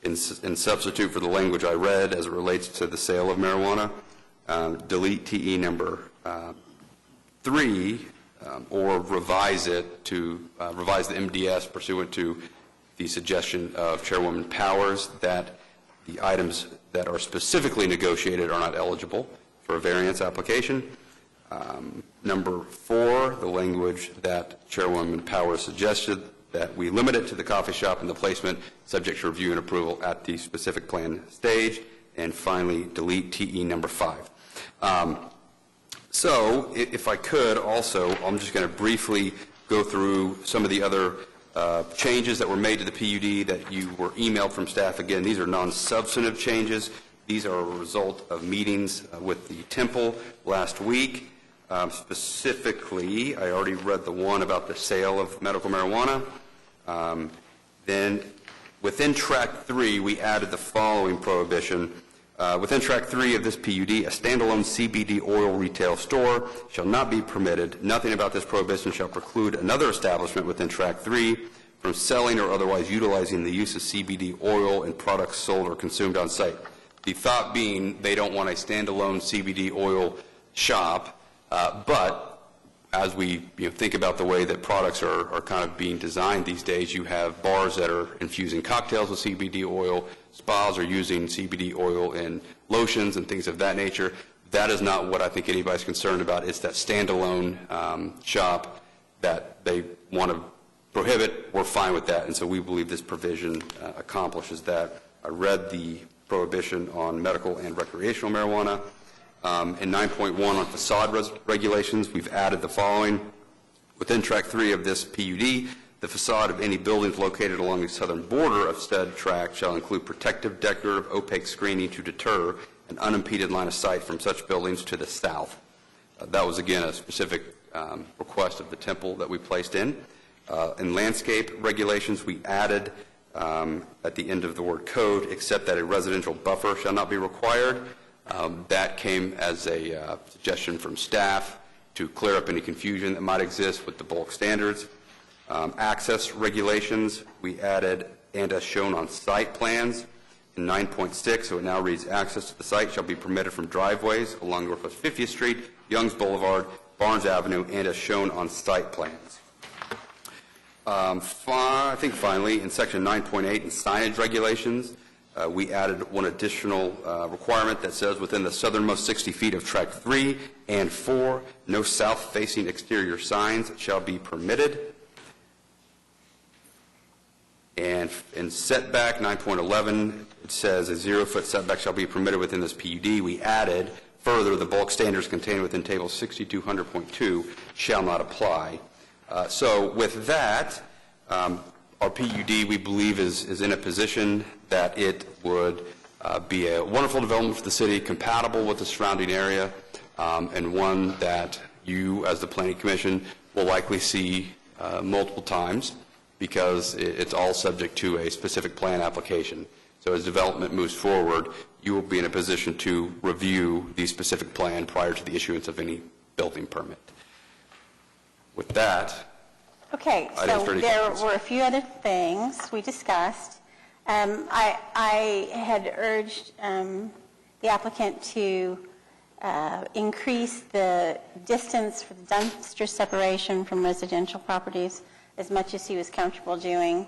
Speaker 20: and substitute for the language I read as it relates to the sale of marijuana. Delete TE number 3 or revise it to revise the MDS pursuant to the suggestion of Chairwoman Powers that the items that are specifically negotiated are not eligible for a variance application. Number 4, the language that Chairwoman Powers suggested, that we limit it to the coffee shop and the placement subject to review and approval at the specific plan stage. And finally, delete TE number 5. So if I could also, I'm just going to briefly go through some of the other changes that were made to the PUD that you were emailed from staff. Again, these are non-substantive changes. These are a result of meetings with the Temple last week. Specifically, I already read the one about the sale of medical marijuana. Then within Track 3, we added the following prohibition. Within Track 3 of this PUD, a standalone CBD oil retail store shall not be permitted. Nothing about this prohibition shall preclude another establishment within Track 3 from selling or otherwise utilizing the use of CBD oil and products sold or consumed on site. The thought being they don't want a standalone CBD oil shop, but as we think about the way that products are kind of being designed these days, you have bars that are infusing cocktails with CBD oil, spas are using CBD oil in lotions and things of that nature. That is not what I think anybody's concerned about. It's that standalone shop that they want to prohibit. We're fine with that, and so we believe this provision accomplishes that. I read the prohibition on medical and recreational marijuana. In 9.1 on facade regulations, we've added the following. Within Track 3 of this PUD, the facade of any buildings located along the southern border of said tract shall include protective, decorative, opaque screening to deter an unimpeded line of sight from such buildings to the south. That was, again, a specific request of the Temple that we placed in. In landscape regulations, we added at the end of the word code, except that a residential buffer shall not be required. That came as a suggestion from staff, to clear up any confusion that might exist with the bulk standards. Access regulations, we added "and as shown on site plans" in 9.6, so it now reads, access to the site shall be permitted from driveways along Northwest 50th Street, Youngs Boulevard, Barnes Avenue, and as shown on site plans. I think finally, in section 9.8 in signage regulations, we added one additional requirement that says within the southernmost 60 feet of track 3 and 4, no south-facing exterior signs shall be permitted. And in setback 9.11, it says a 0-foot setback shall be permitted within this PUD. We added further the bulk standards contained within table 6200.2 shall not apply. So with that, our PUD, we believe, is in a position that it would be a wonderful development for the city, compatible with the surrounding area, and one that you, as the Planning Commission, will likely see multiple times, because it's all subject to a specific plan application. So as development moves forward, you will be in a position to review the specific plan prior to the issuance of any building permit. With that,
Speaker 1: Okay,
Speaker 20: I didn't
Speaker 1: so
Speaker 20: really
Speaker 1: there
Speaker 20: comments.
Speaker 1: were a few other things we discussed. I had urged the applicant to increase the distance for the dumpster separation from residential properties as much as he was comfortable doing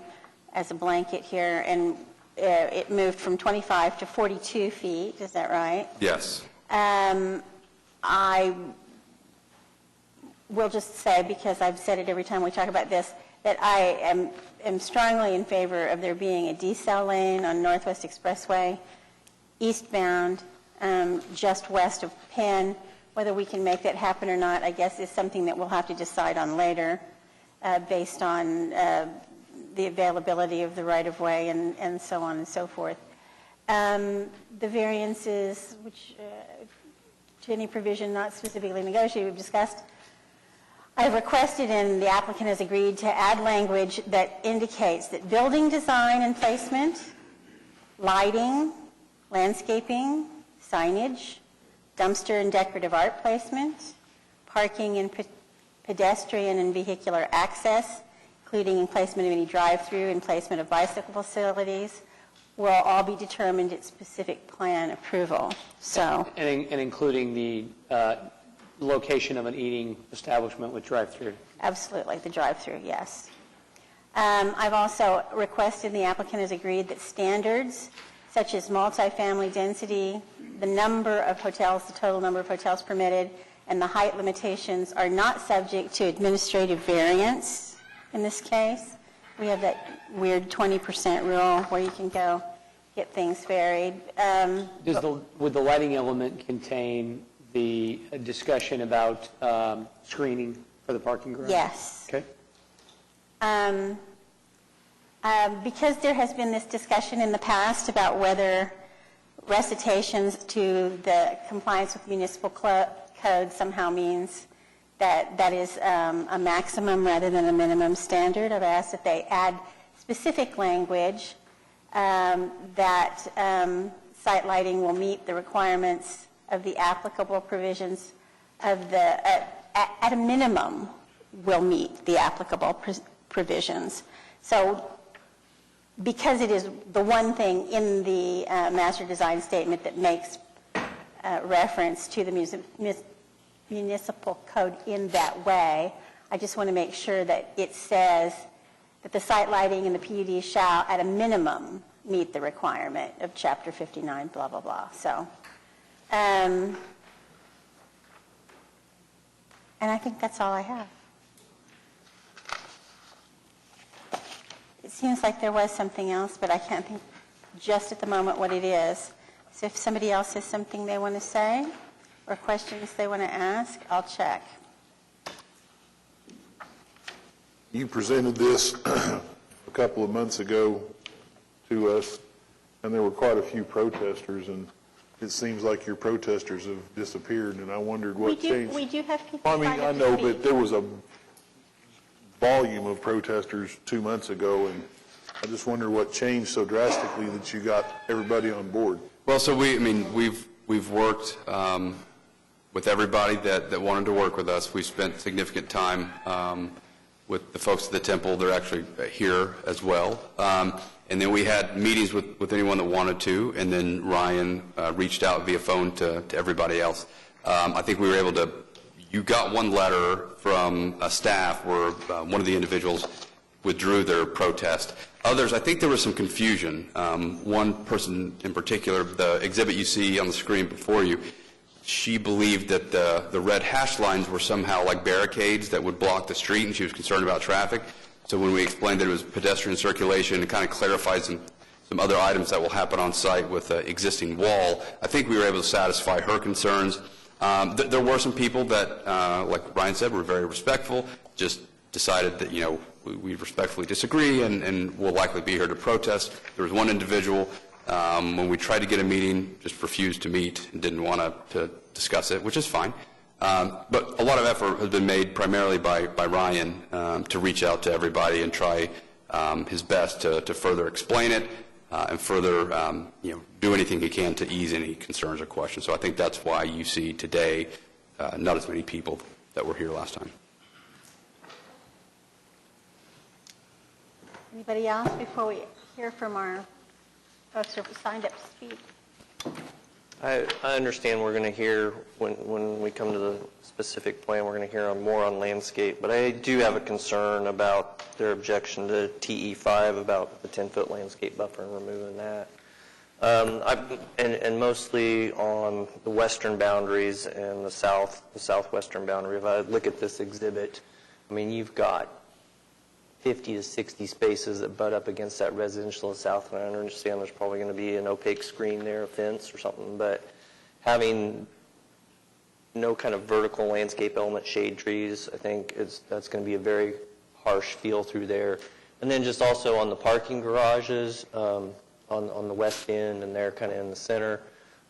Speaker 1: as a blanket here, and it moved from 25 to 42 feet, is that right?
Speaker 20: yes.
Speaker 1: I will just say, because I've said it every time we talk about this, that I am strongly in favor of there being a decel lane on Northwest Expressway, eastbound, just west of Penn. Whether we can make that happen or not, I guess, is something that we'll have to decide on later, based on the availability of the right-of-way and so on and so forth. The variances, which to any provision not specifically negotiated, we've discussed. I've requested, and the applicant has agreed, to add language that indicates that building design and placement, lighting, landscaping, signage, dumpster and decorative art placement, parking and pedestrian and vehicular access, including placement of any drive-through and placement of bicycle facilities, will all be determined at specific plan approval. So,
Speaker 4: And including the location of an eating establishment with drive-through.
Speaker 1: absolutely, the drive-through, yes. I've also requested, the applicant has agreed, that standards such as multifamily density, the number of hotels, the total number of hotels permitted, and the height limitations are not subject to administrative variance in this case. We have that weird 20% rule where you can go get things varied.
Speaker 4: Would the lighting element contain the discussion about screening for the parking garage?
Speaker 1: Yes.
Speaker 4: Okay.
Speaker 1: Because there has been this discussion in the past about whether recitations to the compliance with municipal code somehow means that that is a maximum rather than a minimum standard, I've asked that they add specific language that site lighting will meet the requirements of the applicable provisions of the, at a minimum, will meet the applicable provisions. So because it is the one thing in the master design statement that makes reference to the municipal code in that way, I just want to make sure that it says that the site lighting and the PUD shall, at a minimum, meet the requirement of Chapter 59, blah, blah, blah. So, and I think that's all I have. It seems like there was something else, but I can't think just at the moment what it is. So if somebody else has something they want to say or questions they want to ask, I'll check.
Speaker 11: You presented this a couple of months ago to us, and there were quite a few protesters, and it seems like your protesters have disappeared, and I wondered what changed.
Speaker 1: We do have people.
Speaker 11: I mean,
Speaker 1: signed
Speaker 11: I
Speaker 1: up to
Speaker 11: know,
Speaker 1: speak.
Speaker 11: but there was a volume of protesters 2 months ago, and I just wonder what changed so drastically that you got everybody on board.
Speaker 20: Well, so we've worked with everybody that wanted to work with us. We spent significant time with the folks at the temple. They're actually here as well. And then we had meetings with anyone that wanted to, and then Ryan reached out via phone to everybody else. I think we were able to, you got one letter from a staff where one of the individuals withdrew their protest. Others, I think there was some confusion. One person in particular, the exhibit you see on the screen before you, she believed that the red hash lines were somehow like barricades that would block the street, and she was concerned about traffic. So when we explained that it was pedestrian circulation, it kind of clarified some other items that will happen on site with the existing wall. I think we were able to satisfy her concerns. There were some people that, like Ryan said, were very respectful, just decided that, we respectfully disagree and will likely be here to protest. There was one individual, when we tried to get a meeting, just refused to meet and didn't want to discuss it, which is fine. But a lot of effort has been made primarily by Ryan to reach out to everybody and try his best to further explain it and further do anything he can to ease any concerns or questions. So I think that's why you see today not as many people that were here last time.
Speaker 1: Anybody else before we hear from our folks who have signed up to speak?
Speaker 21: I understand we're going to hear, when we come to the specific plan, we're going to hear more on landscape, but I do have a concern about their objection to TE5 about the 10-foot landscape buffer and removing that. And mostly on the western boundaries and the southwestern boundary. If I look at this exhibit, I mean, you've got 50 to 60 spaces that butt up against that residential south, and I understand there's probably going to be an opaque screen there, a fence or something, but having no kind of vertical landscape element, shade trees, I think that's going to be a very harsh feel through there. And then just also on the parking garages on the west end, and they're kind of in the center,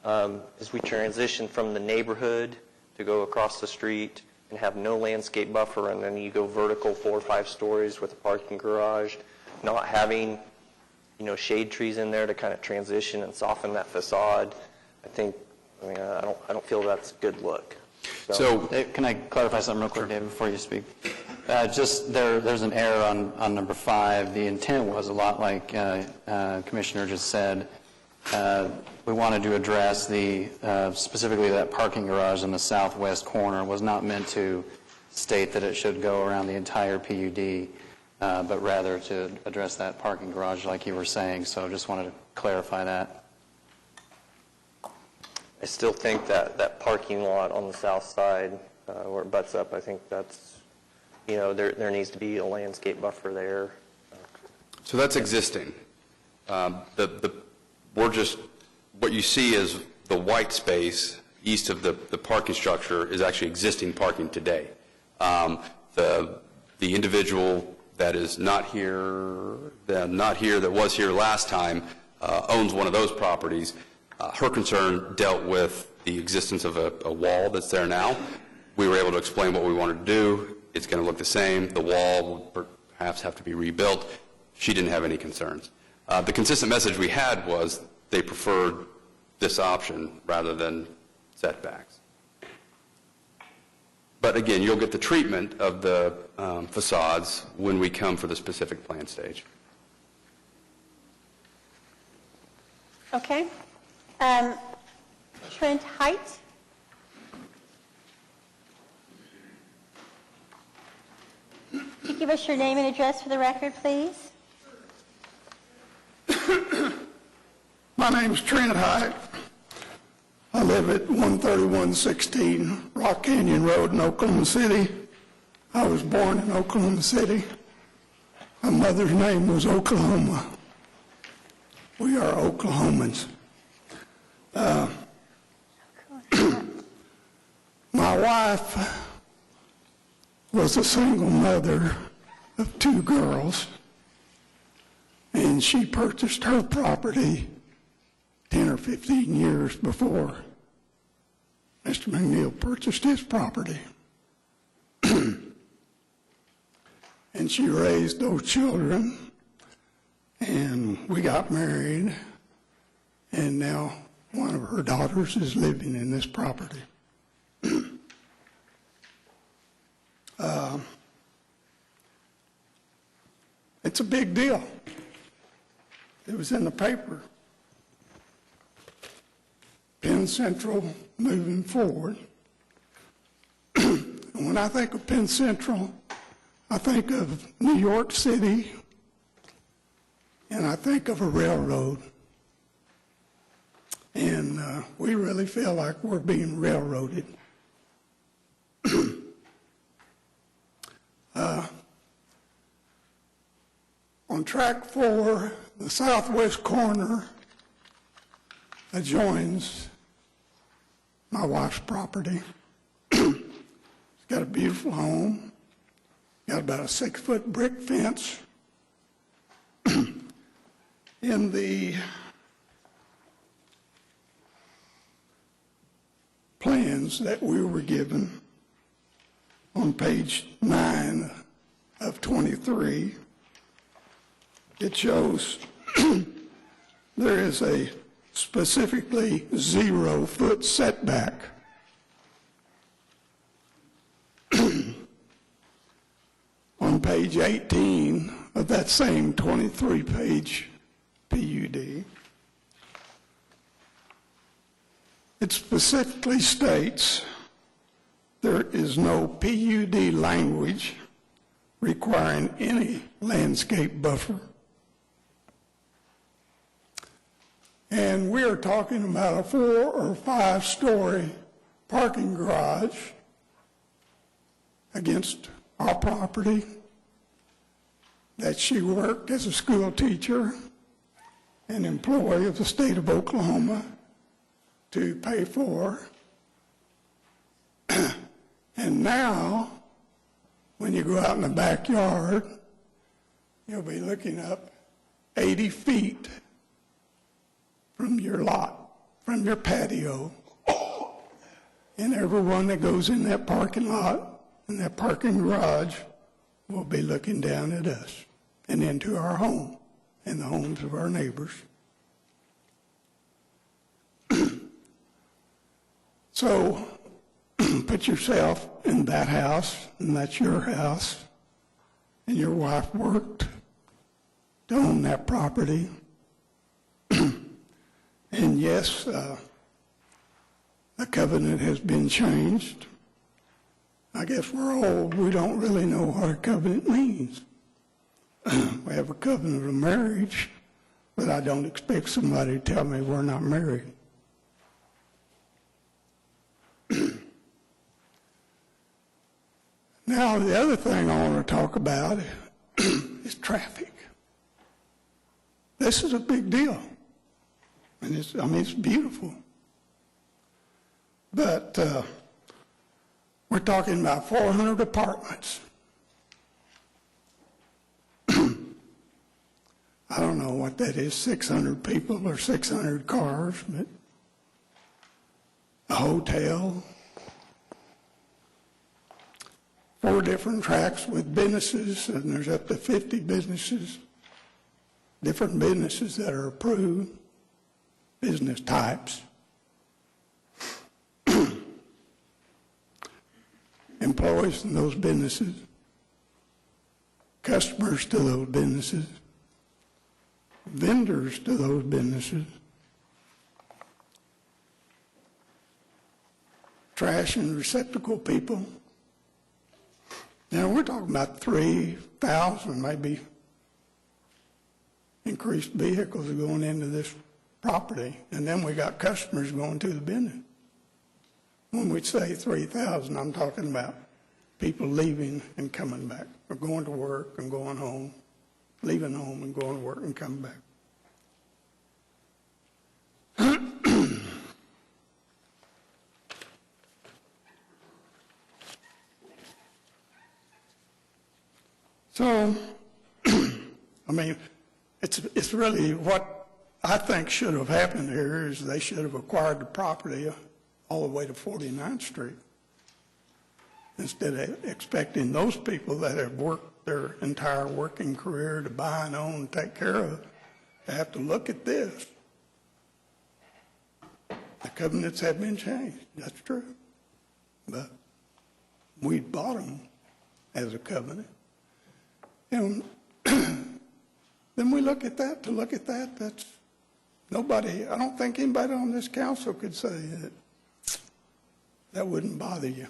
Speaker 21: as we transition from the neighborhood to go across the street and have no landscape buffer, and then you go vertical 4 or 5 stories with a parking garage, not having, shade trees in there to kind of transition and soften that facade. I don't feel that's a good look.
Speaker 3: So can I clarify something real quick, David, before you speak? Just there's an error on number 5. The intent was a lot like Commissioner just said. We wanted to address specifically that parking garage in the southwest corner. It was not meant to state that it should go around the entire PUD, but rather to address that parking garage like you were saying. So just wanted to clarify that.
Speaker 21: I still think that parking lot on the south side where it butts up, I think that's, there needs to be a landscape buffer there.
Speaker 20: So that's existing. What you see is the white space east of the parking structure is actually existing parking today. The individual that is not here, that was here last time, owns one of those properties. Her concern dealt with the existence of a wall that's there now. We were able to explain what we wanted to do. It's going to look the same. The wall will perhaps have to be rebuilt. She didn't have any concerns. The consistent message we had was they preferred this option rather than setbacks. But again, you'll get the treatment of the facades when we come for the specific plan stage.
Speaker 1: Okay. Trent Height. Could you give us your name and address for the record, please?
Speaker 17: My name's Trent Height. I live at 13116 Rock Canyon Road in Oklahoma City. I was born in Oklahoma City. My mother's name was Oklahoma. We are Oklahomans. My wife was a single mother of 2 girls, and she purchased her property 10 or 15 years before Mr. McNeil purchased his property. And she raised those children, and we got married, and now one of her daughters is living in this property. It's a big deal. It was in the paper. Penn Central moving forward. And when I think of Penn Central, I think of New York City, and I think of a railroad. And we really feel like we're being railroaded. On track 4, the southwest corner adjoins my wife's property. It's got a beautiful home, got about a 6-foot brick fence. In the plans that we were given on page 9 of 23, it shows there is a specifically 0-foot setback. On page 18 of that same 23-page PUD, it specifically states there is no PUD language requiring any landscape buffer. And we are talking about a 4 or 5-story parking garage against our property that she worked as a school teacher, an employee of the state of Oklahoma, to pay for. And now, when you go out in the backyard, you'll be looking up 80 feet from your lot, from your patio, and everyone that goes in that parking lot and that parking garage will be looking down at us and into our home and the homes of our neighbors. So put yourself in that house, and that's your house, and your wife worked to own that property. And yes, the covenant has been changed. I guess we're old. We don't really know what a covenant means. We have a covenant of marriage, but I don't expect somebody to tell me we're not married. Now, the other thing I want to talk about is traffic. This is a big deal. And it's beautiful. But we're talking about 400 apartments. I don't know what that is, 600 people or 600 cars, but a hotel, 4 different tracks with businesses, and there's up to 50 businesses, different businesses that are approved, business types. Employees in those businesses, customers to those businesses, vendors to those businesses, trash and receptacle people. Now, we're talking about 3,000 maybe increased vehicles going into this property, and then we got customers going to the business. When we say 3,000, I'm talking about people leaving and coming back, or going to work and going home, leaving home and going to work and coming back. So, I mean, it's really what I think should have happened here is they should have acquired the property all the way to 49th Street instead of expecting those people that have worked their entire working career to buy and own and take care of to have to look at this. The covenants have been changed, that's true. But we bought them as a covenant. And then we look at that, that's, nobody, I don't think anybody on this council could say that that wouldn't bother you.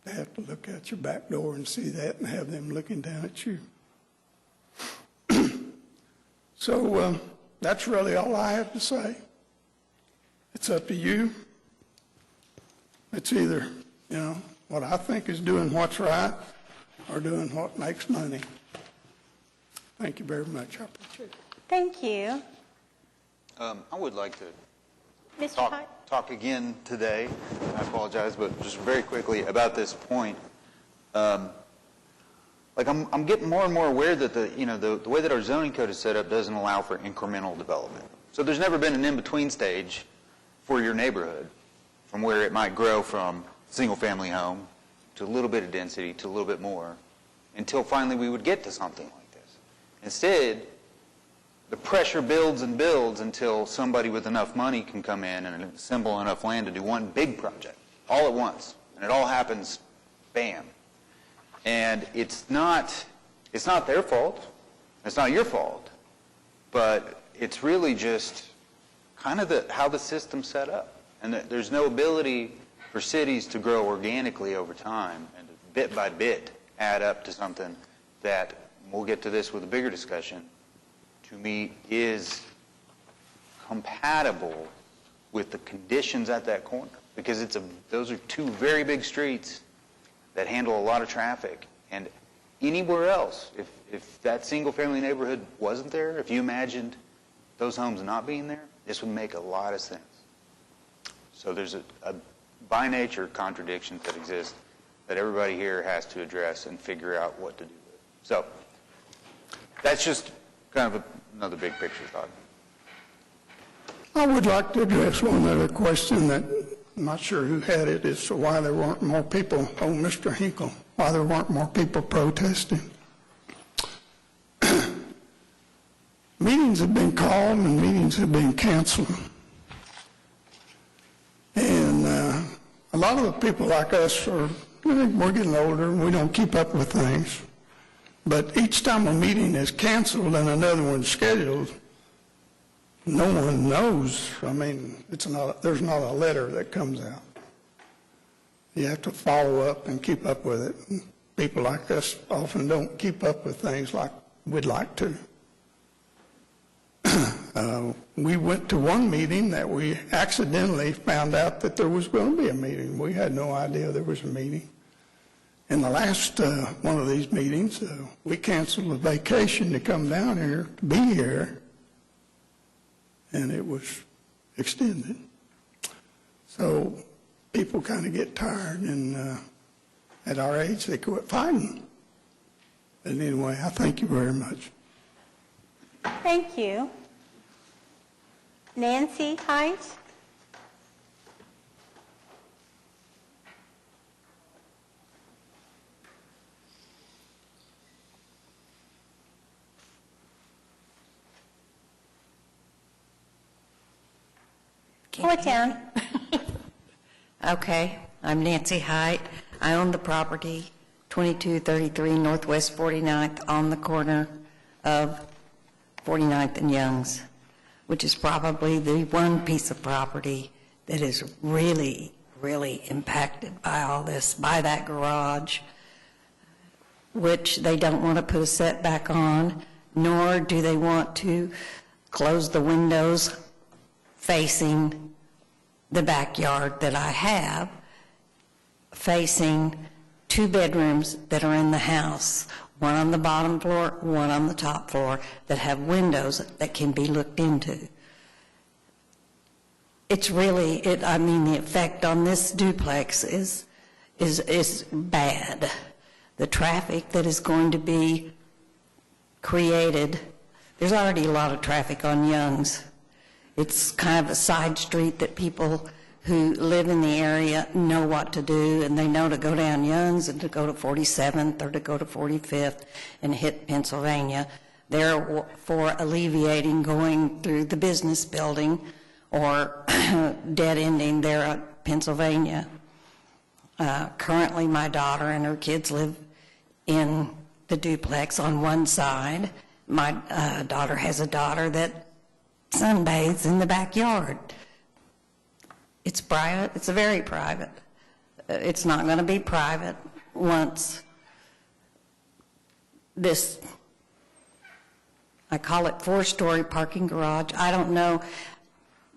Speaker 17: To have to look out your back door and see that and have them looking down at you. So that's really all I have to say. It's up to you. It's either, what I think is doing what's right or doing what makes money. Thank you very much. I appreciate it.
Speaker 1: Thank you.
Speaker 10: I would like to
Speaker 1: Mr. Hyde?
Speaker 10: talk again today. I apologize, but just very quickly about this point. I'm getting more and more aware that the way that our zoning code is set up doesn't allow for incremental development. So there's never been an in-between stage for your neighborhood from where it might grow from single-family home to a little bit of density to a little bit more until finally we would get to something like this. Instead, the pressure builds and builds until somebody with enough money can come in and assemble enough land to do one big project all at once. And it all happens, bam. And it's not their fault. It's not your fault. But it's really just kind of how the system's set up. And there's no ability for cities to grow organically over time and bit by bit add up to something that, we'll get to this with a bigger discussion, to me is compatible with the conditions at that corner. Because those are two very big streets that handle a lot of traffic. And anywhere else, if that single-family neighborhood wasn't there, if you imagined those homes not being there, this would make a lot of sense. So there's a by nature contradictions that exist that everybody here has to address and figure out what to do with. So that's just kind of another big picture thought.
Speaker 17: I would like to address one other question that I'm not sure who had it, as to why there weren't more people, Mr. Hinkle, why there weren't more people protesting. Meetings have been called and meetings have been canceled. And a lot of the people like us we're getting older and we don't keep up with things. But each time a meeting is canceled and another one's scheduled, no one knows. I mean, there's not a letter that comes out. You have to follow up and keep up with it. And people like us often don't keep up with things like we'd like to. We went to one meeting that we accidentally found out that there was going to be a meeting. We had no idea there was a meeting. In the last one of these meetings, we canceled a vacation to come down here, to be here, and it was extended. So people kind of get tired, and at our age, they quit fighting. But anyway, I thank you very much.
Speaker 1: Thank you. Nancy Hyde? Pull it down.
Speaker 18: Okay, I'm Nancy Height. I own the property, 2233 Northwest 49th, on the corner of 49th and Youngs, which is probably the one piece of property that is really, really impacted by all this, by that garage, which they don't want to put a setback on, nor do they want to close the windows facing the backyard that I have, facing two bedrooms that are in the house, one on the bottom floor, one on the top floor, that have windows that can be looked into. It's really, the effect on this duplex is bad. The traffic that is going to be created, there's already a lot of traffic on Youngs. It's kind of a side street that people who live in the area know what to do, and they know to go down Youngs and to go to 47th or to go to 45th and hit Pennsylvania, therefore alleviating going through the business building or dead-ending there at Pennsylvania. Currently, my daughter and her kids live in the duplex on one side. My daughter has a daughter that sunbathes in the backyard. It's private. It's very private. It's not going to be private once this, I call it 4-story parking garage. I don't know,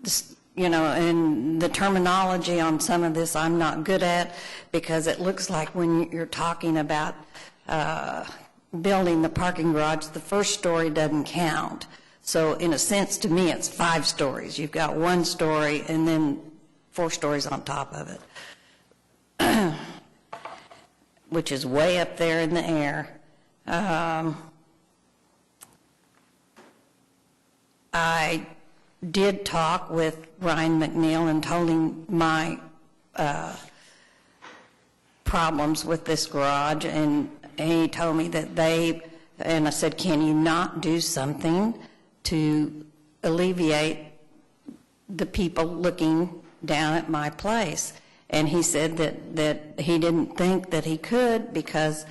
Speaker 18: this, you know, and the terminology on some of this I'm not good at, because it looks like when you're talking about building the parking garage, the first story doesn't count. So in a sense, to me, it's 5 stories. You've got 1 story and then 4 stories on top of it, which is way up there in the air. I did talk with Ryan McNeil and told him my problems with this garage, and he told me that and I said, can you not do something to alleviate the people looking down at my place? And he said that he didn't think that he could, because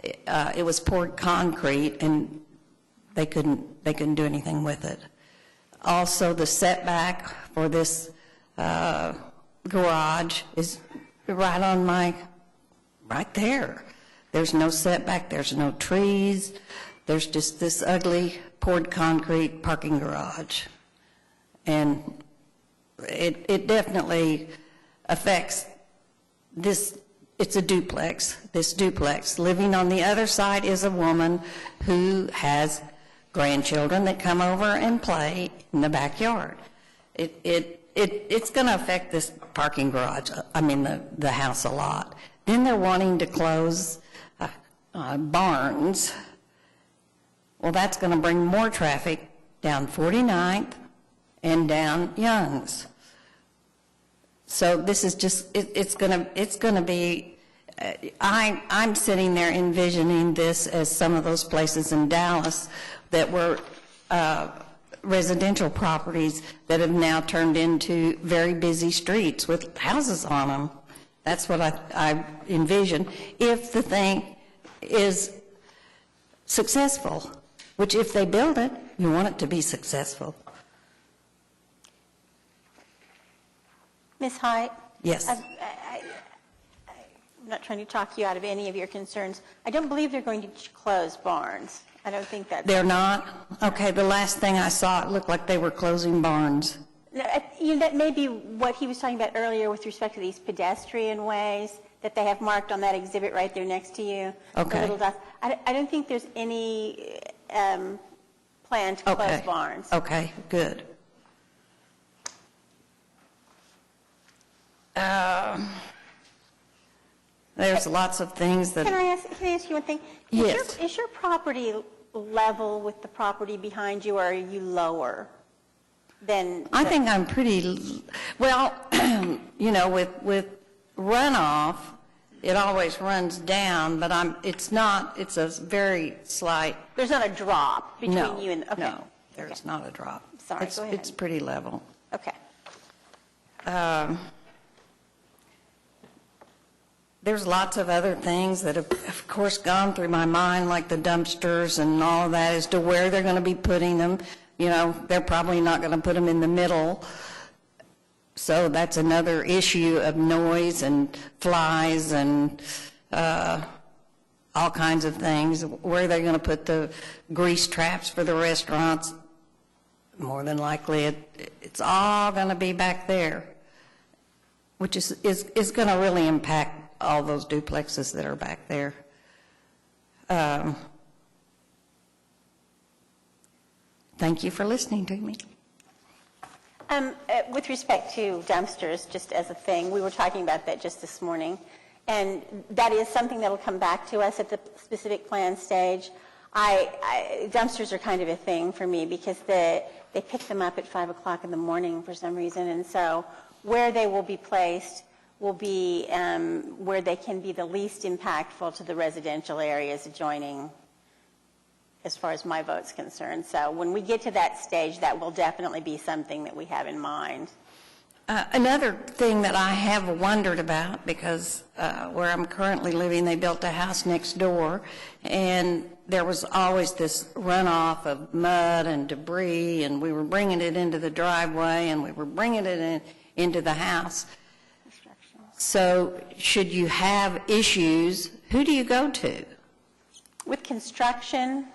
Speaker 18: it was poured concrete and they couldn't do anything with it. Also, the setback for this garage is right there. There's no setback, there's no trees, there's just this ugly poured concrete parking garage. And it definitely affects this. It's a duplex, this duplex. Living on the other side is a woman who has grandchildren that come over and play in the backyard. It's going to affect this parking garage, the house a lot. Then they're wanting to close Barnes. Well, that's going to bring more traffic down 49th and down Young's. So this is just, it's going to be, I'm sitting there envisioning this as some of those places in Dallas that were residential properties that have now turned into very busy streets with houses on them. That's what I envision if the thing is successful, which if they build it, you want it to be successful.
Speaker 1: Ms. Height?
Speaker 18: Yes.
Speaker 1: I'm not trying to talk you out of any of your concerns. I don't believe they're going to close Barnes. I don't think that's...
Speaker 18: They're not? Okay, the last thing I saw, it looked like they were closing Barnes.
Speaker 1: That may be what he was talking about earlier with respect to these pedestrian ways that they have marked on that exhibit right there next to you.
Speaker 18: Okay.
Speaker 1: The little dots. I don't think there's any plan to close Barnes.
Speaker 18: Okay, good. There's lots of things that...
Speaker 1: Can I ask you one thing?
Speaker 18: Yes.
Speaker 1: Is your property level with the property behind you, or are you lower than...
Speaker 18: I think I'm pretty... Well, with runoff, it always runs down, but it's a very slight...
Speaker 1: There's not a drop between you and... Okay.
Speaker 18: No, there's not a drop.
Speaker 1: Sorry, go ahead.
Speaker 18: It's pretty level.
Speaker 1: Okay.
Speaker 18: There's lots of other things that have, of course, gone through my mind, like the dumpsters and all of that, as to where they're going to be putting them. They're probably not going to put them in the middle. So that's another issue of noise and flies and all kinds of things. Where are they going to put the grease traps for the restaurants? More than likely, it's all going to be back there, which is going to really impact all those duplexes that are back there. Thank you for listening to me.
Speaker 1: With respect to dumpsters, just as a thing, we were talking about that just this morning, and that is something that will come back to us at the specific plan stage. Dumpsters are kind of a thing for me because they pick them up at 5 o'clock in the morning for some reason, and so where they will be placed will be where they can be the least impactful to the residential areas adjoining, as far as my vote's concerned. So when we get to that stage, that will definitely be something that we have in mind.
Speaker 18: Another thing that I have wondered about, because where I'm currently living, they built a house next door, and there was always this runoff of mud and debris, and we were bringing it into the driveway, and we were bringing it into the house. So should you have issues, who do you go to?
Speaker 1: With construction,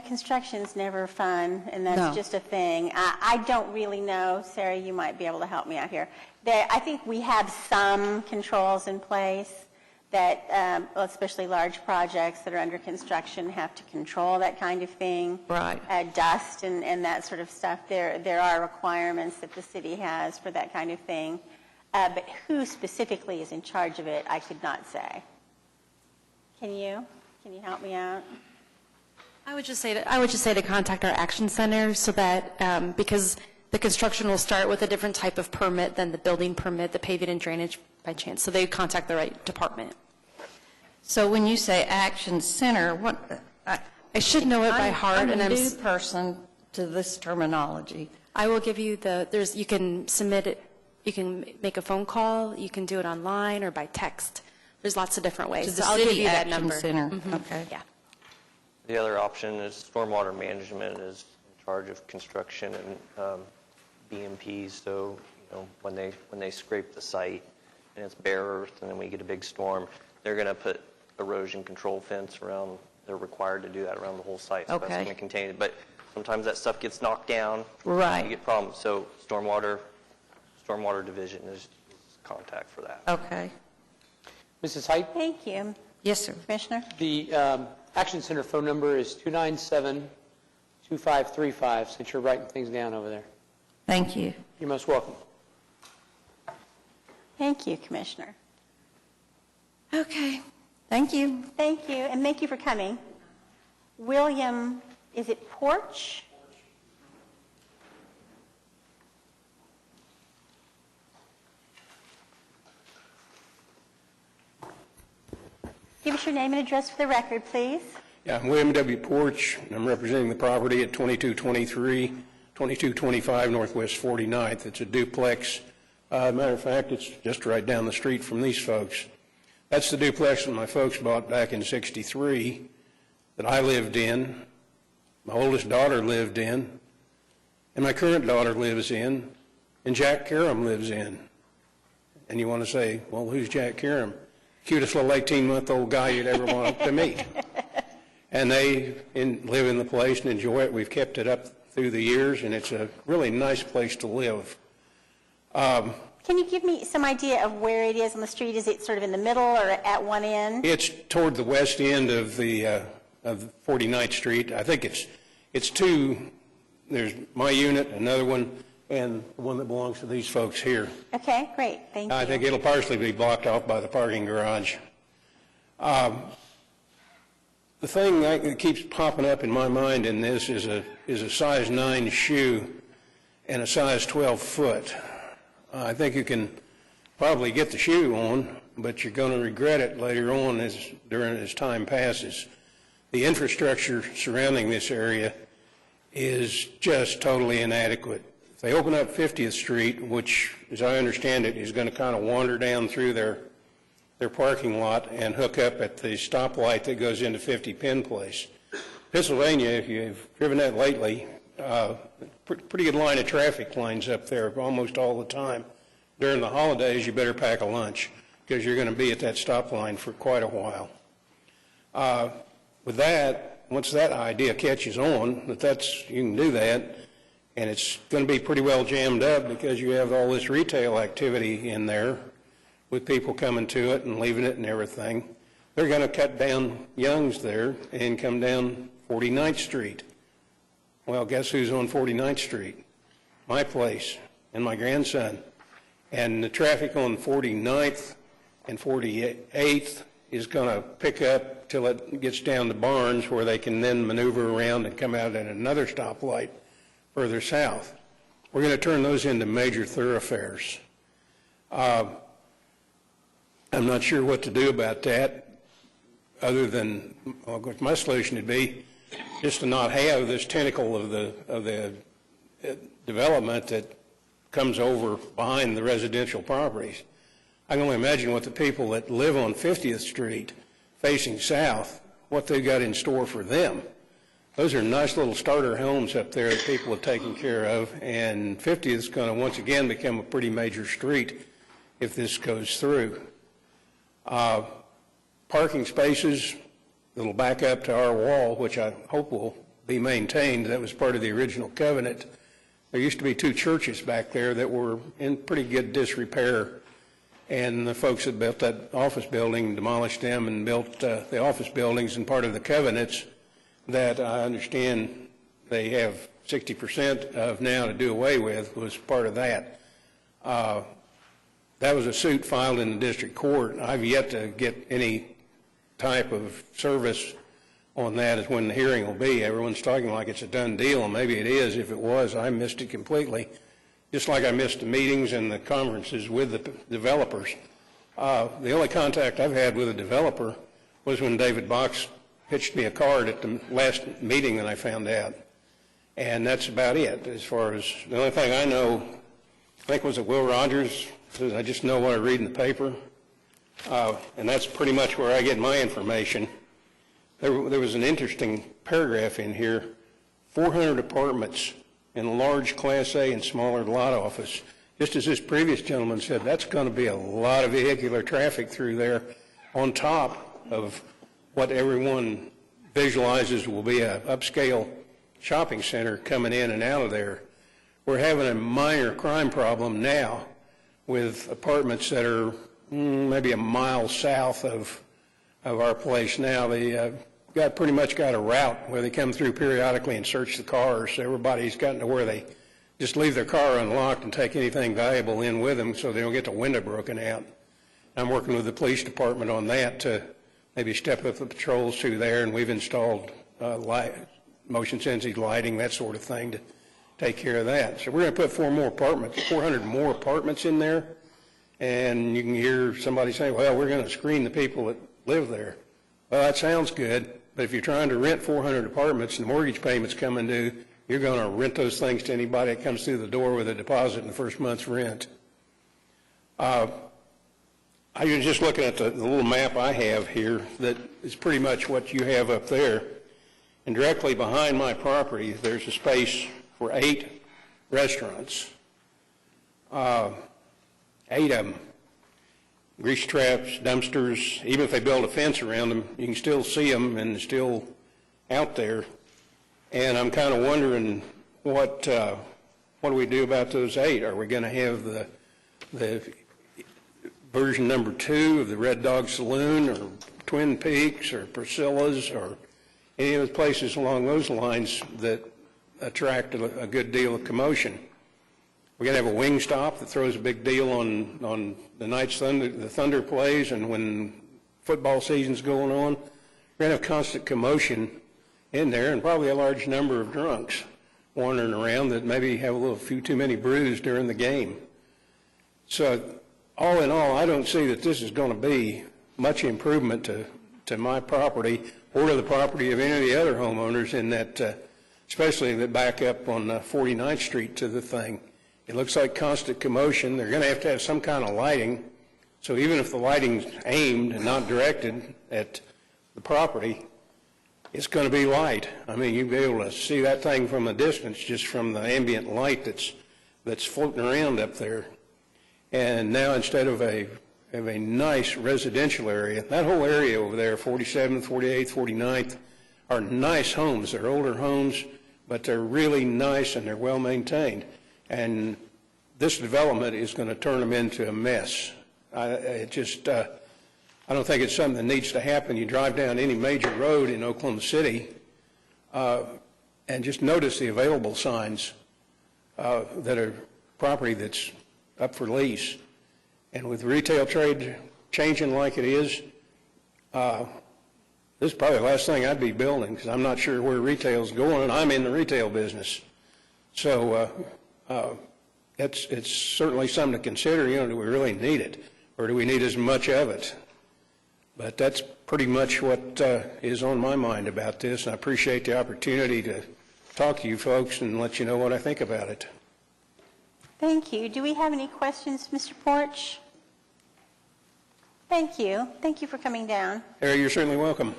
Speaker 1: construction's never fun, and that's
Speaker 18: No.
Speaker 1: just a thing. I don't really know. Sarah, you might be able to help me out here. I think we have some controls in place that, especially large projects that are under construction, have to control that kind of thing.
Speaker 18: Right.
Speaker 1: Dust and that sort of stuff. There are requirements that the city has for that kind of thing. But who specifically is in charge of it, I could not say. Can you help me out?
Speaker 16: I would just say to contact our action center, so that because the construction will start with a different type of permit than the building permit, the paving and drainage by chance. So they contact the right department.
Speaker 18: So when you say action center, what?
Speaker 16: I should know it by heart,
Speaker 18: I'm
Speaker 16: and
Speaker 18: a new person to this terminology.
Speaker 16: I will give you you can submit it, you can make a phone call, you can do it online or by text. There's lots of different ways.
Speaker 18: To the
Speaker 16: So I'll give
Speaker 18: city
Speaker 16: you that
Speaker 18: action
Speaker 16: number.
Speaker 18: center.
Speaker 16: Mhm.
Speaker 18: Okay.
Speaker 16: Yeah.
Speaker 21: The other option is stormwater management is in charge of construction and BMPs. So, when they scrape the site and it's bare earth and then we get a big storm, they're going to put erosion control fence around. They're required to do that around the whole site. So that's
Speaker 18: Okay.
Speaker 21: going to contain it. But sometimes that stuff gets knocked down.
Speaker 18: Right.
Speaker 21: You get problems. So stormwater division is contact for that.
Speaker 18: Okay.
Speaker 4: Mrs. Height?
Speaker 1: Thank you.
Speaker 18: Yes, sir.
Speaker 1: Commissioner?
Speaker 4: The Action Center phone number is 297-2535, since you're writing things down over there.
Speaker 18: Thank you.
Speaker 4: You're most welcome.
Speaker 1: Thank you, Commissioner.
Speaker 18: Okay. Thank you.
Speaker 1: Thank you, and thank you for coming. William, is it Porch? Give us your name and address for the record, please.
Speaker 5: Yeah, I'm William W. Porch, and I'm representing the property at 2223, 2225 Northwest 49th. It's a duplex. Matter of fact, it's just right down the street from these folks. That's the duplex that my folks bought back in '63 that I lived in, my oldest daughter lived in, and my current daughter lives in, and Jack Karam lives in. And you want to say, well, who's Jack Karam? Cutest little 18-month-old guy you'd ever want to meet. And they live in the place and enjoy it. We've kept it up through the years, and it's a really nice place to live.
Speaker 1: Can you give me some idea of where it is on the street? Is it sort of in the middle or at one end?
Speaker 5: It's toward the west end of 49th Street. I think it's two. There's my unit, another one, and the one that belongs to these folks here.
Speaker 1: Okay, great. Thank you.
Speaker 5: I think it'll partially be blocked off by the parking garage. The thing that keeps popping up in my mind in this is a size 9 shoe and a size 12 foot. I think you can probably get the shoe on, but you're going to regret it later on as time passes. The infrastructure surrounding this area is just totally inadequate. If they open up 50th Street, which, as I understand it, is going to kind of wander down through their parking lot and hook up at the stoplight that goes into 50 Penn Place. Pennsylvania, if you've driven that lately, pretty good line of traffic lines up there almost all the time. During the holidays, you better pack a lunch because you're going to be at that stop line for quite a while. With that, once that idea catches on, you can do that, and it's going to be pretty well jammed up because you have all this retail activity in there with people coming to it and leaving it and everything. They're going to cut down Young's there and come down 49th Street. Well, guess who's on 49th Street? My place and my grandson. And the traffic on 49th and 48th is going to pick up till it gets down to Barnes, where they can then maneuver around and come out at another stoplight further south. We're going to turn those into major thoroughfares. I'm not sure what to do about that, other than, well, my solution would be just to not have this tentacle of the development that comes over behind the residential properties. I can only imagine what the people that live on 50th Street facing south, what they've got in store for them. Those are nice little starter homes up there that people have taken care of, and 50th is going to once again become a pretty major street if this goes through. Parking spaces that'll back up to our wall, which I hope will be maintained. That was part of the original covenant. There used to be 2 churches back there that were in pretty good disrepair, and the folks that built that office building demolished them and built the office buildings, and part of the covenants that I understand they have 60% of now to do away with was part of that. That was a suit filed in the district court. I've yet to get any type of service on that as when the hearing will be. Everyone's talking like it's a done deal, and maybe it is. If it was, I missed it completely, just like I missed the meetings and the conferences with the developers. The only contact I've had with a developer was when David Box pitched me a card at the last meeting that I found out. And that's about it. As far as the only thing I know, I think was it Will Rogers, says I just know what I read in the paper. And that's pretty much where I get my information. There was an interesting paragraph in here, 400 apartments in a large Class A and smaller lot office. Just as this previous gentleman said, that's going to be a lot of vehicular traffic through there on top of what everyone visualizes will be an upscale shopping center coming in and out of there. We're having a minor crime problem now with apartments that are maybe a mile south of our place now. They pretty much got a route where they come through periodically and search the cars. Everybody's gotten to where they just leave their car unlocked and take anything valuable in with them so they don't get the window broken out. I'm working with the police department on that to maybe step up the patrols through there, and we've installed motion sensing lighting, that sort of thing, to take care of that. So we're going to put 400 more apartments in there, and you can hear somebody say, well, we're going to screen the people that live there. Well, that sounds good, but if you're trying to rent 400 apartments and the mortgage payments coming due, you're going to rent those things to anybody that comes through the door with a deposit in the first month's rent. I was just looking at the little map I have here that is pretty much what you have up there. And directly behind my property, there's a space for 8 restaurants. 8 of them. Grease traps, dumpsters. Even if they build a fence around them, you can still see them and they're still out there. And I'm kind of wondering what do we do about those 8? Are we going to have the version number 2 of the Red Dog Saloon or Twin Peaks or Priscilla's or any of the places along those lines that attract a good deal of commotion? We're going to have a wing stop that throws a big deal on the nights the Thunder plays and when football season's going on. We're going to have constant commotion in there and probably a large number of drunks wandering around that maybe have a few too many brews during the game. So all in all, I don't see that this is going to be much improvement to my property or to the property of any of the other homeowners in that, especially that back up on 49th Street to the thing. It looks like constant commotion. They're going to have some kind of lighting. So even if the lighting's aimed and not directed at the property, it's going to be light. I mean, you'll be able to see that thing from a distance just from the ambient light that's floating around up there. And now instead of a nice residential area, that whole area over there, 47th, 48th, 49th, are nice homes. They're older homes, but they're really nice and they're well maintained. And this development is going to turn them into a mess. I don't think it's something that needs to happen. You drive down any major road in Oklahoma City and just notice the available signs that are property that's up for lease. And with retail trade changing like it is, this is probably the last thing I'd be building because I'm not sure where retail's going, and I'm in the retail business. So it's certainly something to consider. Do we really need it, or do we need as much of it? But that's pretty much what is on my mind about this, and I appreciate the opportunity to talk to you folks and let you know what I think about it.
Speaker 1: Thank you. Do we have any questions, Mr. Porch? Thank you. Thank you for coming down.
Speaker 5: Harry, you're certainly welcome.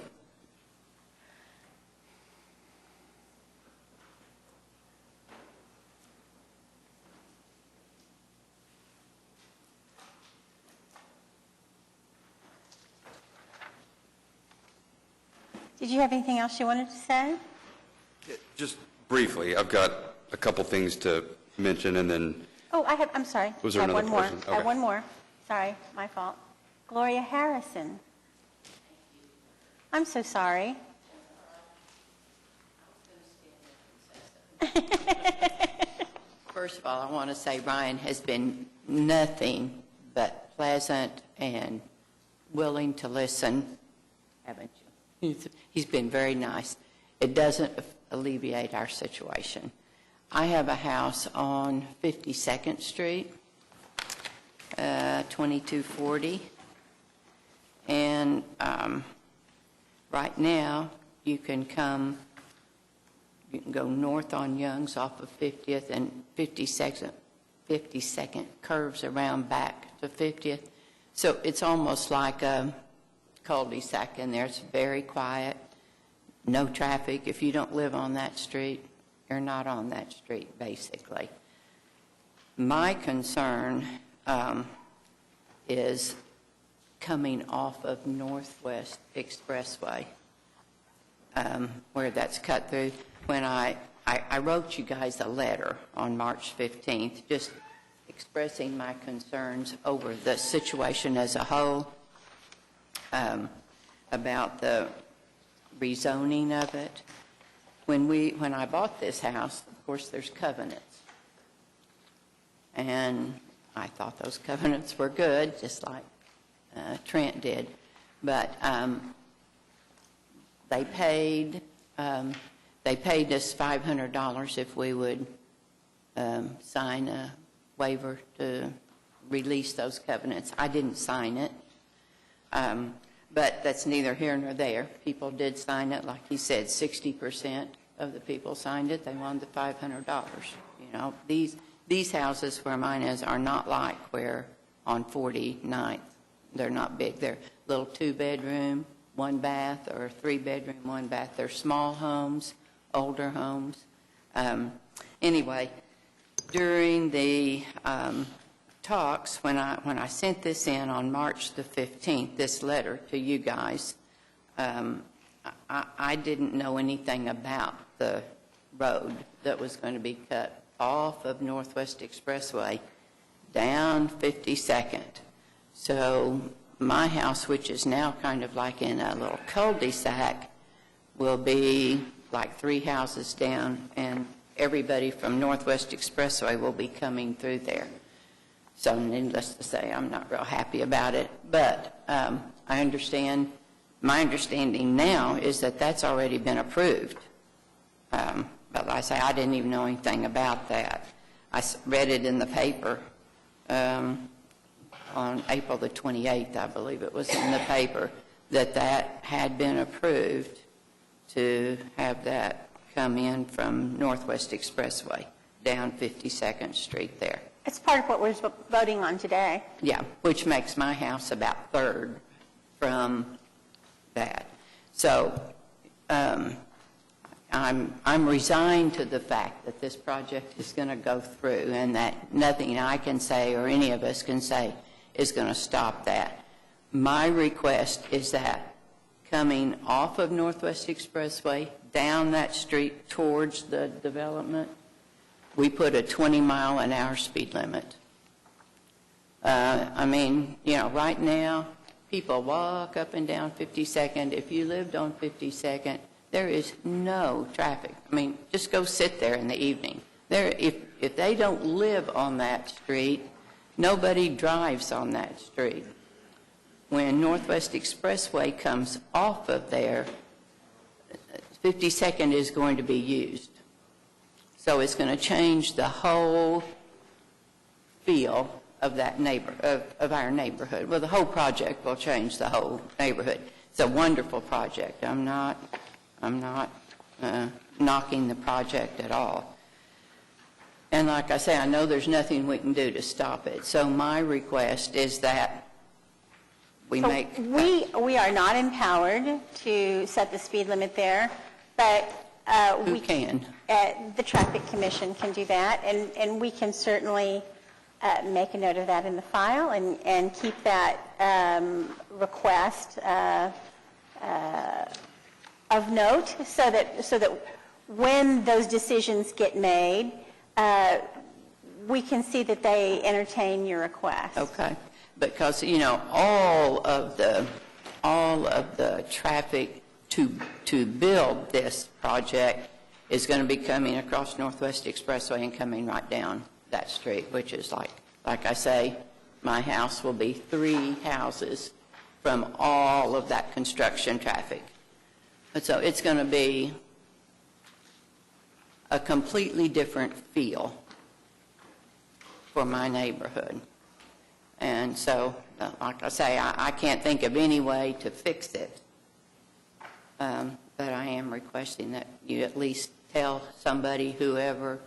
Speaker 1: Did you have anything else you wanted to say?
Speaker 20: Just briefly, I've got a couple things to mention, and then,
Speaker 1: Oh, I'm sorry.
Speaker 20: Was there
Speaker 1: I have
Speaker 20: another
Speaker 1: one more.
Speaker 20: person?
Speaker 1: I have
Speaker 20: Okay.
Speaker 1: one more. Sorry, my fault. Gloria Harrison. I'm so sorry.
Speaker 6: First of all, I want to say Ryan has been nothing but pleasant and willing to listen, haven't you? He's been very nice. It doesn't alleviate our situation. I have a house on 52nd Street, 2240, and right now you can go north on Youngs off of 50th, and 52nd curves around back to 50th. So it's almost like a cul-de-sac in there. It's very quiet, no traffic. If you don't live on that street, you're not on that street, basically. My concern is coming off of Northwest Expressway, where that's cut through. When I wrote you guys a letter on March 15th, just expressing my concerns over the situation as a whole, about the rezoning of it. When I bought this house, of course, there's covenants. And I thought those covenants were good, just like Trent did. But they paid us $500 if we would sign a waiver to release those covenants. I didn't sign it. But that's neither here nor there. People did sign it. Like he said, 60% of the people signed it. They wanted the $500. You know, these houses where mine is are not like where on 49th. They're not big. They're little 2-bedroom, 1-bath, or 3-bedroom, 1-bath. They're small homes, older homes. Anyway, during the talks, when I sent this in on March the 15th, this letter to you guys, I didn't know anything about the road that was going to be cut off of Northwest Expressway down 52nd. So my house, which is now kind of like in a little cul-de-sac, will be like 3 houses down, and everybody from Northwest Expressway will be coming through there. So needless to say, I'm not real happy about it. But I understand, my understanding now is that that's already been approved. But like I say, I didn't even know anything about that. I read it in the paper on April the 28th, I believe it was in the paper, that had been approved to have that come in from Northwest Expressway down 52nd Street there.
Speaker 1: It's part of what we're voting on today.
Speaker 6: Yeah, which makes my house about 3rd from that. So I'm resigned to the fact that this project is going to go through, and that nothing I can say or any of us can say is going to stop that. My request is that coming off of Northwest Expressway down that street towards the development, we put a 20-mile-an-hour speed limit. I mean, you know, right now, people walk up and down 52nd. If you lived on 52nd, there is no traffic. I mean, just go sit there in the evening. If they don't live on that street, nobody drives on that street. When Northwest Expressway comes off of there, 52nd is going to be used. So it's going to change the whole feel of that of our neighborhood. Well, the whole project will change the whole neighborhood. It's a wonderful project. I'm not knocking the project at all. And like I say, I know there's nothing we can do to stop it. So my request is that we make...
Speaker 1: We are not empowered to set the speed limit there, but
Speaker 6: Who can?
Speaker 1: The Traffic Commission can do that, and we can certainly make a note of that in the file and keep that request of note so that when those decisions get made, we can see that they entertain your request.
Speaker 6: Okay, because, you know, all of the traffic to build this project is going to be coming across Northwest Expressway and coming right down that street, which is like I say, my house will be 3 houses from all of that construction traffic. And so it's going to be a completely different feel for my neighborhood. And so, like I say, I can't think of any way to fix it. But I am requesting that you at least tell somebody, whoever.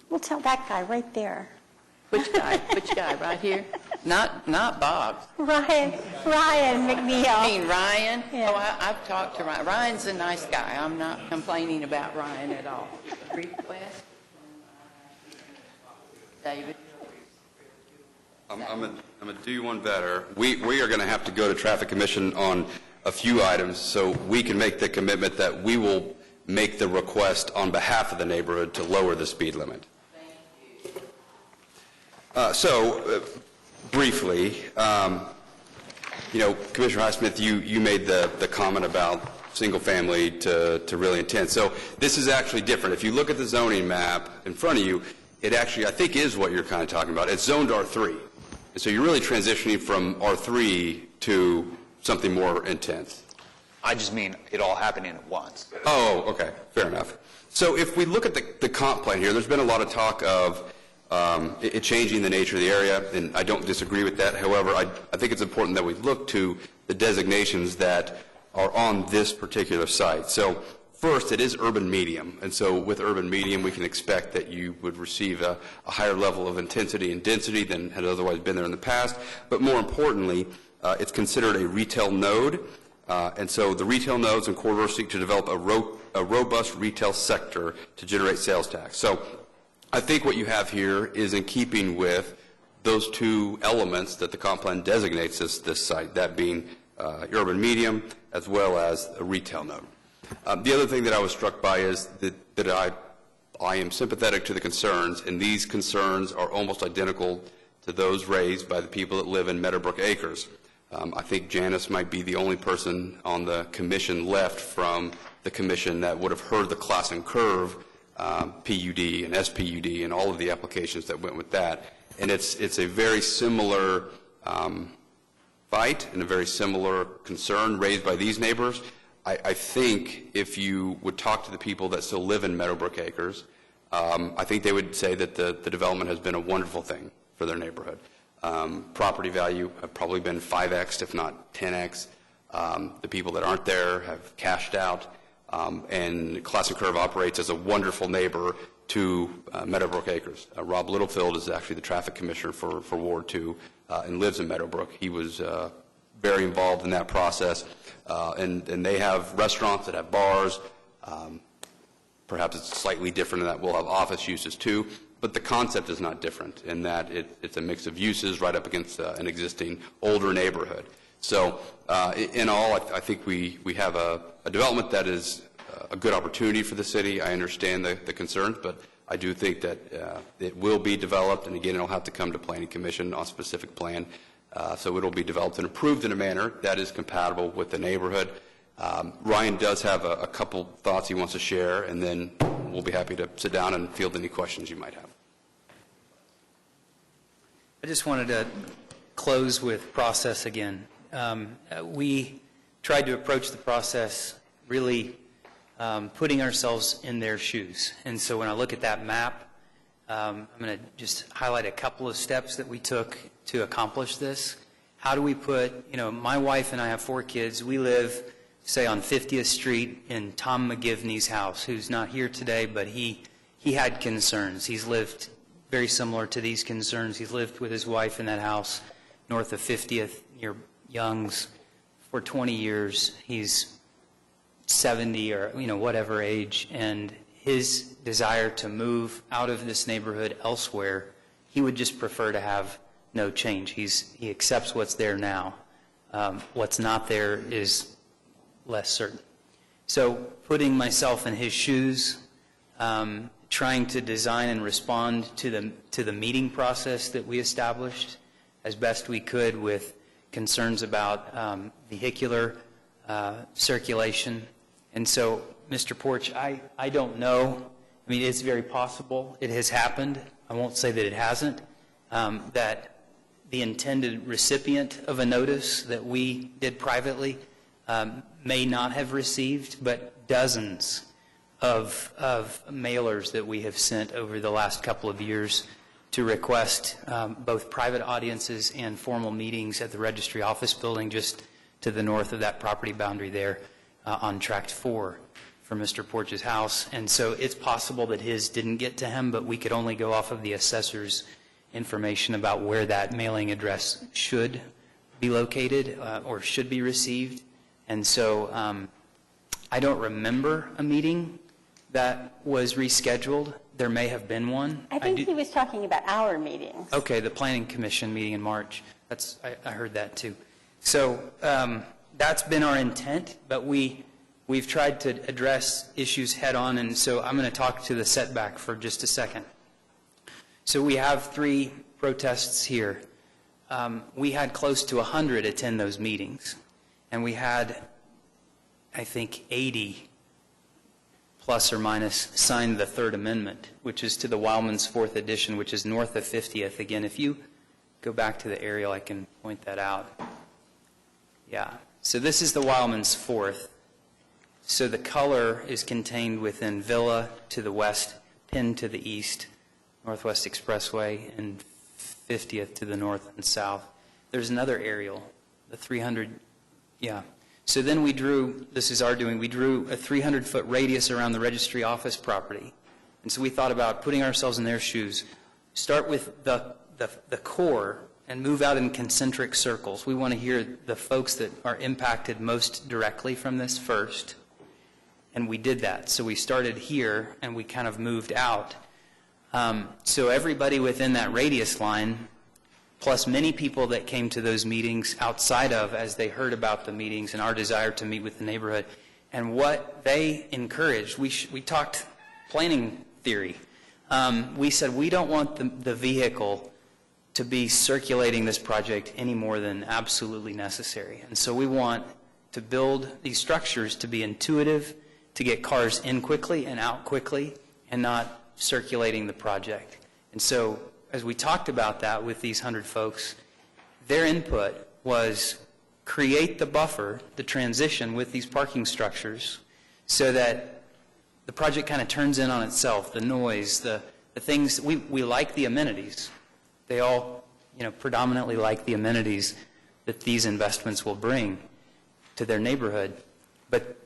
Speaker 1: We'll tell that guy right there.
Speaker 6: Which guy? Which guy? Right here? Not Boggs.
Speaker 1: Ryan McNeil.
Speaker 6: I mean Ryan?
Speaker 1: Yeah.
Speaker 6: Oh, I've talked to Ryan. Ryan's a nice guy. I'm not complaining about Ryan at all. Request? David?
Speaker 20: I'm going to do you one better. We are going to have to go to Traffic Commission on a few items, so we can make the commitment that we will make the request on behalf of the neighborhood to lower the speed limit. Briefly, you know, Commissioner Highsmith, you made the comment about single family to really intense. So this is actually different. If you look at the zoning map in front of you, it actually, I think, is what you're kind of talking about. It's zoned R3. And so you're really transitioning from R3 to something more intense.
Speaker 10: I just mean it all happening at once.
Speaker 20: Oh, okay. Fair enough. So if we look at the comp plan here, there's been a lot of talk of it changing the nature of the area, and I don't disagree with that. However, I think it's important that we look to the designations that are on this particular site. So first, it is urban medium, and so with urban medium, we can expect that you would receive a higher level of intensity and density than had otherwise been there in the past. But more importantly, it's considered a retail node, and so the retail nodes and corridors seek to develop a robust retail sector to generate sales tax. So I think what you have here is in keeping with those two elements that the comp plan designates this site, that being urban medium as well as a retail node. The other thing that I was struck by is that I am sympathetic to the concerns, and these concerns are almost identical to those raised by the people that live in Meadowbrook Acres. I think Janice might be the only person on the commission left from the commission that would have heard the Class and Curve PUD and SPUD and all of the applications that went with that. And it's a very similar fight and a very similar concern raised by these neighbors. I think if you would talk to the people that still live in Meadowbrook Acres, I think they would say that the development has been a wonderful thing for their neighborhood. Property value have probably been 5x, if not 10x. The people that aren't there have cashed out. And Class and Curve operates as a wonderful neighbor to Meadowbrook Acres. Rob Littlefield is actually the traffic commissioner for Ward 2 and lives in Meadowbrook. He was very involved in that process. And they have restaurants that have bars. Perhaps it's slightly different in that we'll have office uses too. But the concept is not different in that it's a mix of uses right up against an existing older neighborhood. So in all, I think we have a development that is a good opportunity for the city. I understand the concerns, but I do think that it will be developed, and again, it'll have to come to Planning Commission on a specific plan. So it'll be developed and approved in a manner that is compatible with the neighborhood. Ryan does have a couple thoughts he wants to share, and then we'll be happy to sit down and field any questions you might have.
Speaker 13: I just wanted to close with process again. We tried to approach the process really putting ourselves in their shoes. And so when I look at that map, I'm going to just highlight a couple of steps that we took to accomplish this. How do we put, my wife and I have 4 kids. We live, say, on 50th Street in Tom McGivney's house, who's not here today, but he he had concerns. He's lived very similar to these concerns. He's lived with his wife in that house north of 50th near Young's for 20 years. He's 70 or, whatever age, and his desire to move out of this neighborhood elsewhere, he would just prefer to have no change. He accepts what's there now. What's not there is less certain. So putting myself in his shoes, trying to design and respond to the meeting process that we established as best we could with concerns about vehicular circulation. And so, Mr. Porch, I don't know. I mean, it's very possible it has happened. I won't say that it hasn't. That the intended recipient of a notice that we did privately may not have received, but dozens of mailers that we have sent over the last couple of years to request both private audiences and formal meetings at the registry office building just to the north of that property boundary there on Tract 4 for Mr. Porch's house. And so it's possible that his didn't get to him, but we could only go off of the assessor's information about where that mailing address should be located or should be received. And so I don't remember a meeting that was rescheduled. There may have been one.
Speaker 1: I think he was talking about our meetings.
Speaker 13: Okay, the Planning Commission meeting in March. I heard that too. So that's been our intent, but we've tried to address issues head on, and so I'm going to talk to the setback for just a second. So we have 3 protests here. We had close to 100 attend those meetings, and we had, I think, 80 plus or minus signed the Third Amendment, which is to the Wildman's 4th edition, which is north of 50th. Again, if you go back to the aerial, I can point that out. Yeah. So this is the Wildman's 4th. So the color is contained within Villa to the west, Penn to the east, Northwest Expressway, and 50th to the north and south. There's another aerial, the 300, yeah. So then we drew, this is our doing, we drew a 300-foot radius around the registry office property. And so we thought about putting ourselves in their shoes. Start with the core and move out in concentric circles. We want to hear the folks that are impacted most directly from this first. And we did that. So we started here and we kind of moved out. So everybody within that radius line, plus many people that came to those meetings outside of as they heard about the meetings and our desire to meet with the neighborhood, and what they encouraged, we talked planning theory. We said we don't want the vehicle to be circulating this project any more than absolutely necessary. And so we want to build these structures to be intuitive, to get cars in quickly and out quickly, and not circulating the project. And so as we talked about that with these 100 folks, their input was create the buffer, the transition with these parking structures, so that the project kind of turns in on itself, the noise, the things. We like the amenities. They all, predominantly like the amenities that these investments will bring to their neighborhood. But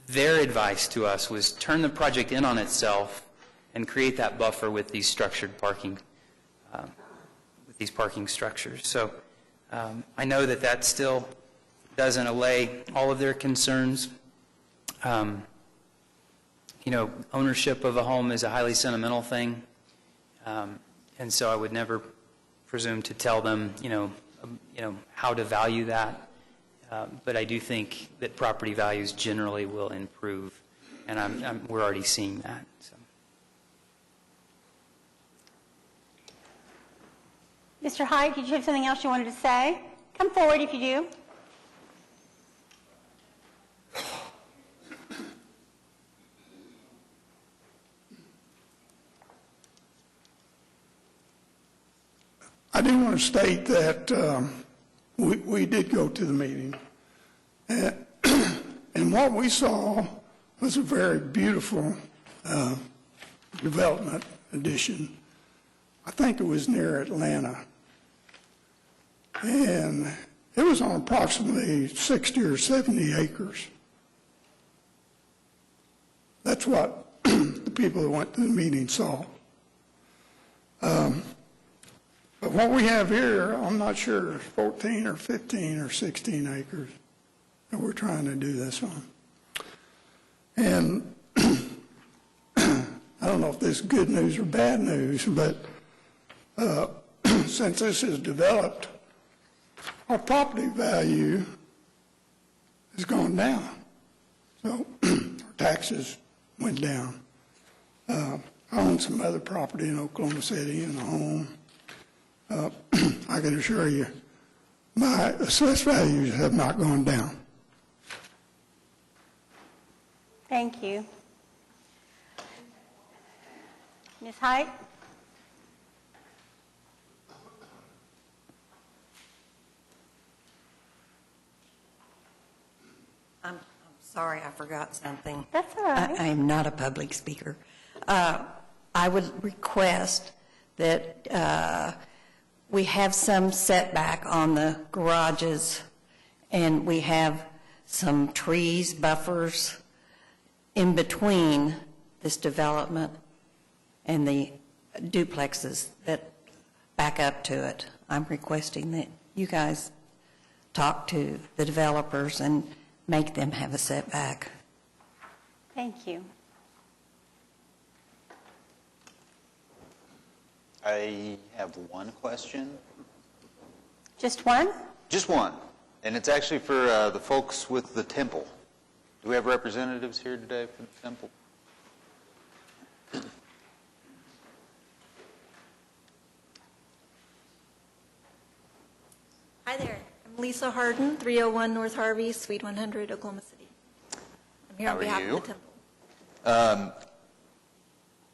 Speaker 13: their advice to us was turn the project in on itself and create that buffer with these structured parking, with these parking structures. So I know that still doesn't allay all of their concerns. Ownership of a home is a highly sentimental thing, and so I would never presume to tell them, how to value that. But I do think that property values generally will improve, and we're already seeing that. So.
Speaker 1: Mr. Hyde, did you have something else you wanted to say? Come forward if you do.
Speaker 17: I do want to state that we did go to the meeting, and what we saw was a very beautiful development addition. I think it was near Atlanta, and it was on approximately 60 or 70 acres. That's what the people that went to the meeting saw. But what we have here, I'm not sure, 14 or 15 or 16 acres that we're trying to do this on. And I don't know if this is good news or bad news, but since this is developed, our property value has gone down. So our taxes went down. I own some other property in Oklahoma City and a home. I can assure you, my assessed values have not gone down.
Speaker 1: Thank you. Ms. Height?
Speaker 18: I'm sorry, I forgot something.
Speaker 1: That's all right.
Speaker 18: I am not a public speaker. I would request that we have some setback on the garages, and we have some trees, buffers in between this development and the duplexes that back up to it. I'm requesting that you guys talk to the developers and make them have a setback.
Speaker 1: Thank you.
Speaker 10: I have one question.
Speaker 1: Just one?
Speaker 10: Just one. And it's actually for the folks with the temple. Do we have representatives here today for the temple?
Speaker 15: Hi there. I'm Lisa Harden, 301 North Harvey, Suite 100, Oklahoma City. I'm here on behalf of the temple.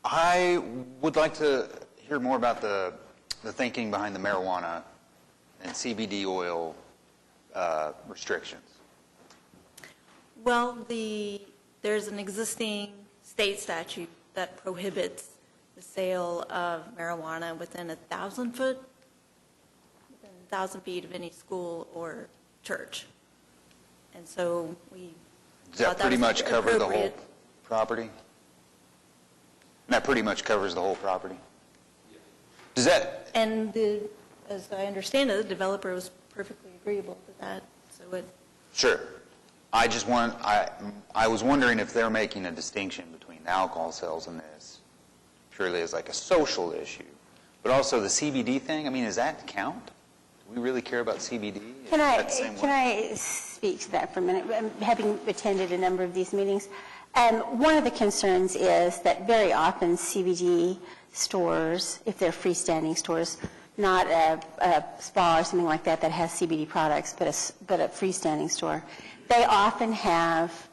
Speaker 10: I would like to hear more about the thinking behind the marijuana and CBD oil restrictions.
Speaker 15: Well, there's an existing state statute that prohibits the sale of marijuana within 1,000 feet of any school or church. And so we
Speaker 10: Does that pretty much cover the whole
Speaker 15: appropriate.
Speaker 10: property? That pretty much covers the whole property? Does that,
Speaker 15: And as I understand it, the developer was perfectly agreeable to that. So it,
Speaker 10: sure. I was wondering if they're making a distinction between alcohol sales and this, purely as like a social issue. But also the CBD thing, I mean, does that count? Do we really care about CBD?
Speaker 1: Can I speak to that for a minute? Having attended a number of these meetings, one of the concerns is that very often CBD stores, if they're freestanding stores, not a spa or something like that that has CBD products, but a freestanding store, they often have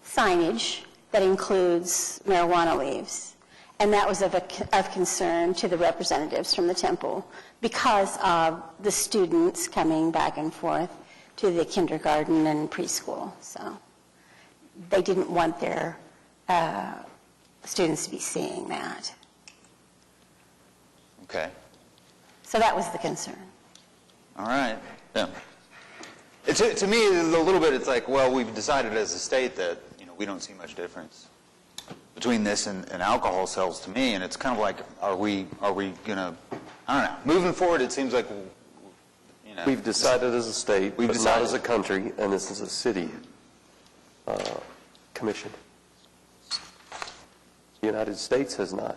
Speaker 1: signage that includes marijuana leaves. And that was of concern to the representatives from the temple because of the students coming back and forth to the kindergarten and preschool. So they didn't want their students to be seeing that.
Speaker 10: Okay.
Speaker 1: So that was the concern.
Speaker 10: All right. Yeah. To me, a little bit, it's like, well, we've decided as a state that, we don't see much difference between this and alcohol sales to me, and it's kind of like, are we going to, I don't know. Moving forward, it seems like,
Speaker 19: We've decided as a state, but not as a country, and this is a city commission. The United States has not.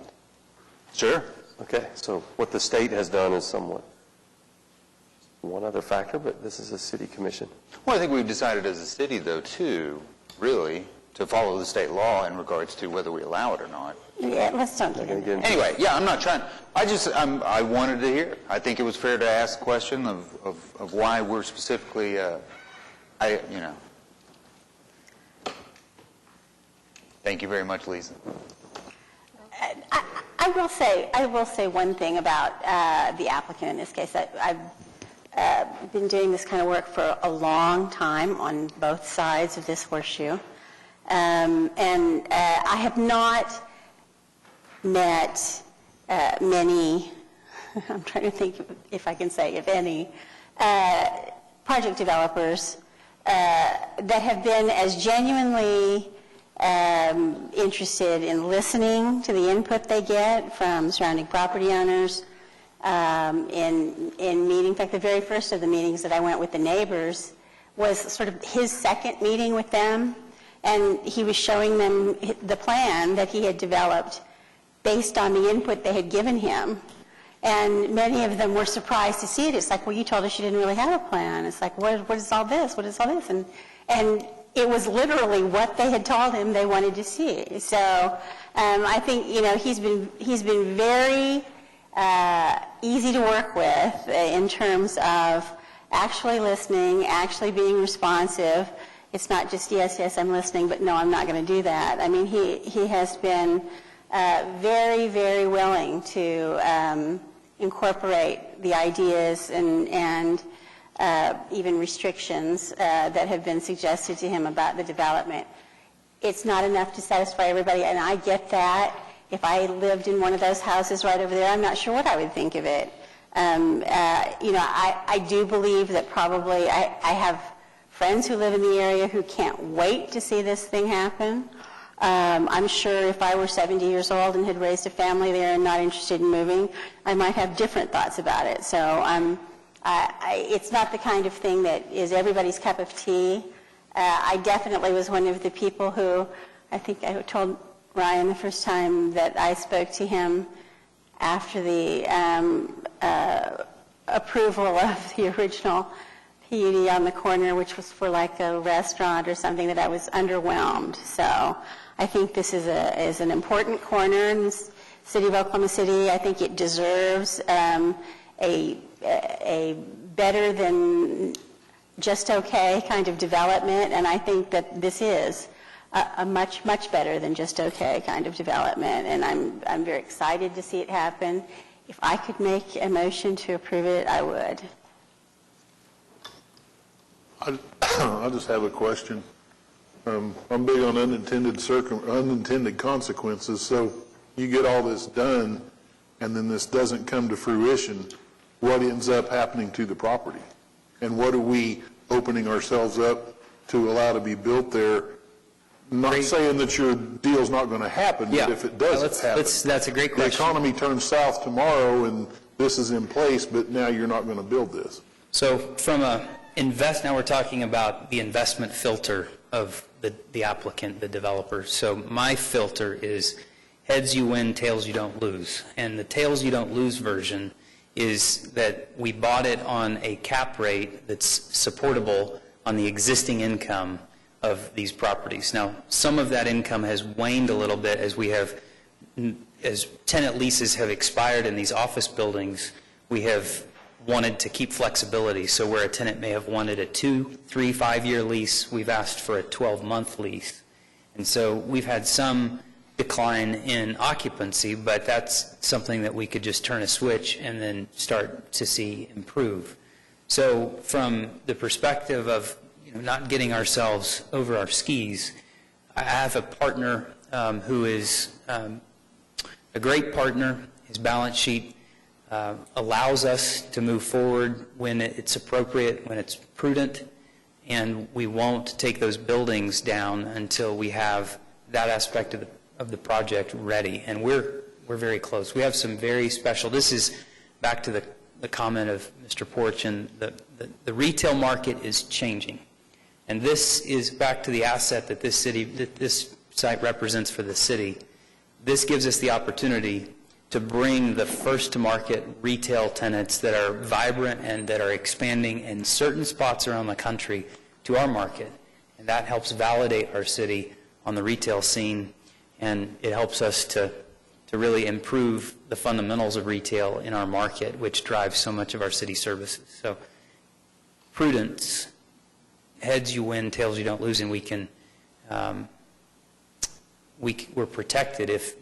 Speaker 10: Sure.
Speaker 19: Okay, so what the state has done is somewhat one other factor, but this is a city commission.
Speaker 10: Well, I think we've decided as a city, though, too, really, to follow the state law in regards to whether we allow it or not.
Speaker 1: Yeah, let's don't get into it.
Speaker 10: Anyway, yeah, I'm not trying. I wanted to hear. I think it was fair to ask the question of why we're specifically, Thank you very much, Lisa.
Speaker 1: I will say one thing about the applicant in this case. I've been doing this kind of work for a long time on both sides of this horseshoe. And I have not met many, I'm trying to think if I can say, if any, project developers that have been as genuinely interested in listening to the input they get from surrounding property owners. In meeting, in fact, the very first of the meetings that I went with the neighbors was sort of his second meeting with them, and he was showing them the plan that he had developed based on the input they had given him. And many of them were surprised to see it. It's like, well, you told us you didn't really have a plan. It's like, what is all this? What is all this? And it was literally what they had told him they wanted to see. So I think, he's been very easy to work with in terms of actually listening, actually being responsive. It's not just, yes, I'm listening, but no, I'm not going to do that. I mean, he has been very, very willing to incorporate the ideas and even restrictions that have been suggested to him about the development. It's not enough to satisfy everybody, and I get that. If I lived in one of those houses right over there, I'm not sure what I would think of it. I do believe that probably I have friends who live in the area who can't wait to see this thing happen. I'm sure if I were 70 years old and had raised a family there and not interested in moving, I might have different thoughts about it. So it's not the kind of thing that is everybody's cup of tea. I definitely was one of the people who, I think I told Ryan the first time that I spoke to him after the approval of the original PUD on the corner, which was for like a restaurant or something, that I was underwhelmed. So I think this is an important corner in the city of Oklahoma City. I think it deserves a better than just okay kind of development, and I think that this is a much, much better than just okay kind of development, and I'm very excited to see it happen. If I could make a motion to approve it, I would.
Speaker 11: I just have a question. I'm big on unintended consequences, so you get all this done, and then this doesn't come to fruition, what ends up happening to the property? And what are we opening ourselves up to allow to be built there? Not saying that your deal's not going to happen, but if it doesn't happen.
Speaker 13: That's a great question.
Speaker 11: The economy turns south tomorrow, and this is in place, but now you're not going to build this.
Speaker 13: So from now we're talking about the investment filter of the applicant, the developer. So my filter is heads you win, tails you don't lose. And the tails you don't lose version is that we bought it on a cap rate that's supportable on the existing income of these properties. Now, some of that income has waned a little bit as tenant leases have expired in these office buildings. We have wanted to keep flexibility. So where a tenant may have wanted a 2, 3, 5-year lease, we've asked for a 12-month lease. And so we've had some decline in occupancy, but that's something that we could just turn a switch and then start to see improve. So from the perspective of not getting ourselves over our skis, I have a partner who is a great partner. His balance sheet allows us to move forward when it's appropriate, when it's prudent, and we won't take those buildings down until we have that aspect of the project ready. And we're very close. We have some very special, this is back to the comment of Mr. Porch, and the retail market is changing. And this is back to the asset that this site represents for the city. This gives us the opportunity to bring the first-to-market retail tenants that are vibrant and that are expanding in certain spots around the country to our market. And that helps validate our city on the retail scene, and it helps us to really improve the fundamentals of retail in our market, which drives so much of our city services. So prudence, heads you win, tails you don't lose, and we're protected if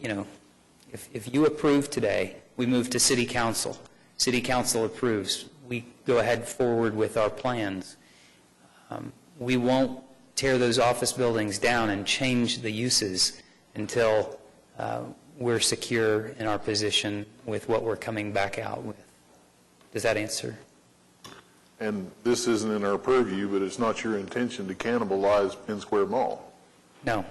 Speaker 13: you approve today, we move to City Council. City Council approves. We go ahead forward with our plans. We won't tear those office buildings down and change the uses until we're secure in our position with what we're coming back out with. Does that answer?
Speaker 11: And this isn't in our purview, but it's not your intention to cannibalize Penn Square Mall.
Speaker 13: No.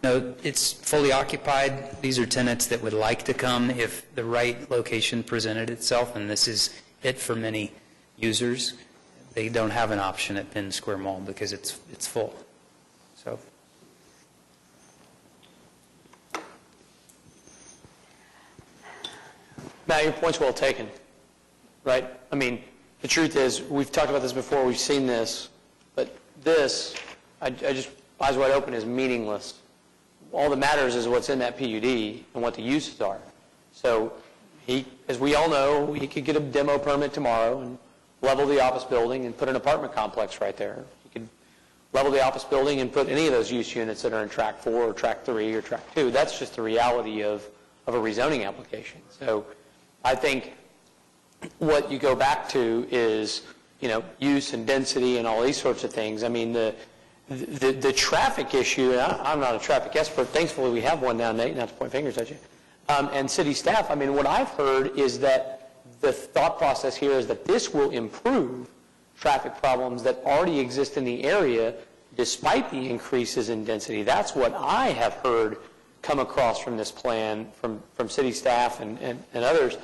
Speaker 13: No, it's fully occupied. These are tenants that would like to come if the right location presented itself, and this is it for many users. They don't have an option at Penn Square Mall because it's full. So.
Speaker 4: Matt, your point's well taken, right? I mean, the truth is, we've talked about this before, we've seen this, but this, I just, eyes wide open, is meaningless. All that matters is what's in that PUD and what the uses are. So he, as we all know, he could get a demo permit tomorrow and level the office building and put an apartment complex right there. He could level the office building and put any of those use units that are in Track 4 or Track 3 or Track 2. That's just the reality of a rezoning application. So I think what you go back to is, use and density and all these sorts of things. I mean, the traffic issue, and I'm not a traffic expert. Thankfully, we have one now, Nate, not to point fingers at you. And city staff, I mean, what I've heard is that the thought process here is that this will improve traffic problems that already exist in the area despite the increases in density. That's what I have heard come across from this plan from city staff and others.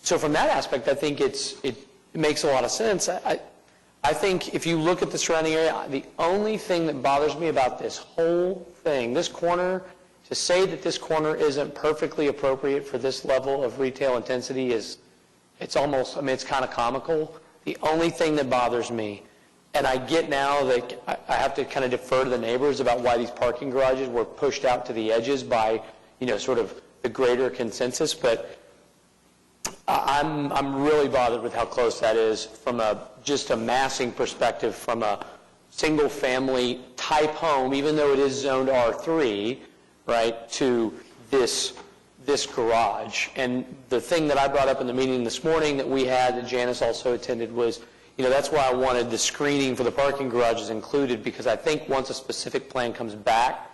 Speaker 4: So from that aspect, I think it makes a lot of sense. I think if you look at the surrounding area, the only thing that bothers me about this whole thing, this corner, to say that this corner isn't perfectly appropriate for this level of retail intensity it's almost, I mean, it's kind of comical. The only thing that bothers me, and I get now that I have to kind of defer to the neighbors about why these parking garages were pushed out to the edges by, sort of the greater consensus, but I'm really bothered with how close that is from just a massing perspective from a single family type home, even though it is zoned R3, right, to this garage. And the thing that I brought up in the meeting this morning that we had, that Janice also attended, was, that's why I wanted the screening for the parking garages included, because I think once a specific plan comes back,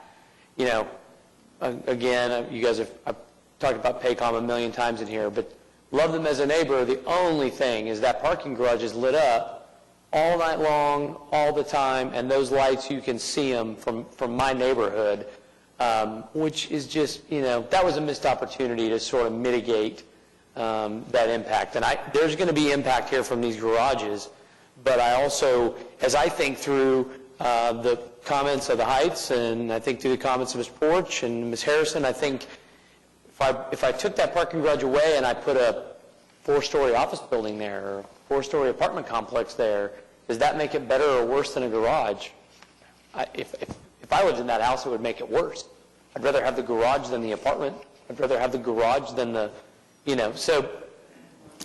Speaker 4: again, you guys I've talked about Paycom a million times in here, but love them as a neighbor. The only thing is that parking garage is lit up all night long, all the time, and those lights, you can see them from my neighborhood, which is just, that was a missed opportunity to sort of mitigate that impact. And there's going to be impact here from these garages, but I also, as I think through the comments of the Heights, and I think through the comments of Ms. Porch and Ms. Harrison, I think if I took that parking garage away and I put a 4-story office building there, or a 4-story apartment complex there, does that make it better or worse than a garage? If I lived in that house, it would make it worse. I'd rather have the garage than the apartment. I'd rather have the garage than the, so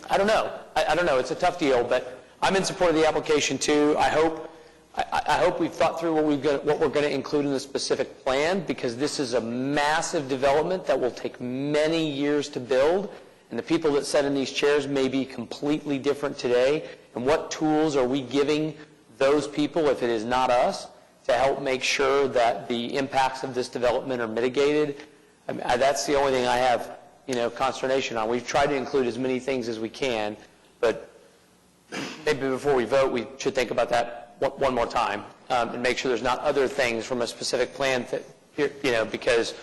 Speaker 4: I don't know. I don't know. It's a tough deal, but I'm in support of the application too. I hope we've thought through what we're going to include in the specific plan, because this is a massive development that will take many years to build, and the people that sit in these chairs may be completely different today. And what tools are we giving those people, if it is not us, to help make sure that the impacts of this development are mitigated? I mean, that's the only thing I have, consternation on. We've tried to include as many things as we can, but maybe before we vote, we should think about that one more time and make sure there's not other things from a specific plan that, because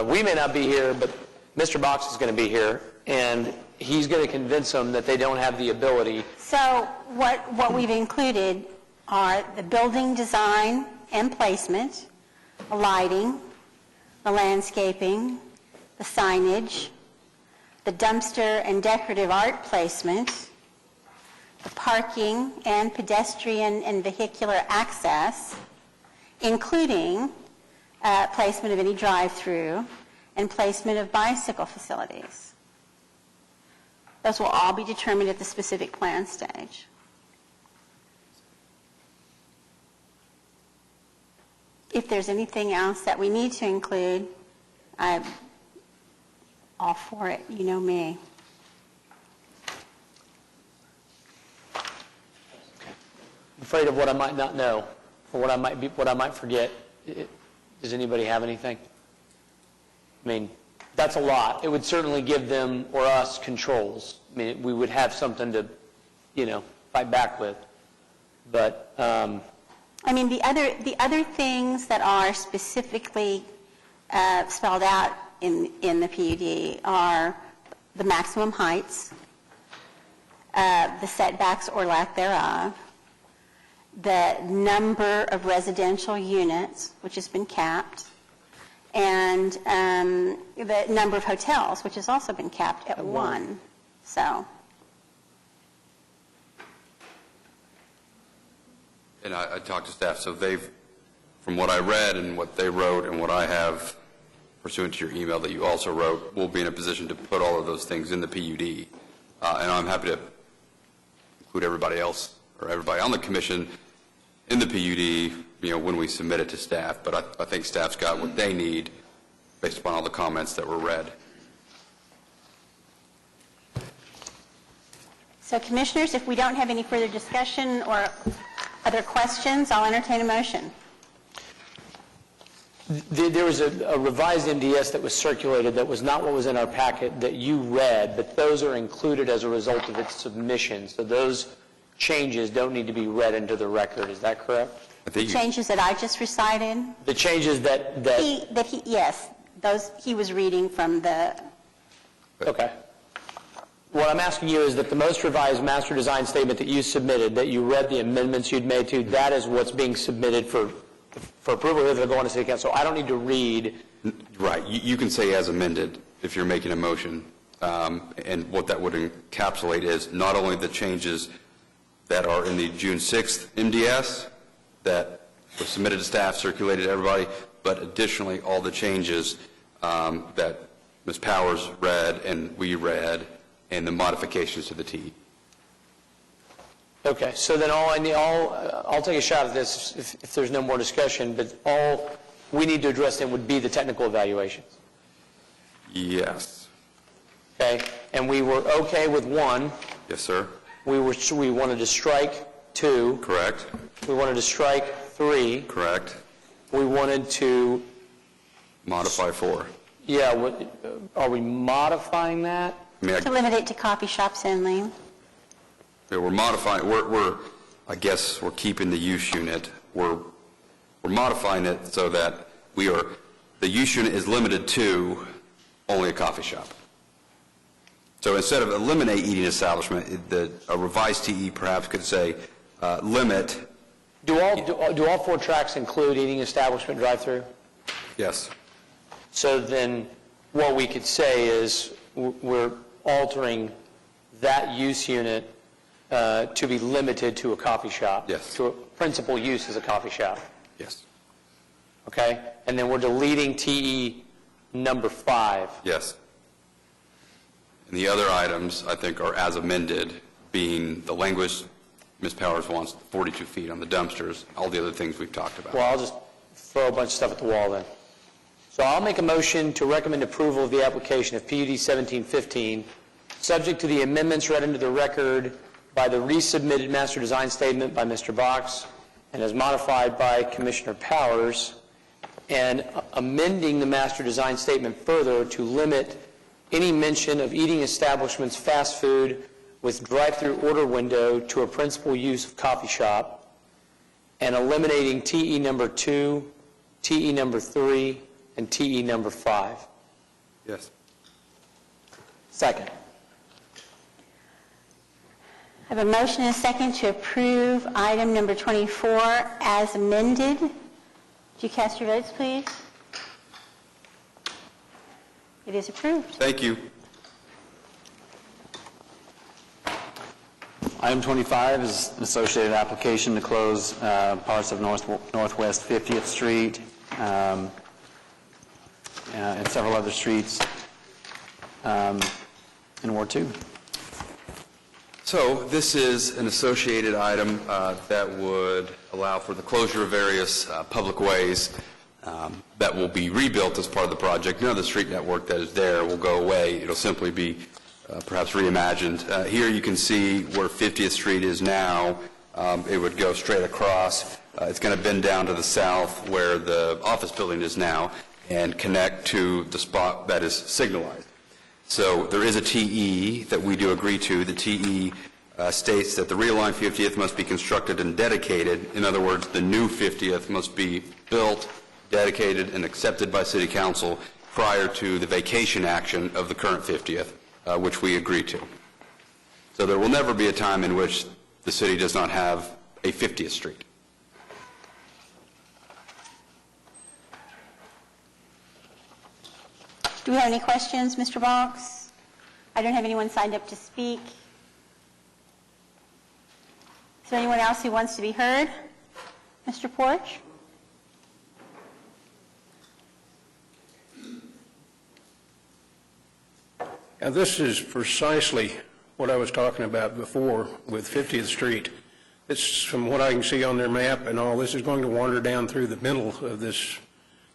Speaker 4: we may not be here, but Mr. Box is going to be here, and he's going to convince them that they don't have the ability.
Speaker 1: So what we've included are the building design and placement, the lighting, the landscaping, the signage, the dumpster and decorative art placement, the parking and pedestrian and vehicular access, including placement of any drive-through and placement of bicycle facilities. Those will all be determined at the specific plan stage. If there's anything else that we need to include, I'm all for it. You know me.
Speaker 4: I'm afraid of what I might not know, or what I might forget. Does anybody have anything? I mean, that's a lot. It would certainly give them or us controls. I mean, we would have something to, fight back with. But
Speaker 1: I mean, the other things that are specifically spelled out in the PUD are the maximum heights, the setbacks or lack thereof, the number of residential units, which has been capped, and the number of hotels, which has also been capped at one. So.
Speaker 20: And I talked to staff, so they've, from what I read and what they wrote and what I have pursuant to your email that you also wrote, we'll be in a position to put all of those things in the PUD. And I'm happy to include everybody else or everybody on the commission in the PUD, when we submit it to staff. But I think staff's got what they need based upon all the comments that were read.
Speaker 1: So commissioners, if we don't have any further discussion or other questions, I'll entertain a motion.
Speaker 4: There was a revised MDS that was circulated that was not what was in our packet that you read, but those are included as a result of its submission. So those changes don't need to be read into the record. Is that correct?
Speaker 1: The changes that I just recited?
Speaker 4: The changes
Speaker 1: Yes, those he was reading from the...
Speaker 4: Okay. What I'm asking you is that the most revised master design statement that you submitted, that you read the amendments you'd made to, that is what's being submitted for approval if they're going to City Council. I don't need to read.
Speaker 20: Right. You can say as amended if you're making a motion. And what that would encapsulate is not only the changes that are in the June 6th MDS that was submitted to staff, circulated to everybody, but additionally all the changes that Ms. Powers read and we read and the modifications to the T.
Speaker 4: Okay, so then I'll take a shot at this if there's no more discussion, but all we need to address then would be the technical evaluations.
Speaker 20: Yes.
Speaker 4: Okay, and we were okay with 1.
Speaker 20: Yes, sir.
Speaker 4: We wanted to strike 2.
Speaker 20: Correct.
Speaker 4: We wanted to strike 3.
Speaker 20: Correct.
Speaker 4: We wanted to
Speaker 20: modify 4.
Speaker 4: Yeah, are we modifying that?
Speaker 1: To limit it to coffee shops only.
Speaker 20: Yeah, we're modifying. I guess we're keeping the use unit. We're modifying it so that the use unit is limited to only a coffee shop. So instead of eliminate eating establishment, a revised TE perhaps could say limit.
Speaker 4: Do all 4 tracks include eating establishment drive-through?
Speaker 20: Yes.
Speaker 4: So then what we could say is we're altering that use unit to be limited to a coffee shop.
Speaker 20: Yes.
Speaker 4: To a principal use as a coffee shop.
Speaker 20: Yes.
Speaker 4: Okay? And then we're deleting TE number 5.
Speaker 20: Yes. And the other items, I think, are as amended, being the language Ms. Powers wants 42 feet on the dumpsters, all the other things we've talked about.
Speaker 4: Well, I'll just throw a bunch of stuff at the wall then. So I'll make a motion to recommend approval of the application of PUD 1715, subject to the amendments read into the record by the resubmitted master design statement by Mr. Box and as modified by Commissioner Powers, and amending the master design statement further to limit any mention of eating establishments, fast food with drive-through order window to a principal use of coffee shop, and eliminating TE number 2, TE number 3, and TE number 5.
Speaker 20: Yes.
Speaker 4: Second.
Speaker 1: I have a motion and a second to approve item number 24 as amended. Would you cast your votes, please? It is approved.
Speaker 20: Thank you.
Speaker 3: Item 25 is an associated application to close parts of Northwest 50th Street and several other streets in Ward 2.
Speaker 20: So this is an associated item that would allow for the closure of various public ways that will be rebuilt as part of the project. None of the street network that is there will go away. It'll simply be perhaps reimagined. Here you can see where 50th Street is now. It would go straight across. It's going to bend down to the south where the office building is now and connect to the spot that is signalized. So there is a TE that we do agree to. The TE states that the realigned 50th must be constructed and dedicated. In other words, the new 50th must be built, dedicated, and accepted by City Council prior to the vacation action of the current 50th, which we agree to. So there will never be a time in which the city does not have a 50th Street.
Speaker 1: Do we have any questions, Mr. Boggs? I don't have anyone signed up to speak. Is there anyone else who wants to be heard? Mr. Porch?
Speaker 5: Now, this is precisely what I was talking about before with 50th Street. This, from what I can see on their map and all, this is going to wander down through the middle of this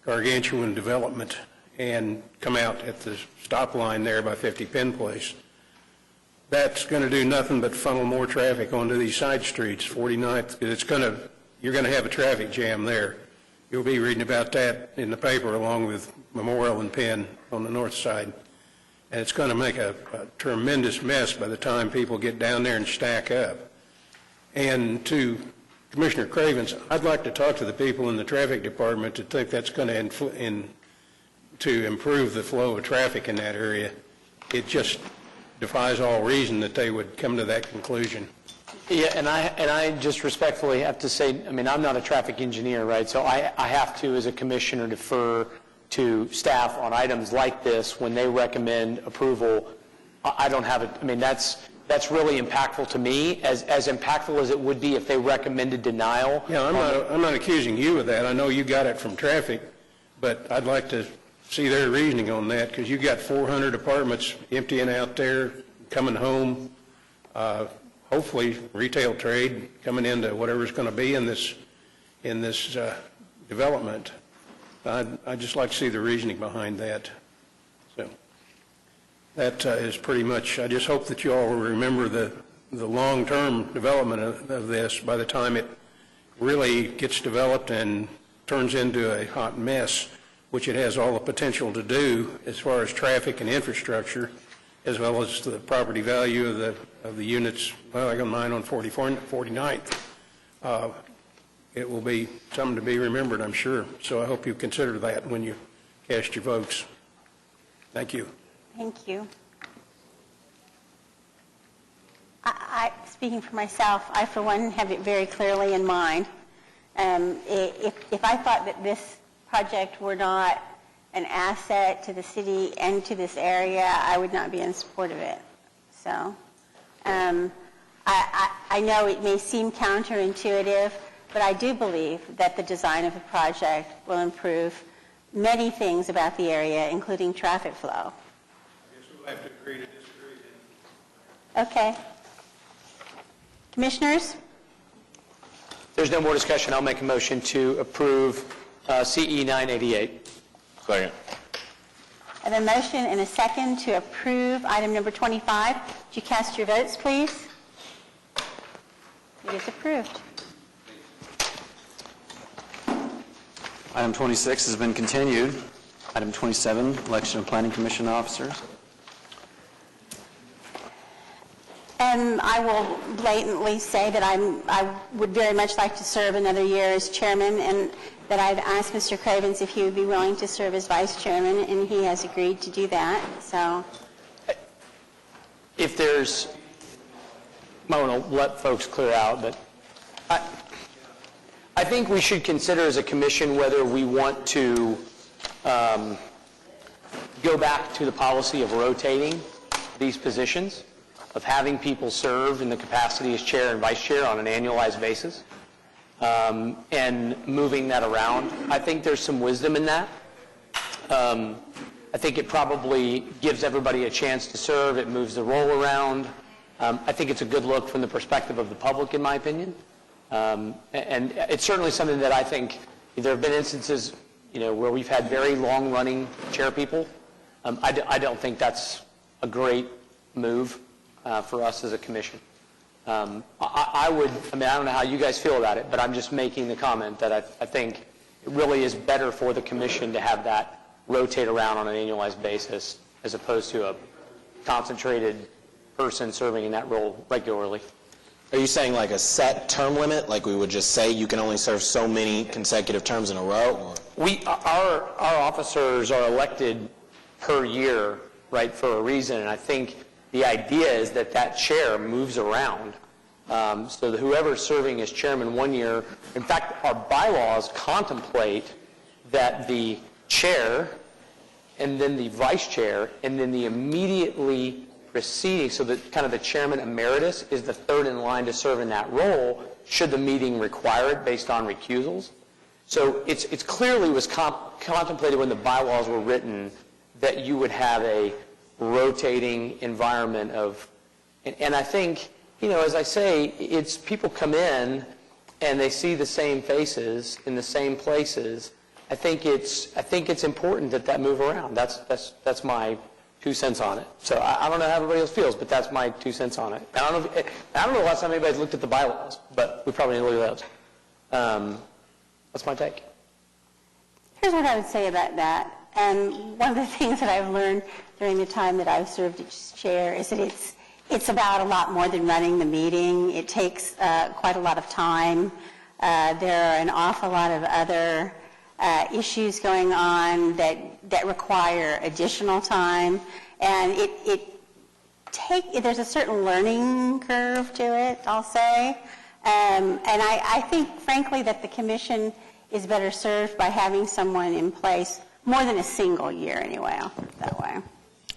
Speaker 5: gargantuan development and come out at the stop line there by 50 Penn Place. That's going to do nothing but funnel more traffic onto these side streets, 49th. You're going to have a traffic jam there. You'll be reading about that in the paper along with Memorial and Penn on the north side. And it's going to make a tremendous mess by the time people get down there and stack up. And to Commissioner Cravens, I'd like to talk to the people in the traffic department to think that's going to improve the flow of traffic in that area. It just defies all reason that they would come to that conclusion.
Speaker 4: Yeah, and I just respectfully have to say, I mean, I'm not a traffic engineer, right? So I have to, as a commissioner, defer to staff on items like this when they recommend approval. I don't have it. I mean, that's really impactful to me, as impactful as it would be if they recommended denial.
Speaker 5: Yeah, I'm not accusing you of that. I know you got it from traffic, but I'd like to see their reasoning on that, because you got 400 apartments emptying out there, coming home, hopefully retail trade coming into whatever's going to be in this development. I'd just like to see the reasoning behind that. So that is pretty much, I just hope that you all will remember the long-term development of this by the time it really gets developed and turns into a hot mess, which it has all the potential to do as far as traffic and infrastructure, as well as the property value of the units. Well, I got mine on 49th. It will be something to be remembered, I'm sure. So I hope you consider that when you cast your votes. Thank you.
Speaker 1: Thank you. Speaking for myself, I, for one, have it very clearly in mind. If I thought that this project were not an asset to the city and to this area, I would not be in support of it. So I know it may seem counterintuitive, but I do believe that the design of the project will improve many things about the area, including traffic flow.
Speaker 5: I guess we'll have to agree to disagree then.
Speaker 1: Okay. Commissioners?
Speaker 4: If there's no more discussion, I'll make a motion to approve CE 988.
Speaker 2: Second.
Speaker 1: I have a motion and a second to approve item number 25. Would you cast your votes, please? It is approved.
Speaker 3: Item 26 has been continued. Item 27, election of Planning Commission officers.
Speaker 1: I will blatantly say that I would very much like to serve another year as chairman, and that I've asked Mr. Cravens if he would be willing to serve as vice chairman, and he has agreed to do that. So,
Speaker 4: If there's, I want to let folks clear out, but I think we should consider as a commission whether we want to go back to the policy of rotating these positions, of having people serve in the capacity as chair and vice chair on an annualized basis, and moving that around. I think there's some wisdom in that. I think it probably gives everybody a chance to serve. It moves the role around. I think it's a good look from the perspective of the public, in my opinion. And it's certainly something that I think there have been instances, where we've had very long-running chair people. I don't think that's a great move for us as a commission. I don't know how you guys feel about it, but I'm just making the comment that I think it really is better for the commission to have that rotate around on an annualized basis as opposed to a concentrated person serving in that role regularly.
Speaker 22: Are you saying like a set term limit, like we would just say you can only serve so many consecutive terms in a row? Or?
Speaker 4: Our officers are elected per year, right, for a reason, and I think the idea is that that chair moves around. So that whoever's serving as chairman one year, in fact, our bylaws contemplate that the chair and then the vice chair and then the immediately preceding, so that kind of the chairman emeritus is the third in line to serve in that role should the meeting require it based on recusals. So it's clearly was contemplated when the bylaws were written that you would have a rotating environment of, and I think, as I say, it's people come in and they see the same faces in the same places. I think it's important that move around. That's my 2 cents on it. So I don't know how everybody else feels, but that's my 2 cents on it. I don't know the last time anybody's looked at the bylaws, but we probably need to look at those. That's my take.
Speaker 1: Here's what I would say about that. And one of the things that I've learned during the time that I've served as chair is that it's about a lot more than running the meeting. It takes quite a lot of time. There are an awful lot of other issues going on that require additional time, and there's a certain learning curve to it, I'll say. And I think, frankly, that the commission is better served by having someone in place more than a single year anyway, I'll put it that way.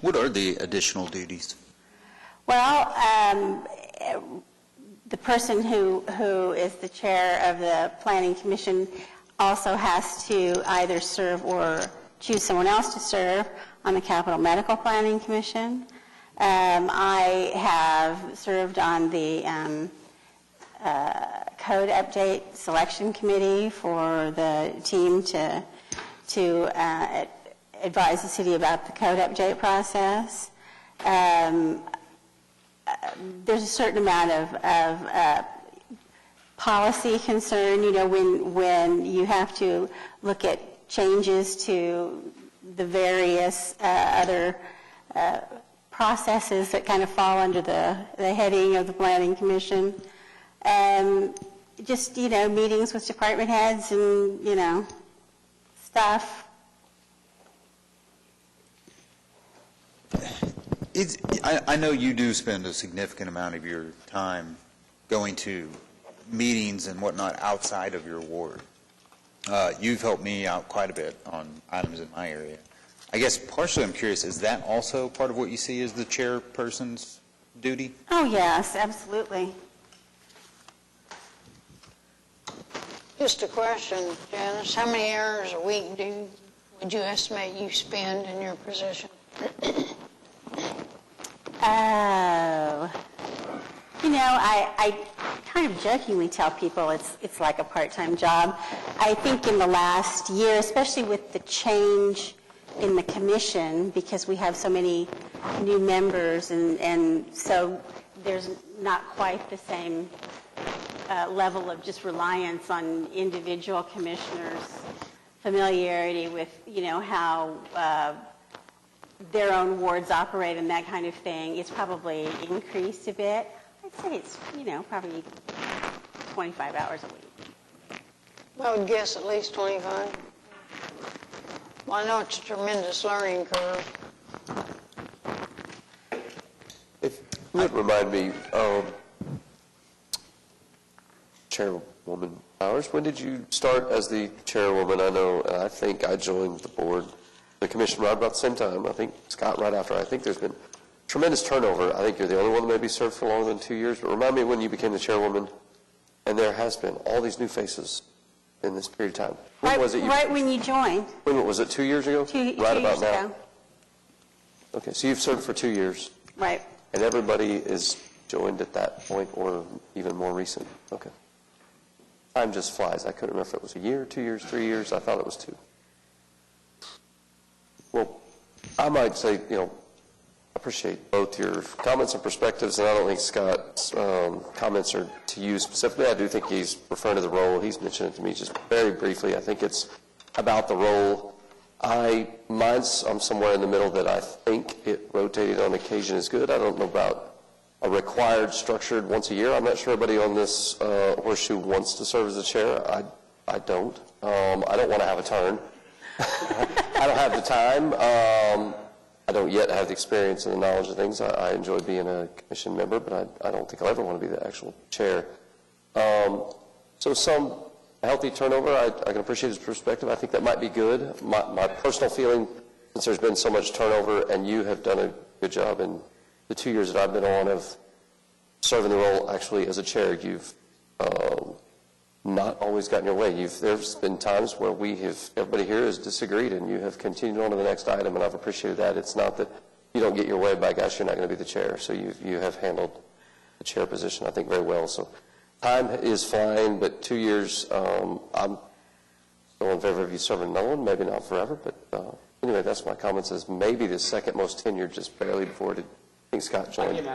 Speaker 10: What are the additional duties?
Speaker 1: Well, the person who is the chair of the Planning Commission also has to either serve or choose someone else to serve on the Capital Medical Planning Commission. I have served on the Code Update Selection Committee for the team to advise the city about the code update process. There's a certain amount of policy concern, when you have to look at changes to the various other processes that kind of fall under the heading of the Planning Commission. Just, meetings with department heads and, stuff.
Speaker 10: I know you do spend a significant amount of your time going to meetings and whatnot outside of your ward. You've helped me out quite a bit on items in my area. I guess partially I'm curious, is that also part of what you see as the chairperson's duty?
Speaker 1: Oh, yes, absolutely.
Speaker 7: Just a question, Janice. How many hours a week would you estimate you spend in your position?
Speaker 1: Oh. I kind of jokingly tell people it's like a part-time job. I think in the last year, especially with the change in the commission, because we have so many new members, and so there's not quite the same level of just reliance on individual commissioners' familiarity with, how their own wards operate and that kind of thing. It's probably increased a bit. I'd say it's, probably 25 hours a week.
Speaker 7: I would guess at least 25. Well, I know it's a tremendous learning curve.
Speaker 19: If you would remind me, Chairwoman Powers, when did you start as the chairwoman? I think I joined the commission right about the same time. I think Scott right after. I think there's been tremendous turnover. I think you're the only one that maybe served for longer than 2 years. But remind me when you became the chairwoman, and there has been all these new faces in this period of time. When was it?
Speaker 1: Right when you joined.
Speaker 19: When was it? 2 years ago?
Speaker 1: Two
Speaker 19: right
Speaker 1: years
Speaker 19: about now.
Speaker 1: ago.
Speaker 19: Okay, so you've served for 2 years.
Speaker 1: Right.
Speaker 19: And everybody is joined at that point, or even more recent. Okay. Time just flies. I couldn't remember if it was a year, 2 years, 3 years. I thought it was 2. Well, I might say, appreciate both your comments and perspectives, and I don't think Scott's comments are to you specifically. I do think he's referring to the role. He's mentioned it to me just very briefly. I think it's about the role. I'm somewhere in the middle that I think it rotated on occasion is good. I don't know about a required structured once a year. I'm not sure everybody on this horseshoe wants to serve as a chair. I don't. I don't want to have a turn. I don't have the time. I don't yet have the experience and the knowledge of things. I enjoy being a commission member, but I don't think I'll ever want to be the actual chair. So some healthy turnover, I can appreciate his perspective. I think that might be good. My personal feeling, since there's been so much turnover, and you have done a good job in the 2 years that I've been on of serving the role actually as a chair, you've not always gotten your way. There's been times where everybody here has disagreed, and you have continued on to the next item, and I've appreciated that. It's not that you don't get your way by, gosh, you're not going to be the chair. So you have handled the chair position, I think, very well. So time is flying, but 2 years, I'm still in favor of you serving another one, maybe not forever, but anyway, that's my comments, is maybe the second most tenured, just barely before I think Scott joined.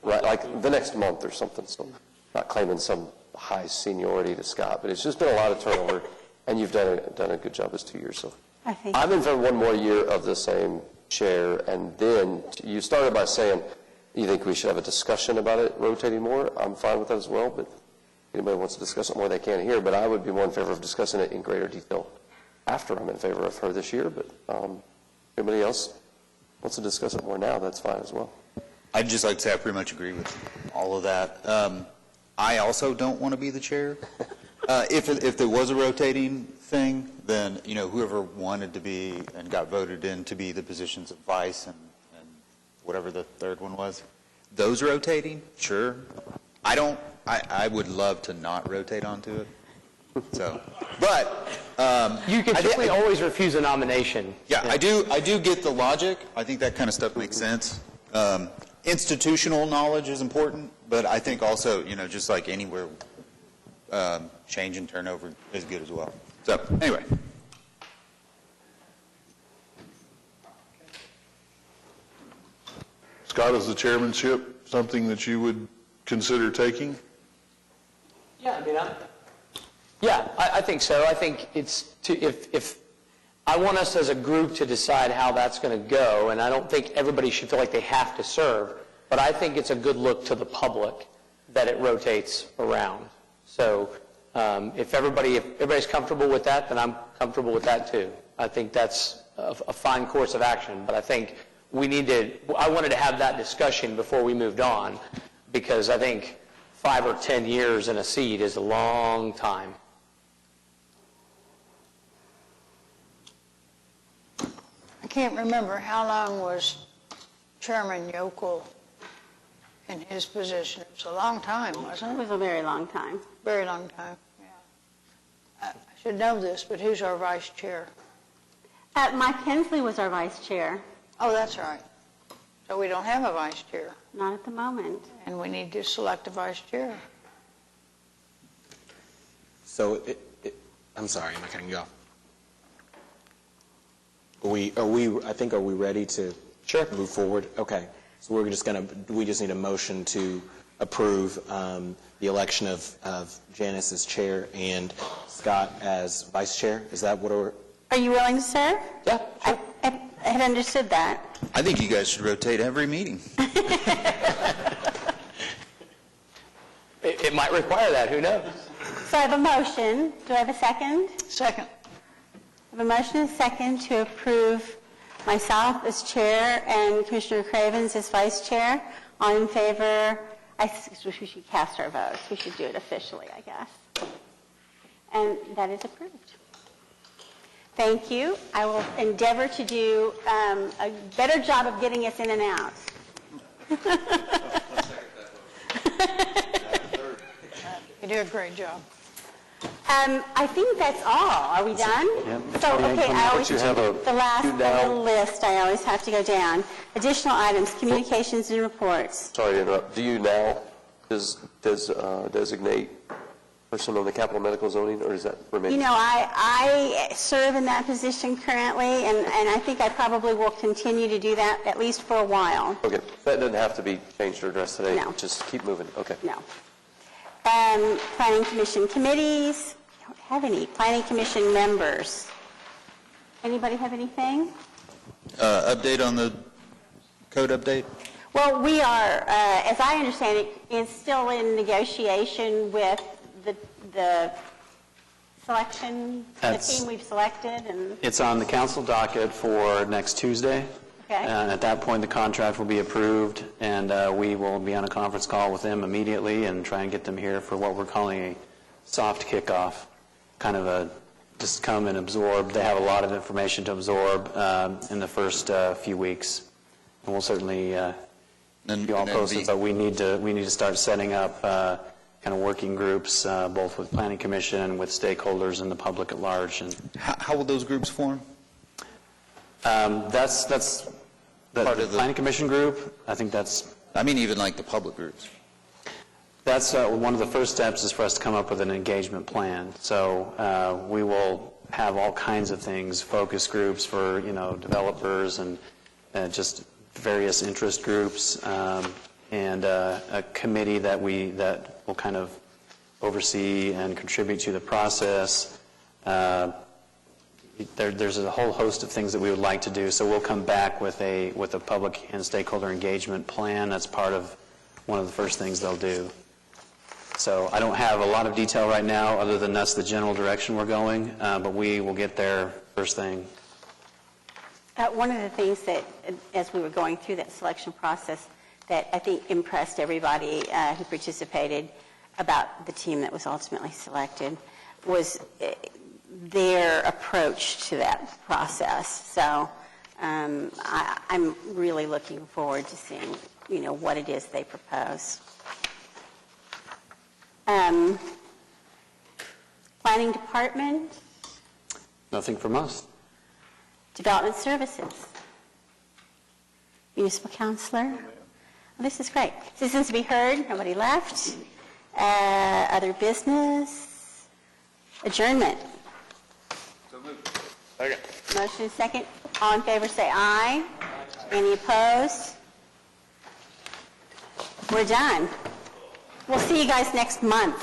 Speaker 19: Right, like the next month or something, so not claiming some high seniority to Scott, but it's just been a lot of turnover, and you've done a good job as 2 years. So I'm in for one more year of the same chair, and then you started by saying you think we should have a discussion about it rotating more. I'm fine with that as well, but if anybody wants to discuss it more, they can here, but I would be more in favor of discussing it in greater detail after I'm in favor of her this year, but anybody else wants to discuss it more now, that's fine as well.
Speaker 10: I'd just like to say I pretty much agree with all of that. I also don't want to be the chair. If there was a rotating thing, then whoever wanted to be and got voted in to be the positions of vice and whatever the third one was, those rotating, sure. I would love to not rotate onto it. So, but
Speaker 4: you can certainly always refuse a nomination.
Speaker 10: Yeah, I do get the logic. I think that kind of stuff makes sense. Institutional knowledge is important, but I think also, just like anywhere, change and turnover is good as well. So, anyway.
Speaker 11: Scott, is the chairmanship something that you would consider taking?
Speaker 4: Yeah, I think so. I think it's if I want us as a group to decide how that's going to go, and I don't think everybody should feel like they have to serve, but I think it's a good look to the public that it rotates around. So if everybody's comfortable with that, then I'm comfortable with that too. I think that's a fine course of action, but I think I wanted to have that discussion before we moved on, because I think 5 or 10 years in a seat is a long time.
Speaker 7: I can't remember how long was Chairman Yokel in his position. It was a long time, wasn't it?
Speaker 1: It was a very long time.
Speaker 7: Very long time, yeah. I should know this, but who's our vice chair?
Speaker 1: Mike Hensley was our vice chair.
Speaker 7: Oh, that's right. So we don't have a vice chair.
Speaker 1: Not at the moment.
Speaker 7: And we need to select a vice chair.
Speaker 22: So, I'm sorry, am I cutting you off? Are we ready to move forward? Okay. So we just need a motion to approve the election of Janice as chair and Scott as vice chair. Is that what we're...
Speaker 1: Are you willing to serve?
Speaker 22: Yeah, sure.
Speaker 1: I had understood that.
Speaker 10: I think you guys should rotate every meeting.
Speaker 4: It might require that, who knows?
Speaker 1: So I have a motion. Do I have a second?
Speaker 7: Second.
Speaker 1: I have a motion and a second to approve myself as chair and Commissioner Cravens as vice chair. All in favor? I think we should cast our votes. We should do it officially, I guess. And that is approved. Thank you. I will endeavor to do a better job of getting us in and out.
Speaker 7: You do a great job.
Speaker 1: I think that's all. Are we done?
Speaker 3: Yeah.
Speaker 1: So, okay, I always,
Speaker 3: You have a
Speaker 1: the last
Speaker 3: few down.
Speaker 1: little list, I always have to go down. Additional items, communications and reports.
Speaker 19: Sorry to interrupt. Do you now designate person on the capital medical zoning, or does that remain?
Speaker 1: You know, I serve in that position currently, and I think I probably will continue to do that at least for a while.
Speaker 19: Okay. That doesn't have to be changed or addressed today.
Speaker 1: No.
Speaker 19: Just keep moving. Okay.
Speaker 1: No. Planning Commission committees. I don't have any. Planning Commission members. Anybody have anything?
Speaker 10: Update on the code update?
Speaker 1: Well, we are, as I understand it, is still in negotiation with the selection, the team we've selected, and
Speaker 4: It's on the council docket for next Tuesday.
Speaker 1: Okay.
Speaker 4: And at that point, the contract will be approved, and we will be on a conference call with them immediately and try and get them here for what we're calling a soft kickoff, kind of a just come and absorb. They have a lot of information to absorb in the first few weeks, and we'll certainly keep you all posted. But we need to start setting up kind of working groups, both with Planning Commission and with stakeholders and the public at large. And
Speaker 10: How will those groups form?
Speaker 4: that's the Planning Commission group. I think that's.
Speaker 10: I mean, even like the public groups.
Speaker 4: That's one of the first steps is for us to come up with an engagement plan. So we will have all kinds of things, focus groups for, developers and just various interest groups, and a committee that will kind of oversee and contribute to the process. There's a whole host of things that we would like to do. So we'll come back with a public and stakeholder engagement plan. That's part of one of the first things they'll do. So I don't have a lot of detail right now, other than that's the general direction we're going, but we will get there first thing.
Speaker 1: one of the things that, as we were going through that selection process, that I think impressed everybody who participated about the team that was ultimately selected was their approach to that process. So I'm really looking forward to seeing, what it is they propose. Planning Department,
Speaker 4: Nothing from us.
Speaker 1: Development Services, Municipal Counselor. Well, this is great. Citizens to be heard, nobody left. Other business, adjournment.
Speaker 10: So moved. Second.
Speaker 1: Motion is second. All in favor say aye. Any opposed? We're done. We'll see you guys next month.